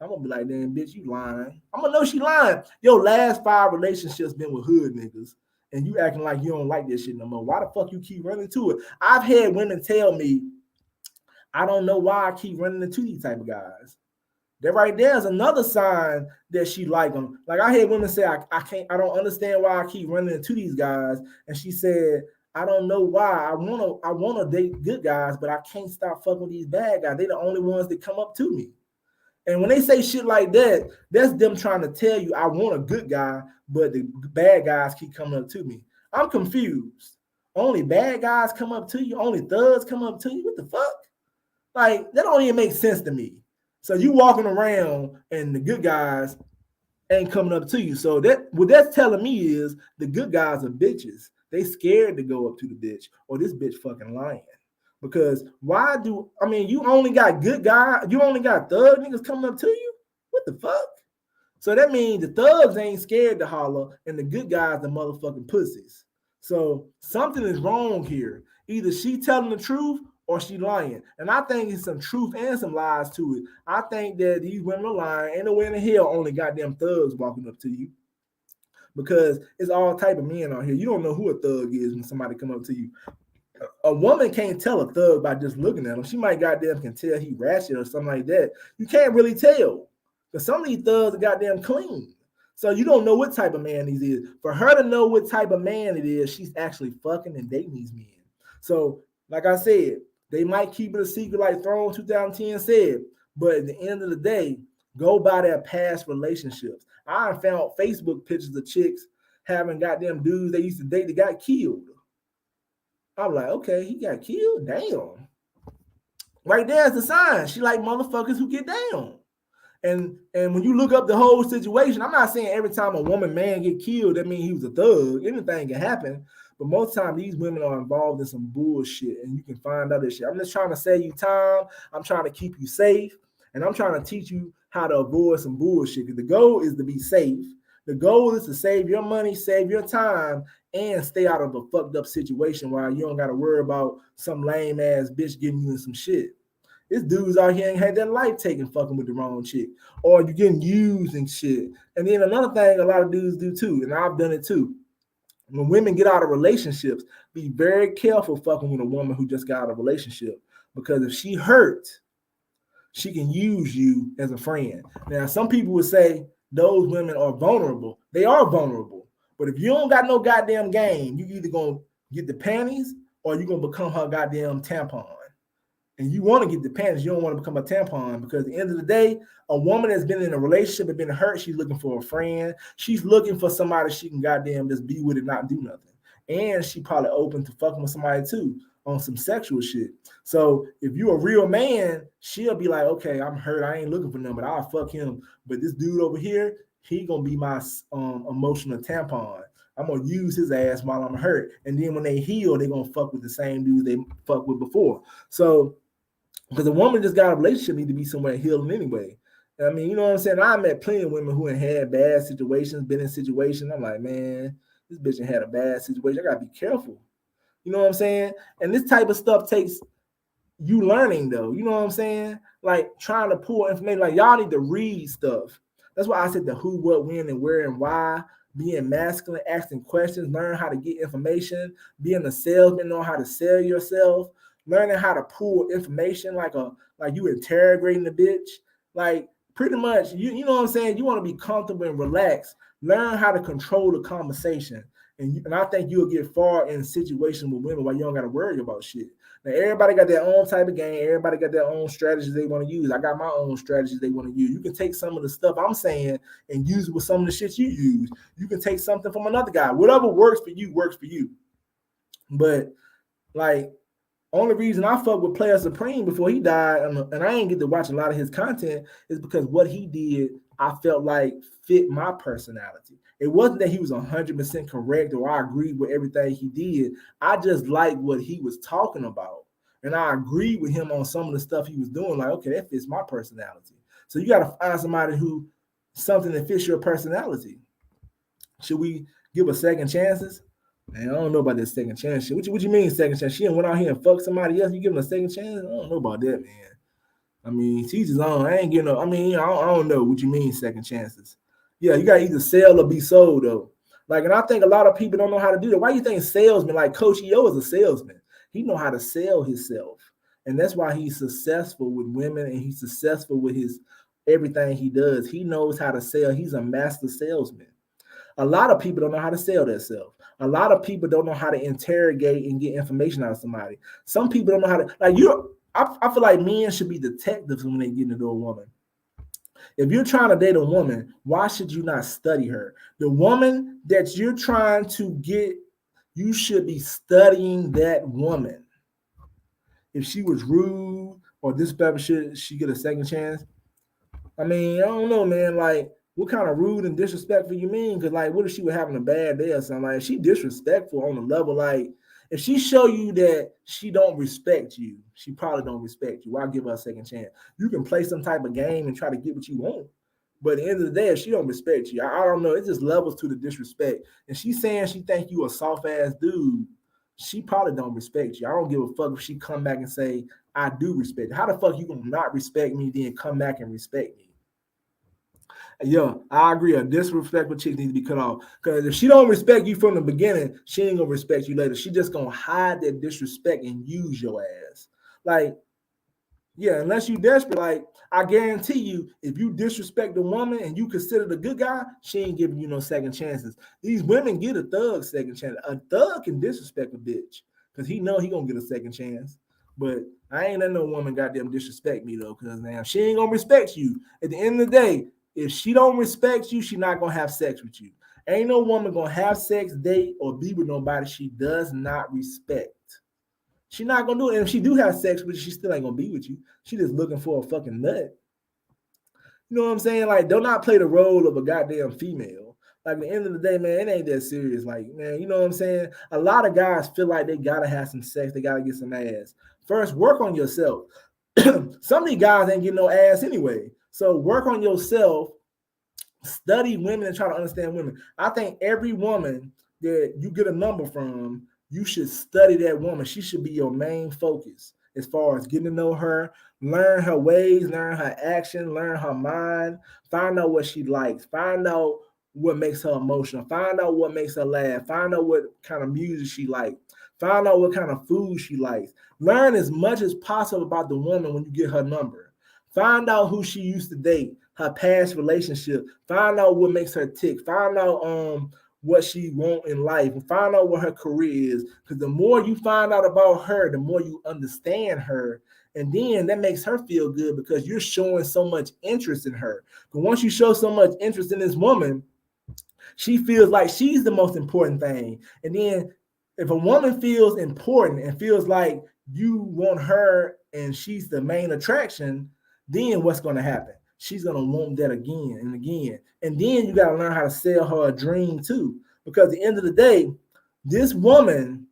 I'm gonna be like, damn, bitch, you lying. I'm gonna know she lying. Your last 5 relationships been with hood niggas, and you acting like you don't like this shit no more. Why the fuck you keep running to it? I've had women tell me, I don't know why I keep running into these type of guys. That right there is another sign that she like them. Like, I had women say, I don't understand why I keep running into these guys. And she said, I don't know why. I wanna date good guys, but I can't stop fucking with these bad guys. They're the only ones that come up to me. And when they say shit like that, that's them trying to tell you I want a good guy, but the bad guys keep coming up to me. I'm confused. Only bad guys come up to you? Only thugs come up to you? What the fuck? Like, that don't even make sense to me. So you walking around and the good guys ain't coming up to you. So what that's telling me is the good guys are bitches. They scared to go up to the bitch, or this bitch fucking lying. Because you only got good guys, you only got thug niggas coming up to you? What the fuck? So that means the thugs ain't scared to holler, and the good guys are motherfucking pussies. So something is wrong here. Either she telling the truth or she lying. And I think it's some truth and some lies to it. I think that these women are lying. Ain't no way in the hell only goddamn thugs walking up to you. Because it's all type of men out here. You don't know who a thug is when somebody come up to you. A woman can't tell a thug by just looking at him. She might goddamn can tell he ratchet or something like that. You can't really tell. Because some of these thugs are goddamn clean. So you don't know what type of man he is. For her to know what type of man it is, she's actually fucking and dating these men. So, like I said, they might keep it a secret like Throne 2010 said, but at the end of the day, go by their past relationships. I found Facebook pictures of chicks having goddamn dudes they used to date that got killed. I'm like, okay, he got killed? Damn. Right there's the sign. She like motherfuckers who get down. And when you look up the whole situation, I'm not saying every time a man get killed, that means he was a thug. Anything can happen. But most time these women are involved in some bullshit, and you can find out this shit. I'm just trying to save you time. I'm trying to keep you safe, and I'm trying to teach you how to avoid some bullshit. Because the goal is to be safe. The goal is to save your money, save your time, and stay out of a fucked up situation while you don't got to worry about some lame ass bitch getting you in some shit. This dudes out here ain't had their life taken fucking with the wrong chick, or you getting used and shit. And then another thing a lot of dudes do too, and I've done it too. When women get out of relationships, be very careful fucking with a woman who just got out of a relationship, because if she hurt, she can use you as a friend. Now, some people would say those women are vulnerable. They are vulnerable. But if you don't got no goddamn game, you either gonna get the panties or you're gonna become her goddamn tampon. And you want to get the panties, you don't want to become a tampon, because at the end of the day, a woman that's been in a relationship and been hurt, she's looking for a friend. She's looking for somebody she can goddamn just be with and not do nothing. And she probably open to fucking with somebody too on some sexual shit. So if you're a real man, she'll be like, okay, I'm hurt. I ain't looking for nothing, but I'll fuck him. But this dude over here, he gonna be my emotional tampon. I'm gonna use his ass while I'm hurt. And then when they heal, they gonna fuck with the same dudes they fucked with before. So because a woman just got a relationship need to be somewhere healing anyway. I mean, you know what I'm saying? I met plenty of women who had bad situations, been in situations. I'm like, man, this bitch had a bad situation. I gotta be careful. You know what I'm saying? And this type of stuff takes you learning though. You know what I'm saying? Like trying to pull information. Like y'all need to read stuff. That's why I said the who, what, when, and where, and why. Being masculine, asking questions, learn how to get information, being a salesman, know how to sell yourself. Learning how to pull information like you interrogating the bitch. Like pretty much, you know what I'm saying? You want to be comfortable and relaxed. Learn how to control the conversation. And I think you'll get far in situations with women while you don't got to worry about shit. Now, everybody got their own type of game. Everybody got their own strategies they want to use. I got my own strategies they want to use. You can take some of the stuff I'm saying and use it with some of the shit you use. You can take something from another guy. Whatever works for you, works for you. But like, only reason I fuck with Player Supreme before he died, and I ain't get to watch a lot of his content, is because what he did, I felt like fit my personality. It wasn't that he was 100% correct or I agreed with everything he did. I just liked what he was talking about. And I agreed with him on some of the stuff he was doing. Like, okay, that fits my personality. So you got to find somebody something that fits your personality. Should we give a second chances? Man, I don't know about this second chance shit. What you mean second chance? She done went out here and fucked somebody else. You give him a second chance? I don't know about that, man. I mean, she's his own. I ain't getting no. I mean, I don't know what you mean second chances. Yeah, you gotta either sell or be sold though. Like, and I think a lot of people don't know how to do that. Why you think salesman like Coach EO is a salesman? He know how to sell himself, and that's why he's successful with women and he's successful with his everything he does. He knows how to sell. He's a master salesman. A lot of people don't know how to sell themselves. A lot of people don't know how to interrogate and get information out of somebody. Some people don't know how to, like you. I feel like men should be detectives when they get into a woman. If you're trying to date a woman, why should you not study her? The woman that you're trying to get, you should be studying that woman. If she was rude or disrespectful, should she get a second chance? I mean, I don't know, man. Like, what kind of rude and disrespectful you mean? Because, like, what if she was having a bad day or something? Like, she disrespectful on the level, like, if she show you that she don't respect you, she probably don't respect you. Why give her a second chance? You can play some type of game and try to get what you want. But at the end of the day, if she don't respect you, I don't know. It just levels to the disrespect. And she's saying she think you a soft-ass dude. She probably don't respect you. I don't give a fuck if she come back and say, I do respect you. How the fuck you gonna not respect me, then come back and respect me? Yeah, I agree. A disrespectful chick needs to be cut off. Because if she don't respect you from the beginning, she ain't gonna respect you later. She just gonna hide that disrespect and use your ass. Like, Yeah, unless you desperate, like I guarantee you, if you disrespect a woman and you consider the good guy, she ain't giving you no second chances. These women get a thug second chance. A thug can disrespect a bitch because he know he gonna get a second chance. But I ain't let no woman goddamn disrespect me though, because now she ain't gonna respect you. At the end of the day, if she don't respect you, she not gonna have sex with you. Ain't no woman gonna have sex, date, or be with nobody she does not respect. She not gonna do it. And if she do have sex with you, she still ain't gonna be with you. She just looking for a fucking nut. You know what I'm saying? Like, do not play the role of a goddamn female. Like, at the end of the day, man, it ain't that serious. Like, man, you know what I'm saying? A lot of guys feel like they gotta have some sex, they gotta get some ass. First, work on yourself. Some of these guys ain't getting no ass anyway. So work on yourself. Study women and try to understand women. I think every woman that you get a number from, you should study that woman. She should be your main focus as far as getting to know her, learn her ways, learn her action, learn her mind, find out what she likes, find out what makes her emotional, find out what makes her laugh, find out what kind of music she likes, find out what kind of food she likes. Learn as much as possible about the woman when you get her number. Find out who she used to date, her past relationship. Find out what makes her tick. Find out what she want in life, and find out what her career is. Because the more you find out about her, the more you understand her, and then that makes her feel good because you're showing so much interest in her. But once you show so much interest in this woman, she feels like she's the most important thing. And then if a woman feels important and feels like you want her and she's the main attraction, then what's going to happen? She's going to want that again and again. And then you got to learn how to sell her a dream too. Because at the end of the day, this woman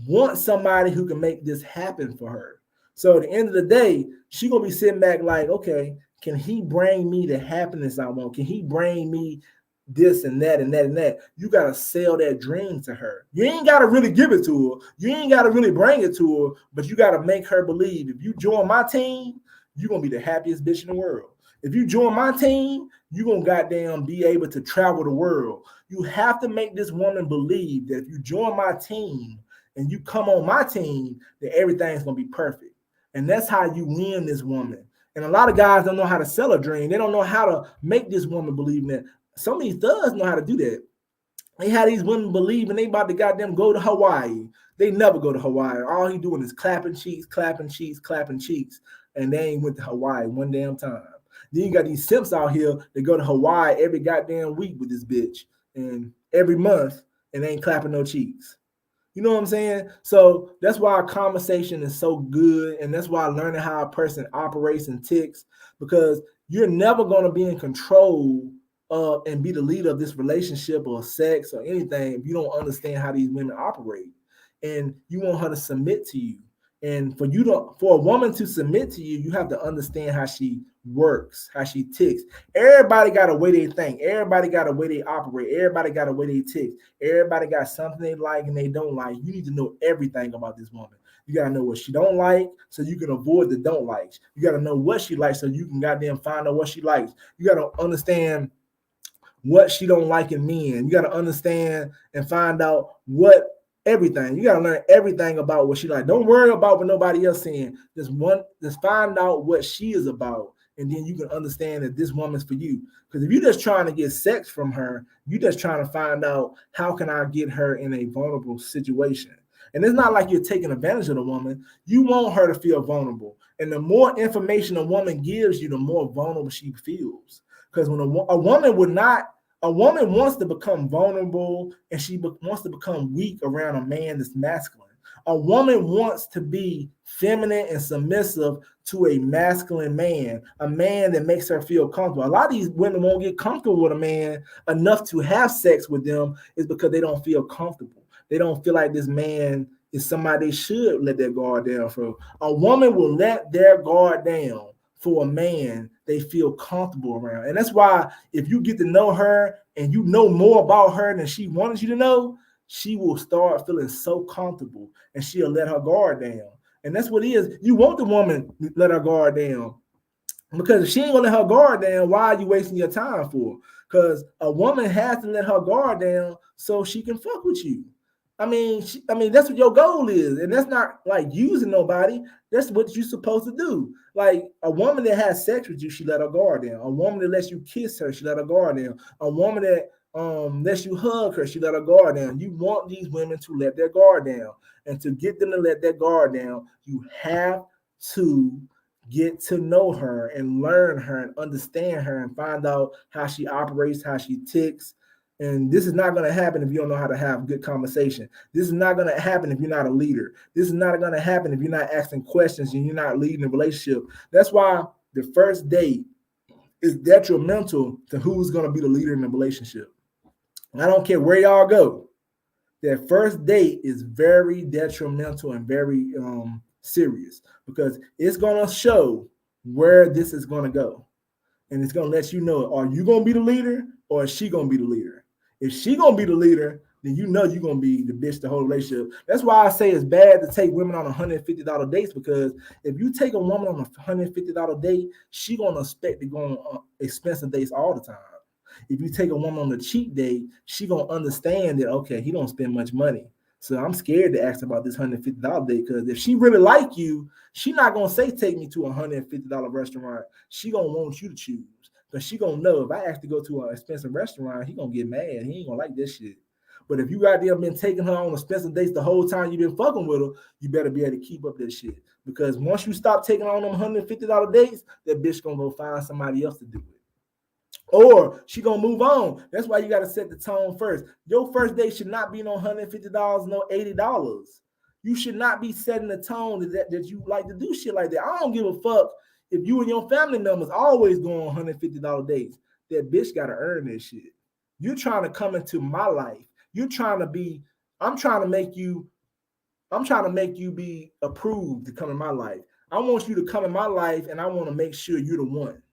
wants somebody who can make this happen for her. So at the end of the day, she's going to be sitting back like, okay, can he bring me the happiness I want? Can he bring me this and that and that and that? You got to sell that dream to her. You ain't got to really give it to her. You ain't got to really bring it to her, but you got to make her believe if you join my team, you're going to be the happiest bitch in the world. If you join my team, you're going to goddamn be able to travel the world. You have to make this woman believe that if you join my team and you come on my team, that everything's going to be perfect. And that's how you win this woman. And a lot of guys don't know how to sell a dream. They don't know how to make this woman believe in that. Some of these thugs know how to do that. They had these women believing they about to goddamn go to Hawaii. They never go to Hawaii. All he doing is clapping cheeks, clapping cheeks, clapping cheeks. And they ain't went to Hawaii one damn time. Then you got these simps out here that go to Hawaii every goddamn week with this bitch and every month and they ain't clapping no cheeks. You know what I'm saying? So that's why our conversation is so good. And that's why learning how a person operates and ticks, because you're never going to be in control of and be the leader of this relationship or sex or anything if you don't understand how these women operate. And you want her to submit to you. And for a woman to submit to you, you have to understand how she works, how she ticks. Everybody got a way they think. Everybody got a way they operate. Everybody got a way they tick. Everybody got something they like and they don't like. You need to know everything about this woman. You got to know what she don't like so you can avoid the don't likes. You got to know what she likes so you can goddamn find out what she likes. You got to understand what she don't like in men. You got to understand and find out what everything. You got to learn everything about what she like. Don't worry about what nobody else saying. Just find out what she is about, and then you can understand that this woman's for you. Because if you're just trying to get sex from her, you're just trying to find out how can I get her in a vulnerable situation. And it's not like you're taking advantage of the woman. You want her to feel vulnerable. And the more information a woman gives you, the more vulnerable she feels. Because when a woman wants to become vulnerable and she wants to become weak around a man that's masculine. A woman wants to be feminine and submissive to a masculine man, a man that makes her feel comfortable. A lot of these women won't get comfortable with a man enough to have sex with them is because they don't feel comfortable. They don't feel like this man is somebody they should let their guard down for. A woman will let their guard down for a man they feel comfortable around. And that's why if you get to know her and you know more about her than she wanted you to know, she will start feeling so comfortable and she'll let her guard down. And that's what it is. You want the woman to let her guard down. Because if she ain't gonna let her guard down, why are you wasting your time for? Because a woman has to let her guard down so she can fuck with you. I mean, that's what your goal is, and that's not like using nobody. That's what you're supposed to do. Like a woman that has sex with you, she let her guard down. A woman that lets you kiss her, she let her guard down. A woman that lets you hug her, she let her guard down. You want these women to let their guard down, and to get them to let their guard down, you have to get to know her and learn her and understand her and find out how she operates, how she ticks. And this is not going to happen if you don't know how to have good conversation. This is not going to happen if you're not a leader. This is not going to happen if you're not asking questions and you're not leading a relationship. That's why the first date is detrimental to who's going to be the leader in the relationship. I don't care where y'all go. That first date is very detrimental and very serious, because it's going to show where this is going to go. And it's going to let you know, are you going to be the leader or is she going to be the leader? If she going to be the leader, then you know you're going to be the bitch the whole relationship. That's why I say it's bad to take women on $150 dates, because if you take a woman on a $150 date, she going to expect to go on expensive dates all the time. If you take a woman on a cheap date, she going to understand that, okay, he don't spend much money. So I'm scared to ask about this $150 date, because if she really like you, she not going to say take me to a $150 restaurant. She going to want you to choose. Because she gonna know if I ask to go to an expensive restaurant, he gonna get mad. He ain't gonna like this shit. But if you goddamn been taking her on expensive dates the whole time you've been fucking with her, you better be able to keep up that shit. Because once you stop taking on them $150 dates, that bitch gonna go find somebody else to do it. Or she gonna move on. That's why you gotta set the tone first. Your first date should not be no $150, no $80. You should not be setting the tone that you like to do shit like that. I don't give a fuck if you and your family members always go on $150 dates. That bitch got to earn this shit. You're trying to come into my life. I'm trying to make you be approved to come in my life. I want you to come in my life, and I want to make sure you're the one.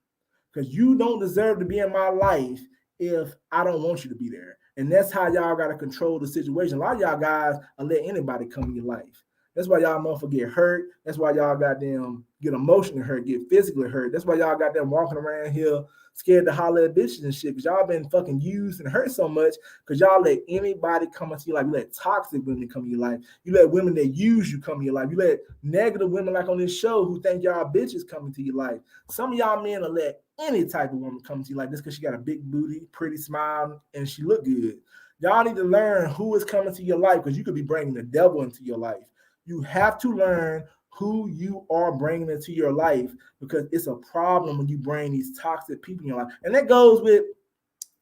Because you don't deserve to be in my life if I don't want you to be there. And that's how y'all got to control the situation. A lot of y'all guys will let anybody come in your life. That's why y'all motherfuckers get hurt. That's why y'all goddamn get emotionally hurt, get physically hurt. That's why y'all got them walking around here scared to holler at bitches and shit, because y'all been fucking used and hurt so much because y'all let anybody come into your life. You let toxic women come in your life. You let women that use you come in your life. You let negative women like on this show who think y'all bitches come into your life. Some of y'all men will let any type of woman come to you like this because she got a big booty, pretty smile, and she look good. Y'all need to learn who is coming to your life, because you could be bringing the devil into your life. You have to learn who you are bringing into your life, because it's a problem when you bring these toxic people in your life. And that goes with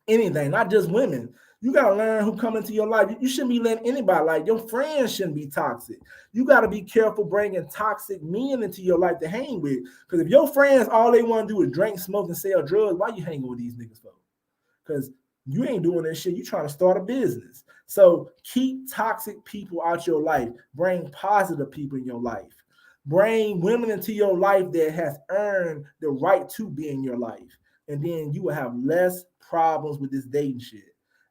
anything, not just women. You got to learn who come into your life. You shouldn't be letting anybody, like your friends shouldn't be toxic. You got to be careful bringing toxic men into your life to hang with. Because if your friends, all they want to do is drink, smoke, and sell drugs, why you hanging with these niggas for? Because you ain't doing that shit. You trying to start a business. So keep toxic people out your life. Bring positive people in your life. Bring women into your life that has earned the right to be in your life. And then you will have less problems with this dating shit.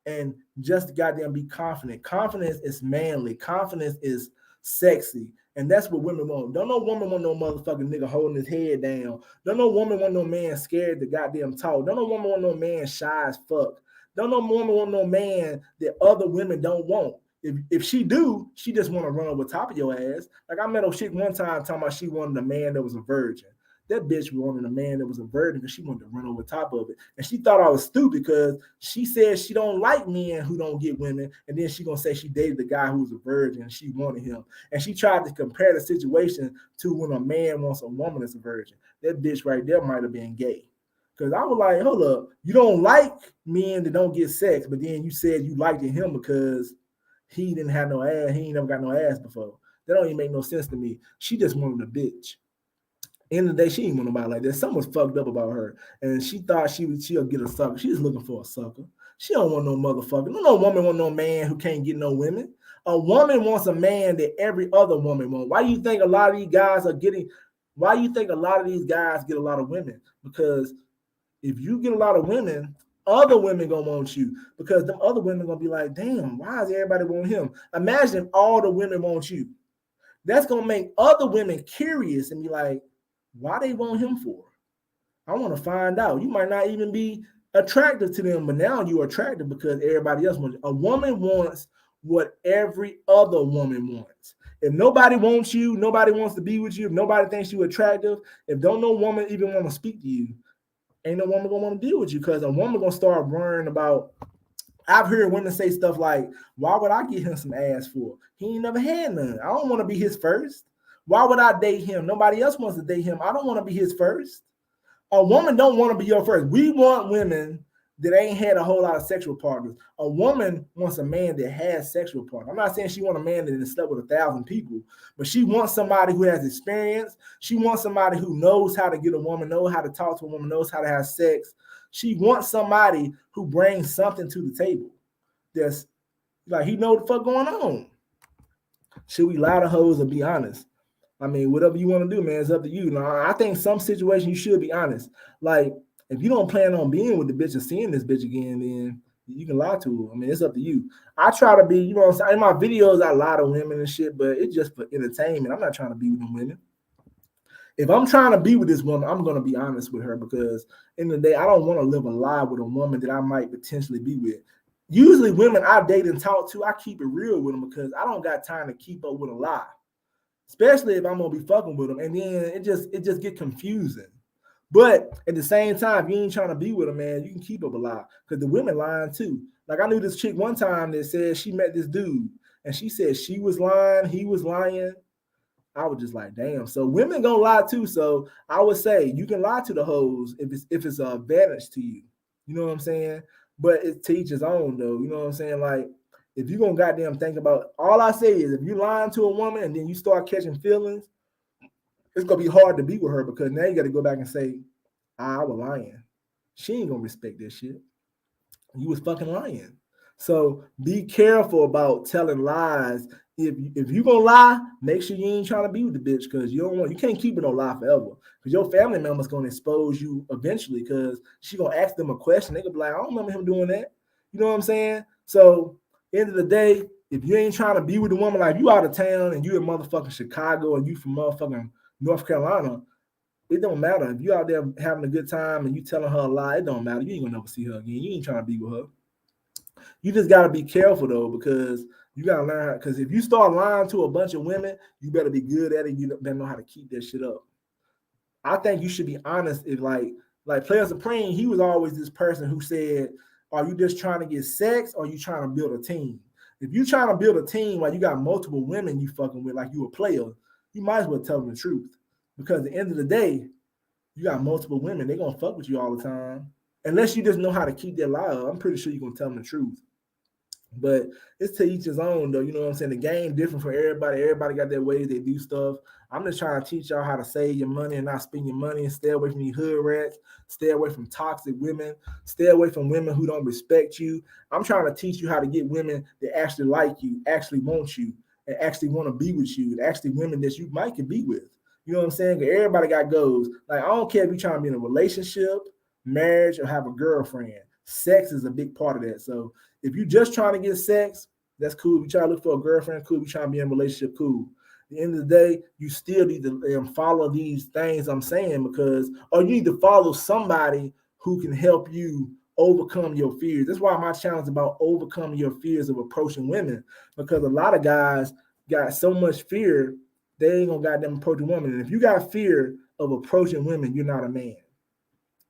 And just goddamn be confident. Confidence is manly. Confidence is sexy. And that's what women want. Don't no woman want no motherfucking nigga holding his head down. Don't no woman want no man scared to goddamn talk. Don't no woman want no man shy as fuck. Don't no woman want no man that other women don't want. If she do, she just want to run over top of your ass. Like I met a chick one time talking about she wanted a man that was a virgin. That bitch wanted a man that was a virgin because she wanted to run over top of it. And she thought I was stupid because she said she don't like men who don't get women. And then she going to say she dated the guy who was a virgin and she wanted him. And she tried to compare the situation to when a man wants a woman that's a virgin. That bitch right there might have been gay. Because I was like, hold up. You don't like men that don't get sex, but then you said you liked him because he didn't have no ass. He ain't never got no ass before. That don't even make no sense to me. She just wanted a bitch. End of the day, she didn't want nobody like that. Something was fucked up about her. And she thought she'll get a sucker. She was looking for a sucker. She don't want no motherfucker. No woman want no man who can't get no women. A woman wants a man that every other woman wants. Why do you think a lot of these guys get a lot of women? Because if you get a lot of women, other women gonna want you, because them other women gonna be like, damn, why does everybody want him? Imagine if all the women want you. That's gonna make other women curious and be like, why they want him for? I want to find out. You might not even be attractive to them, but now you're attractive because everybody else wants you. A woman wants what every other woman wants. If nobody wants you, nobody wants to be with you, if nobody thinks you attractive, if don't no woman even want to speak to you, ain't no woman gonna want to deal with you, because a woman gonna start worrying about. I've heard women say stuff like, why would I get him some ass for? He ain't never had none. I don't want to be his first. Why would I date him? Nobody else wants to date him. I don't want to be his first. A woman don't want to be your first. We want women that ain't had a whole lot of sexual partners. A woman wants a man that has sexual partners. I'm not saying she wants a man that has slept with 1,000 people, but she wants somebody who has experience. She wants somebody who knows how to get a woman, knows how to talk to a woman, knows how to have sex. She wants somebody who brings something to the table. That's like, he know what the fuck going on. Should we lie to hoes or be honest? I mean, whatever you want to do, man, it's up to you. Now, I think some situations you should be honest. Like, if you don't plan on being with the bitch or seeing this bitch again, then you can lie to her. I mean, it's up to you. I try to be, you know what I'm saying? In my videos, I lie to women and shit, but it's just for entertainment. I'm not trying to be with them women. If I'm trying to be with this woman, I'm going to be honest with her, because in the day, I don't want to live a lie with a woman that I might potentially be with. Usually women I date and talk to, I keep it real with them, because I don't got time to keep up with a lie, especially if I'm going to be fucking with them. And then it just get confusing. But at the same time, if you ain't trying to be with a man, you can keep up a lie, because the women lying too. Like, I knew this chick one time that said she met this dude, and she said she was lying, he was lying. I was just like, damn. So women gonna lie too. So I would say you can lie to the hoes if it's an advantage to you. You know what I'm saying? But it's to each his own though. You know what I'm saying? Like, if you gonna goddamn think about, all I say is, if you lying to a woman and then you start catching feelings, it's gonna be hard to be with her, because now you got to go back and say, I was lying. She ain't gonna respect that shit. You was fucking lying. So be careful about telling lies. If you gonna lie, make sure you ain't trying to be with the bitch, because you can't keep it on lie forever, because your family member's gonna expose you eventually, because she gonna ask them a question. They gonna be like, I don't remember him doing that. You know what I'm saying? So end of the day, if you ain't trying to be with a woman, like, you out of town and you in motherfucking Chicago and you from motherfucking North Carolina, it don't matter. If you out there having a good time and you telling her a lie, it don't matter. You ain't gonna never see her again. You ain't trying to be with her. You just gotta be careful though, because you gotta learn how, because if you start lying to a bunch of women, you better be good at it. You better know how to keep that shit up. I think you should be honest. If like Player Supreme, he was always this person who said, are you just trying to get sex, or are you trying to build a team? If you trying to build a team while you got multiple women you fucking with, like you a player, you might as well tell them the truth. Because at the end of the day, you got multiple women, they're gonna fuck with you all the time. Unless you just know how to keep that lie up, I'm pretty sure you're gonna tell them the truth. But it's to each his own, though. You know what I'm saying? The game different for everybody. Everybody got their ways they do stuff. I'm just trying to teach y'all how to save your money and not spend your money, and stay away from these hood rats. Stay away from toxic women. Stay away from women who don't respect you. I'm trying to teach you how to get women that actually like you, actually want you, and actually want to be with you, and actually women that you might can be with. You know what I'm saying? Everybody got goals. Like, I don't care if you're trying to be in a relationship, marriage, or have a girlfriend. Sex is a big part of that. So if you're just trying to get sex, that's cool. If you try to look for a girlfriend, cool. If you trying to be in a relationship, cool. At the end of the day, you still need to follow these things I'm saying, because, or you need to follow somebody who can help you overcome your fears. That's why my channel is about overcoming your fears of approaching women, because a lot of guys got so much fear, they ain't gonna goddamn approach a woman. And if you got fear of approaching women, you're not a man.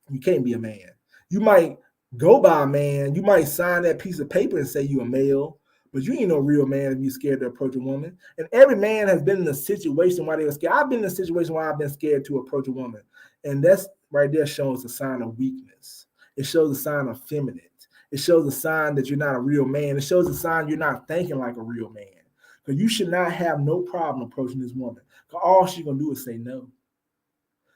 You can't be a man. You might go by a man. You might sign that piece of paper and say you a male, but you ain't no real man if you're scared to approach a woman. And every man has been in a situation why they were scared. I've been in a situation where I've been scared to approach a woman. And that's right there shows a sign of weakness. It shows a sign of feminine. It shows a sign that you're not a real man. It shows a sign you're not thinking like a real man. Because you should not have no problem approaching this woman, because all she's going to do is say no.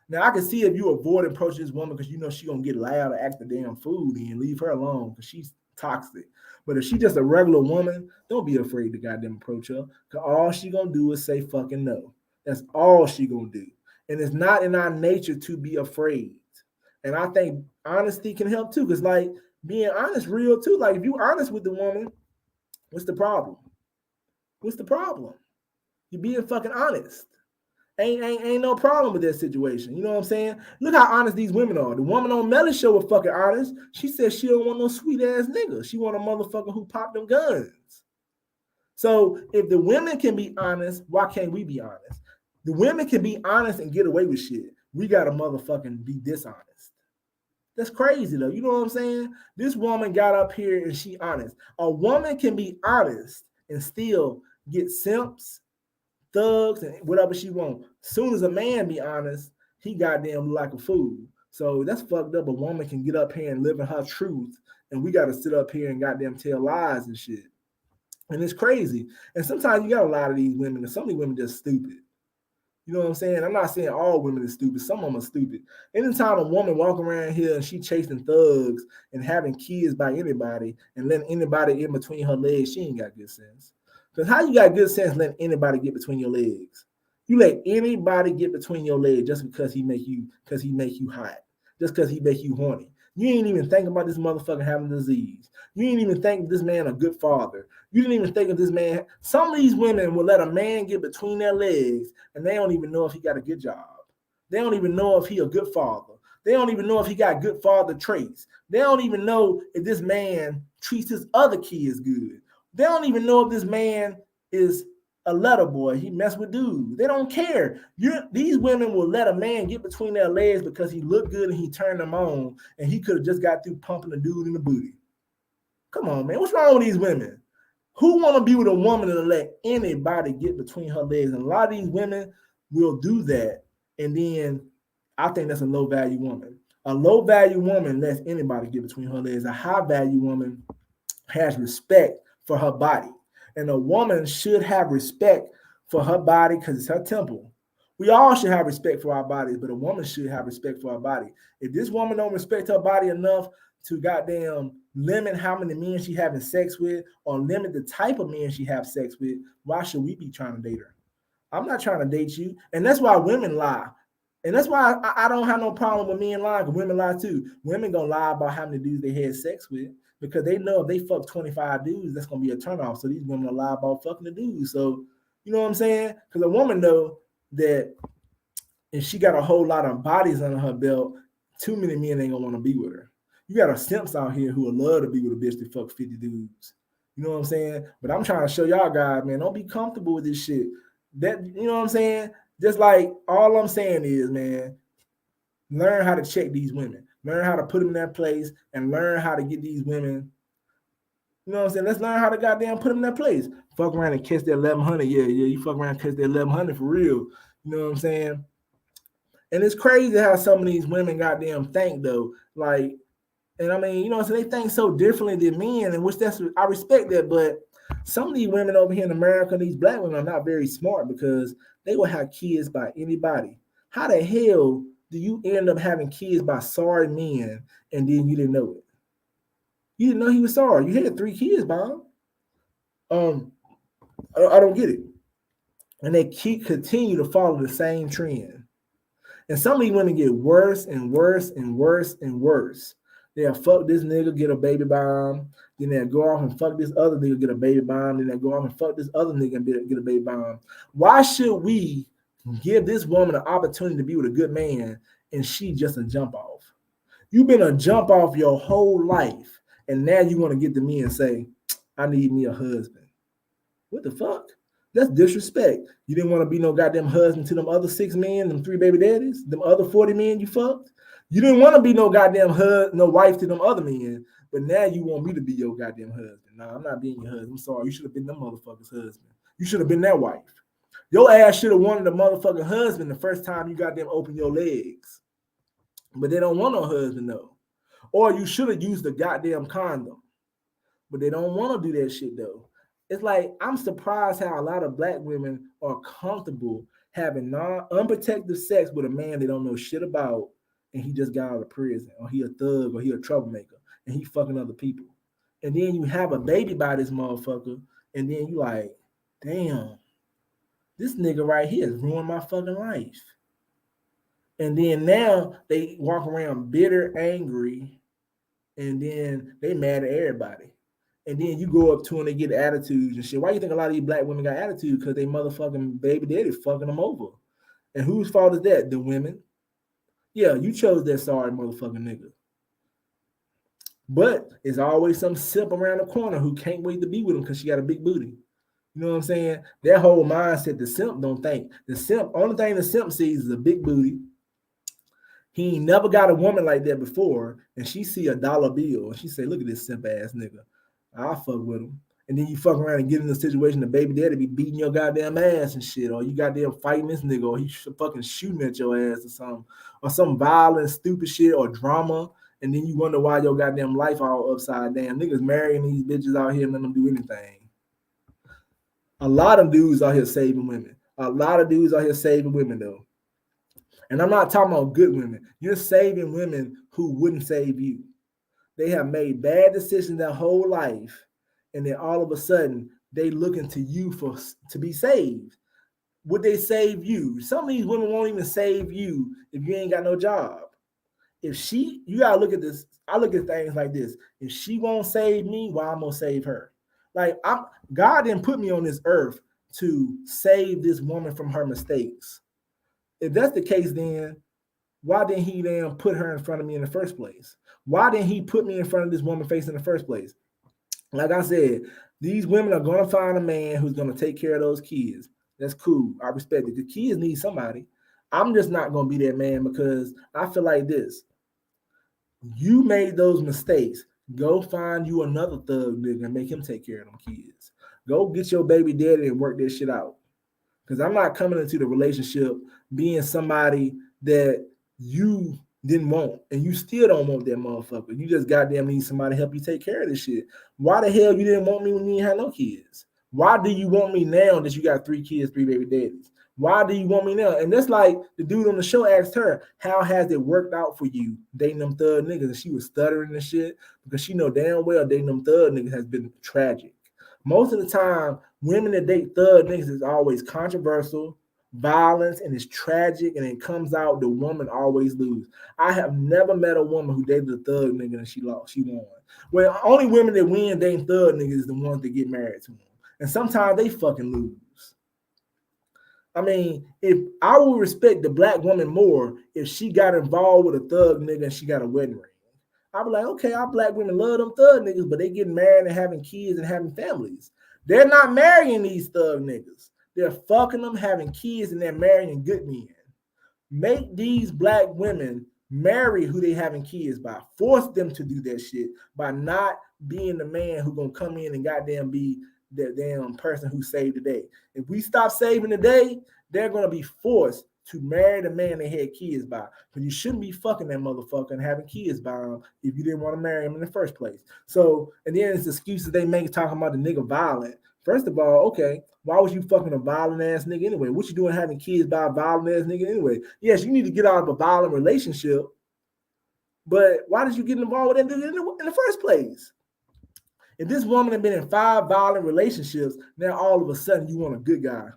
Now, I can see if you avoid approaching this woman because you know she's going to get loud or act a damn fool, then leave her alone because she's toxic. But if she's just a regular woman, don't be afraid to goddamn approach her, because all she's going to do is say fucking no. That's all she's going to do. And it's not in our nature to be afraid. And I think honesty can help too, because like being honest real too. Like if you're honest with the woman, what's the problem? What's the problem? You're being fucking honest. Ain't no problem with that situation. You know what I'm saying? Look how honest these women are. The woman on Melly's show was fucking honest. She said she don't want no sweet ass nigga. She want a motherfucker who popped them guns. So if the women can be honest, why can't we be honest? The women can be honest and get away with shit. We gotta motherfucking be dishonest. That's crazy though. You know what I'm saying? This woman got up here and she honest. A woman can be honest and still get simps, thugs, and whatever she wants. Soon as a man be honest, he goddamn like a fool. So that's fucked up. A woman can get up here and live in her truth, and we gotta sit up here and goddamn tell lies and shit. And it's crazy. And sometimes you got a lot of these women, and some of these women just stupid. You know what I'm saying? I'm not saying all women are stupid. Some of them are stupid. Anytime a woman walk around here and she chasing thugs and having kids by anybody and letting anybody in between her legs, she ain't got good sense. Because how you got good sense letting anybody get between your legs? You let anybody get between your legs just because he make you hot, just because he make you horny. You ain't even think about this motherfucker having a disease. You ain't even think this man a good father. You didn't even think of this man. Some of these women will let a man get between their legs and they don't even know if he got a good job. They don't even know if he a good father. They don't even know if he got good father traits. They don't even know if this man treats his other kids good. They don't even know if this man is a letter boy. He mess with dudes. They don't care. These women will let a man get between their legs because he looked good and he turned them on and he could have just got through pumping a dude in the booty. Come on, man. What's wrong with these women? Who want to be with a woman that let anybody get between her legs? And a lot of these women will do that. And then I think that's a low-value woman. A low-value woman lets anybody get between her legs. A high-value woman has respect for her body. And a woman should have respect for her body because it's her temple. We all should have respect for our bodies, but a woman should have respect for her body. If this woman don't respect her body enough to goddamn limit how many men she having sex with or limit the type of men she have sex with, why should we be trying to date her? I'm not trying to date you. And that's why women lie. And that's why I don't have no problem with men lying, because women lie too. Women gonna lie about how many dudes they had sex with because they know if they fuck 25 dudes, that's gonna be a turnoff. So these women will lie about fucking the dudes. So you know what I'm saying? Because a woman know that if she got a whole lot of bodies under her belt, too many men ain't gonna want to be with her. You got a simps out here who would love to be with a bitch that fuck 50 dudes. You know what I'm saying? But I'm trying to show y'all guys, man, don't be comfortable with this shit. That, you know what I'm saying? Just like all I'm saying is, man, learn how to check these women. Learn how to put them in their place and learn how to get these women. You know what I'm saying? Let's learn how to goddamn put them in their place. Fuck around and catch that 1100. Yeah, you fuck around and catch that 1100 for real. You know what I'm saying? And it's crazy how some of these women goddamn think though. Like, and I mean, you know what I'm saying? They think so differently than men, and which I respect that, but some of these women over here in America, these black women are not very smart because they will have kids by anybody. How the hell do you end up having kids by sorry men and then you didn't know it? You didn't know he was sorry. You had 3 kids by him. I don't get it. And they continue to follow the same trend. And some of these women get worse and worse and worse and worse. They'll fuck this nigga, get a baby bomb. Then they'll go off and fuck this other nigga, get a baby bomb. Then they'll go off and fuck this other nigga and get a baby bomb. Why should we give this woman an opportunity to be with a good man and she just a jump off? You've been a jump off your whole life, and now you want to get to me and say, I need me a husband. What the fuck? That's disrespect. You didn't want to be no goddamn husband to them other 6 men, them 3 baby daddies, them other 40 men you fucked. You didn't want to be no goddamn no wife to them other men, but now you want me to be your goddamn husband. Nah, I'm not being your husband. I'm sorry. You should have been them motherfuckers' husband. You should have been that wife. Your ass should have wanted a motherfucking husband the first time you got them open your legs. But they don't want no husband though. Or you should have used the goddamn condom. But they don't want to do that shit though. It's like, I'm surprised how a lot of black women are comfortable having unprotected sex with a man they don't know shit about, and he just got out of prison, or he a thug, or he a troublemaker, and he fucking other people. And then you have a baby by this motherfucker, and then you like, damn, this nigga right here has ruined my fucking life. And then now they walk around bitter, angry, and then they mad at everybody. And then you go up to them, they get attitudes and shit. Why you think a lot of these black women got attitude? Because they motherfucking baby daddy fucking them over. And whose fault is that? The women. Yeah, you chose that sorry motherfucking nigga. But it's always some simp around the corner who can't wait to be with him because she got a big booty. You know what I'm saying? That whole mindset, the simp don't think. The simp, only thing the simp sees is a big booty. He ain't never got a woman like that before, and she see a dollar bill, and she say, "Look at this simp ass nigga. I'll fuck with him." And then you fuck around and get in a situation the baby daddy be beating your goddamn ass and shit, or you goddamn fighting this nigga, or he fucking shooting at your ass or some violent, stupid shit or drama, and then you wonder why your goddamn life all upside down. Niggas marrying these bitches out here and letting them do anything. A lot of dudes out here saving women. A lot of dudes out here saving women though. And I'm not talking about good women. You're saving women who wouldn't save you. They have made bad decisions their whole life, and then all of a sudden they looking to you to be saved. Would they save you? Some of these women won't even save you if you ain't got no job. You gotta look at this. I look at things like this. If she won't save me, why I'm gonna save her? Like God didn't put me on this earth to save this woman from her mistakes. If that's the case, then why didn't he then put her in front of me in the first place? Why didn't he put me in front of this woman face in the first place? Like I said, these women are going to find a man who's going to take care of those kids. That's cool. I respect it. The kids need somebody. I'm just not going to be that man because I feel like this. You made those mistakes. Go find you another thug nigga and make him take care of them kids. Go get your baby daddy and work this shit out. Because I'm not coming into the relationship being somebody that you didn't want, and you still don't want that motherfucker. You just goddamn need somebody to help you take care of this shit. Why the hell you didn't want me when you didn't have no kids? Why do you want me now that you got 3 kids, 3 baby daddies? Why do you want me now? And that's like the dude on the show asked her, how has it worked out for you dating them thug niggas? And she was stuttering and shit because she know damn well dating them thug niggas has been tragic. Most of the time, women that date thug niggas is always controversial, violence, and it's tragic, and it comes out the woman always lose. I have never met a woman who dated a thug nigga and she lost. She won. Well, only women that win dating thug niggas is the ones that get married to them. And sometimes they fucking lose. I mean, if I would respect the black woman more if she got involved with a thug nigga and she got a wedding ring. I'd be like, okay, our black women love them thug niggas, but they getting married and having kids and having families. They're not marrying these thug niggas. They're fucking them, having kids, and they're marrying good men. Make these black women marry who they having kids by. Force them to do that shit by not being the man who gonna come in and goddamn be that damn person who saved the day. If we stop saving the day, they're gonna be forced to marry the man they had kids by. But you shouldn't be fucking that motherfucker and having kids by him if you didn't want to marry him in the first place. So, and then it's excuses they make talking about the nigga violent. First of all, okay, why was you fucking a violent ass nigga anyway? What you doing having kids by a violent ass nigga anyway? Yes, you need to get out of a violent relationship, but why did you get involved with that nigga in the first place? If this woman had been in 5 violent relationships, now all of a sudden you want a good guy.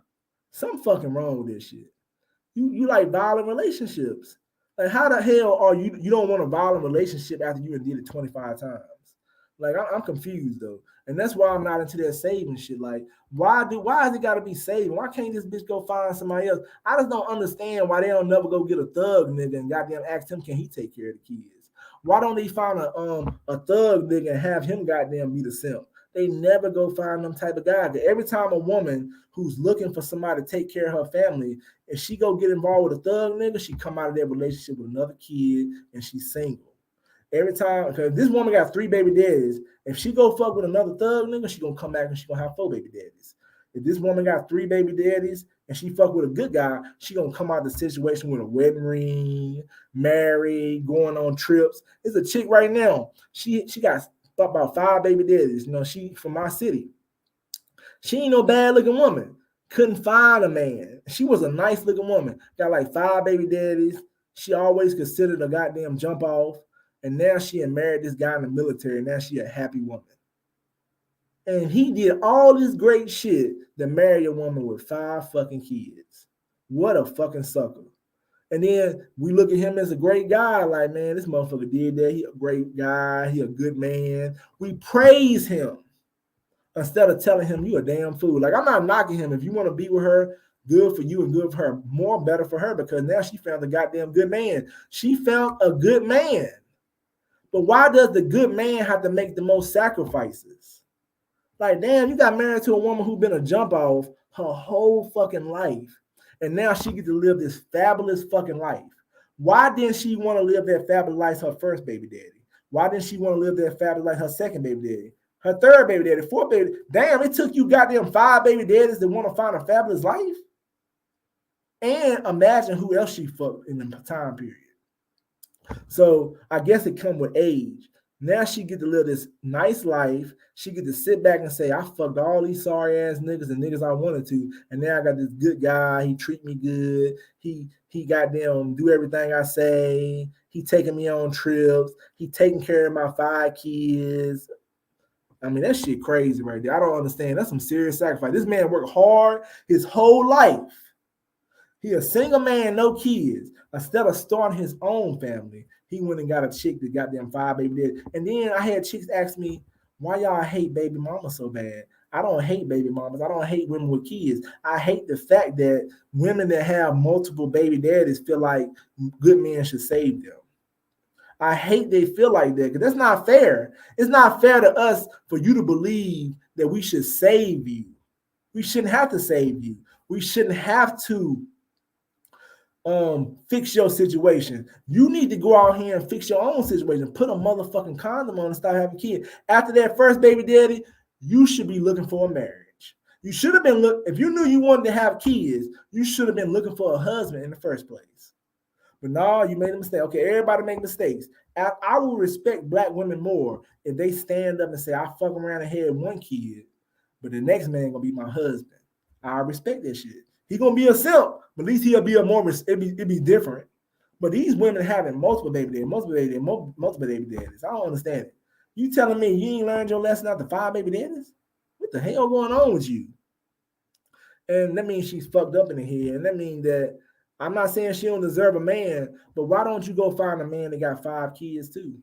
Something fucking wrong with this shit. You like violent relationships. Like, how the hell are you don't want a violent relationship after you did it 25 times? Like, I'm confused though. And that's why I'm not into that saving shit. Like, why has it got to be saving? Why can't this bitch go find somebody else? I just don't understand why they don't never go get a thug nigga and goddamn ask him, can he take care of the kids? Why don't they find a thug nigga and have him goddamn be the simp? They never go find them type of guy. Every time a woman who's looking for somebody to take care of her family, if she go get involved with a thug nigga, she come out of that relationship with another kid and she's single. Every time, because this woman got 3 baby daddies, if she go fuck with another thug nigga, she gonna come back and she gonna have 4 baby daddies. If this woman got 3 baby daddies and she fuck with a good guy, she gonna come out of the situation with a wedding ring, married, going on trips. There's a chick right now. She got about 5 baby daddies. You know, she from my city. She ain't no bad looking woman. Couldn't find a man. She was a nice looking woman. Got like 5 baby daddies. She always considered a goddamn jump off. And now she had married this guy in the military. Now she a happy woman. And he did all this great shit to marry a woman with 5 fucking kids. What a fucking sucker. And then we look at him as a great guy. Like, man, this motherfucker did that. He a great guy. He a good man. We praise him instead of telling him you a damn fool. Like, I'm not knocking him. If you want to be with her, good for you and good for her. More better for her because now she found a goddamn good man. She found a good man. But why does the good man have to make the most sacrifices? Like, damn, you got married to a woman who been a jump off her whole fucking life. And now she gets to live this fabulous fucking life. Why didn't she want to live that fabulous life her first baby daddy? Why didn't she want to live that fabulous life her second baby daddy? Her third baby daddy, fourth baby. Damn, it took you goddamn 5 baby daddies to want to find a fabulous life. And imagine who else she fucked in the time period. So I guess it come with age. Now she get to live this nice life. She get to sit back and say, I fucked all these sorry ass niggas and niggas I wanted to. And now I got this good guy. He treat me good. He goddamn do everything I say. He taking me on trips. He taking care of my 5 kids. I mean, that shit crazy right there. I don't understand. That's some serious sacrifice. This man worked hard his whole life. He a single man, no kids. Instead of starting his own family, he went and got a chick that got them 5 baby daddies. And then I had chicks ask me, why y'all hate baby mamas so bad? I don't hate baby mamas. I don't hate women with kids. I hate the fact that women that have multiple baby daddies feel like good men should save them. I hate they feel like that because that's not fair. It's not fair to us for you to believe that we should save you. We shouldn't have to save you. We shouldn't have to fix your situation. You need to go out here and fix your own situation. Put a motherfucking condom on and start having kids. After that first baby daddy, you should be looking for a marriage. You should have been if you knew you wanted to have kids, you should have been looking for a husband in the first place. But no, you made a mistake. Okay, everybody make mistakes. I will respect black women more if they stand up and say, I fuck around and had 1 kid, but the next man gonna be my husband. I respect that shit. He gonna be a simp, but at least he'll be a more. It be different. But these women having multiple baby daddies, multiple baby daddies. I don't understand it. You telling me you ain't learned your lesson after 5 baby daddies? What the hell going on with you? And that means she's fucked up in the head. And that means that I'm not saying she don't deserve a man, but why don't you go find a man that got 5 kids too?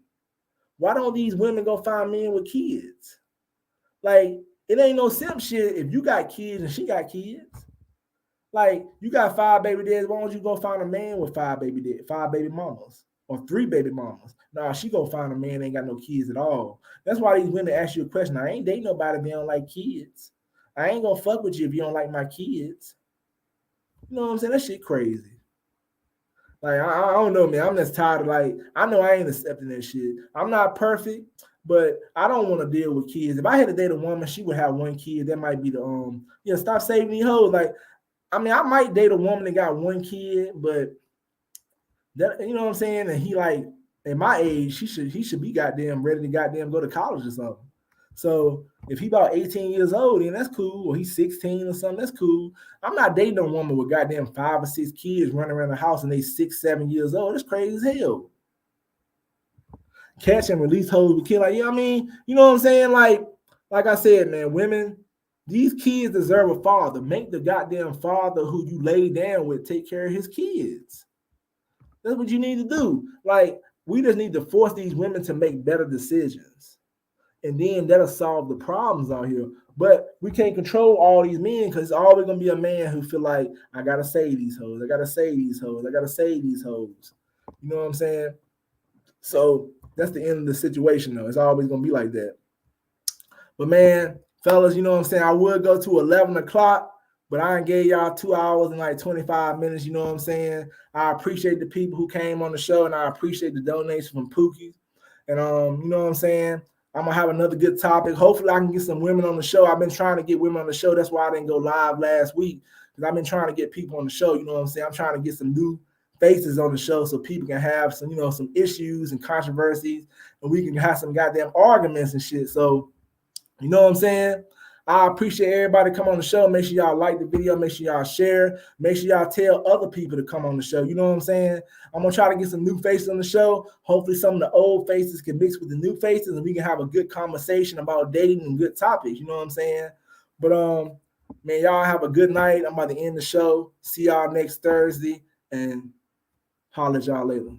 Why don't these women go find men with kids? Like, it ain't no simp shit if you got kids and she got kids. Like, you got 5 baby daddies, why don't you go find a man with 5 baby mamas or 3 baby mamas? Nah, she go find a man that ain't got no kids at all. That's why these women ask you a question. I ain't dating nobody if they don't like kids. I ain't gonna fuck with you if you don't like my kids. You know what I'm saying? That shit crazy. Like, I don't know, man. I'm just tired of, like, I know I ain't accepting that shit. I'm not perfect, but I don't want to deal with kids. If I had to date a woman, she would have 1 kid. That might be the stop saving these hoes. Like, I mean, I might date a woman that got 1 kid, but that, you know what I'm saying? And he, like, at my age, he should be goddamn ready to goddamn go to college or something. So if he about 18 years old, then that's cool. Or he's 16 or something, that's cool. I'm not dating a woman with goddamn 5 or 6 kids running around the house and they 6, 7 years old. That's crazy as hell. Catch and release hoes with kids. Like, I mean, you know what I'm saying? Like I said, man, women, these kids deserve a father. Make the goddamn father who you lay down with take care of his kids. That's what you need to do. Like, we just need to force these women to make better decisions. And then that'll solve the problems out here. But we can't control all these men because it's always going to be a man who feel like, I got to save these hoes. I got to save these hoes. I got to save these hoes. You know what I'm saying? So that's the end of the situation, though. It's always going to be like that. But, man, fellas, you know what I'm saying? I would go to 11 o'clock, but I done gave y'all 2 hours and like 25 minutes. You know what I'm saying? I appreciate the people who came on the show, and I appreciate the donation from Pookie. And, you know what I'm saying? I'm going to have another good topic. Hopefully, I can get some women on the show. I've been trying to get women on the show. That's why I didn't go live last week, because I've been trying to get people on the show. You know what I'm saying? I'm trying to get some new faces on the show so people can have some, some issues and controversies, and we can have some goddamn arguments and shit. So, you know what I'm saying? I appreciate everybody come on the show. Make sure y'all like the video. Make sure y'all share. Make sure y'all tell other people to come on the show. You know what I'm saying? I'm going to try to get some new faces on the show. Hopefully some of the old faces can mix with the new faces and we can have a good conversation about dating and good topics. You know what I'm saying? But, man, y'all have a good night. I'm about to end the show. See y'all next Thursday and holler at y'all later.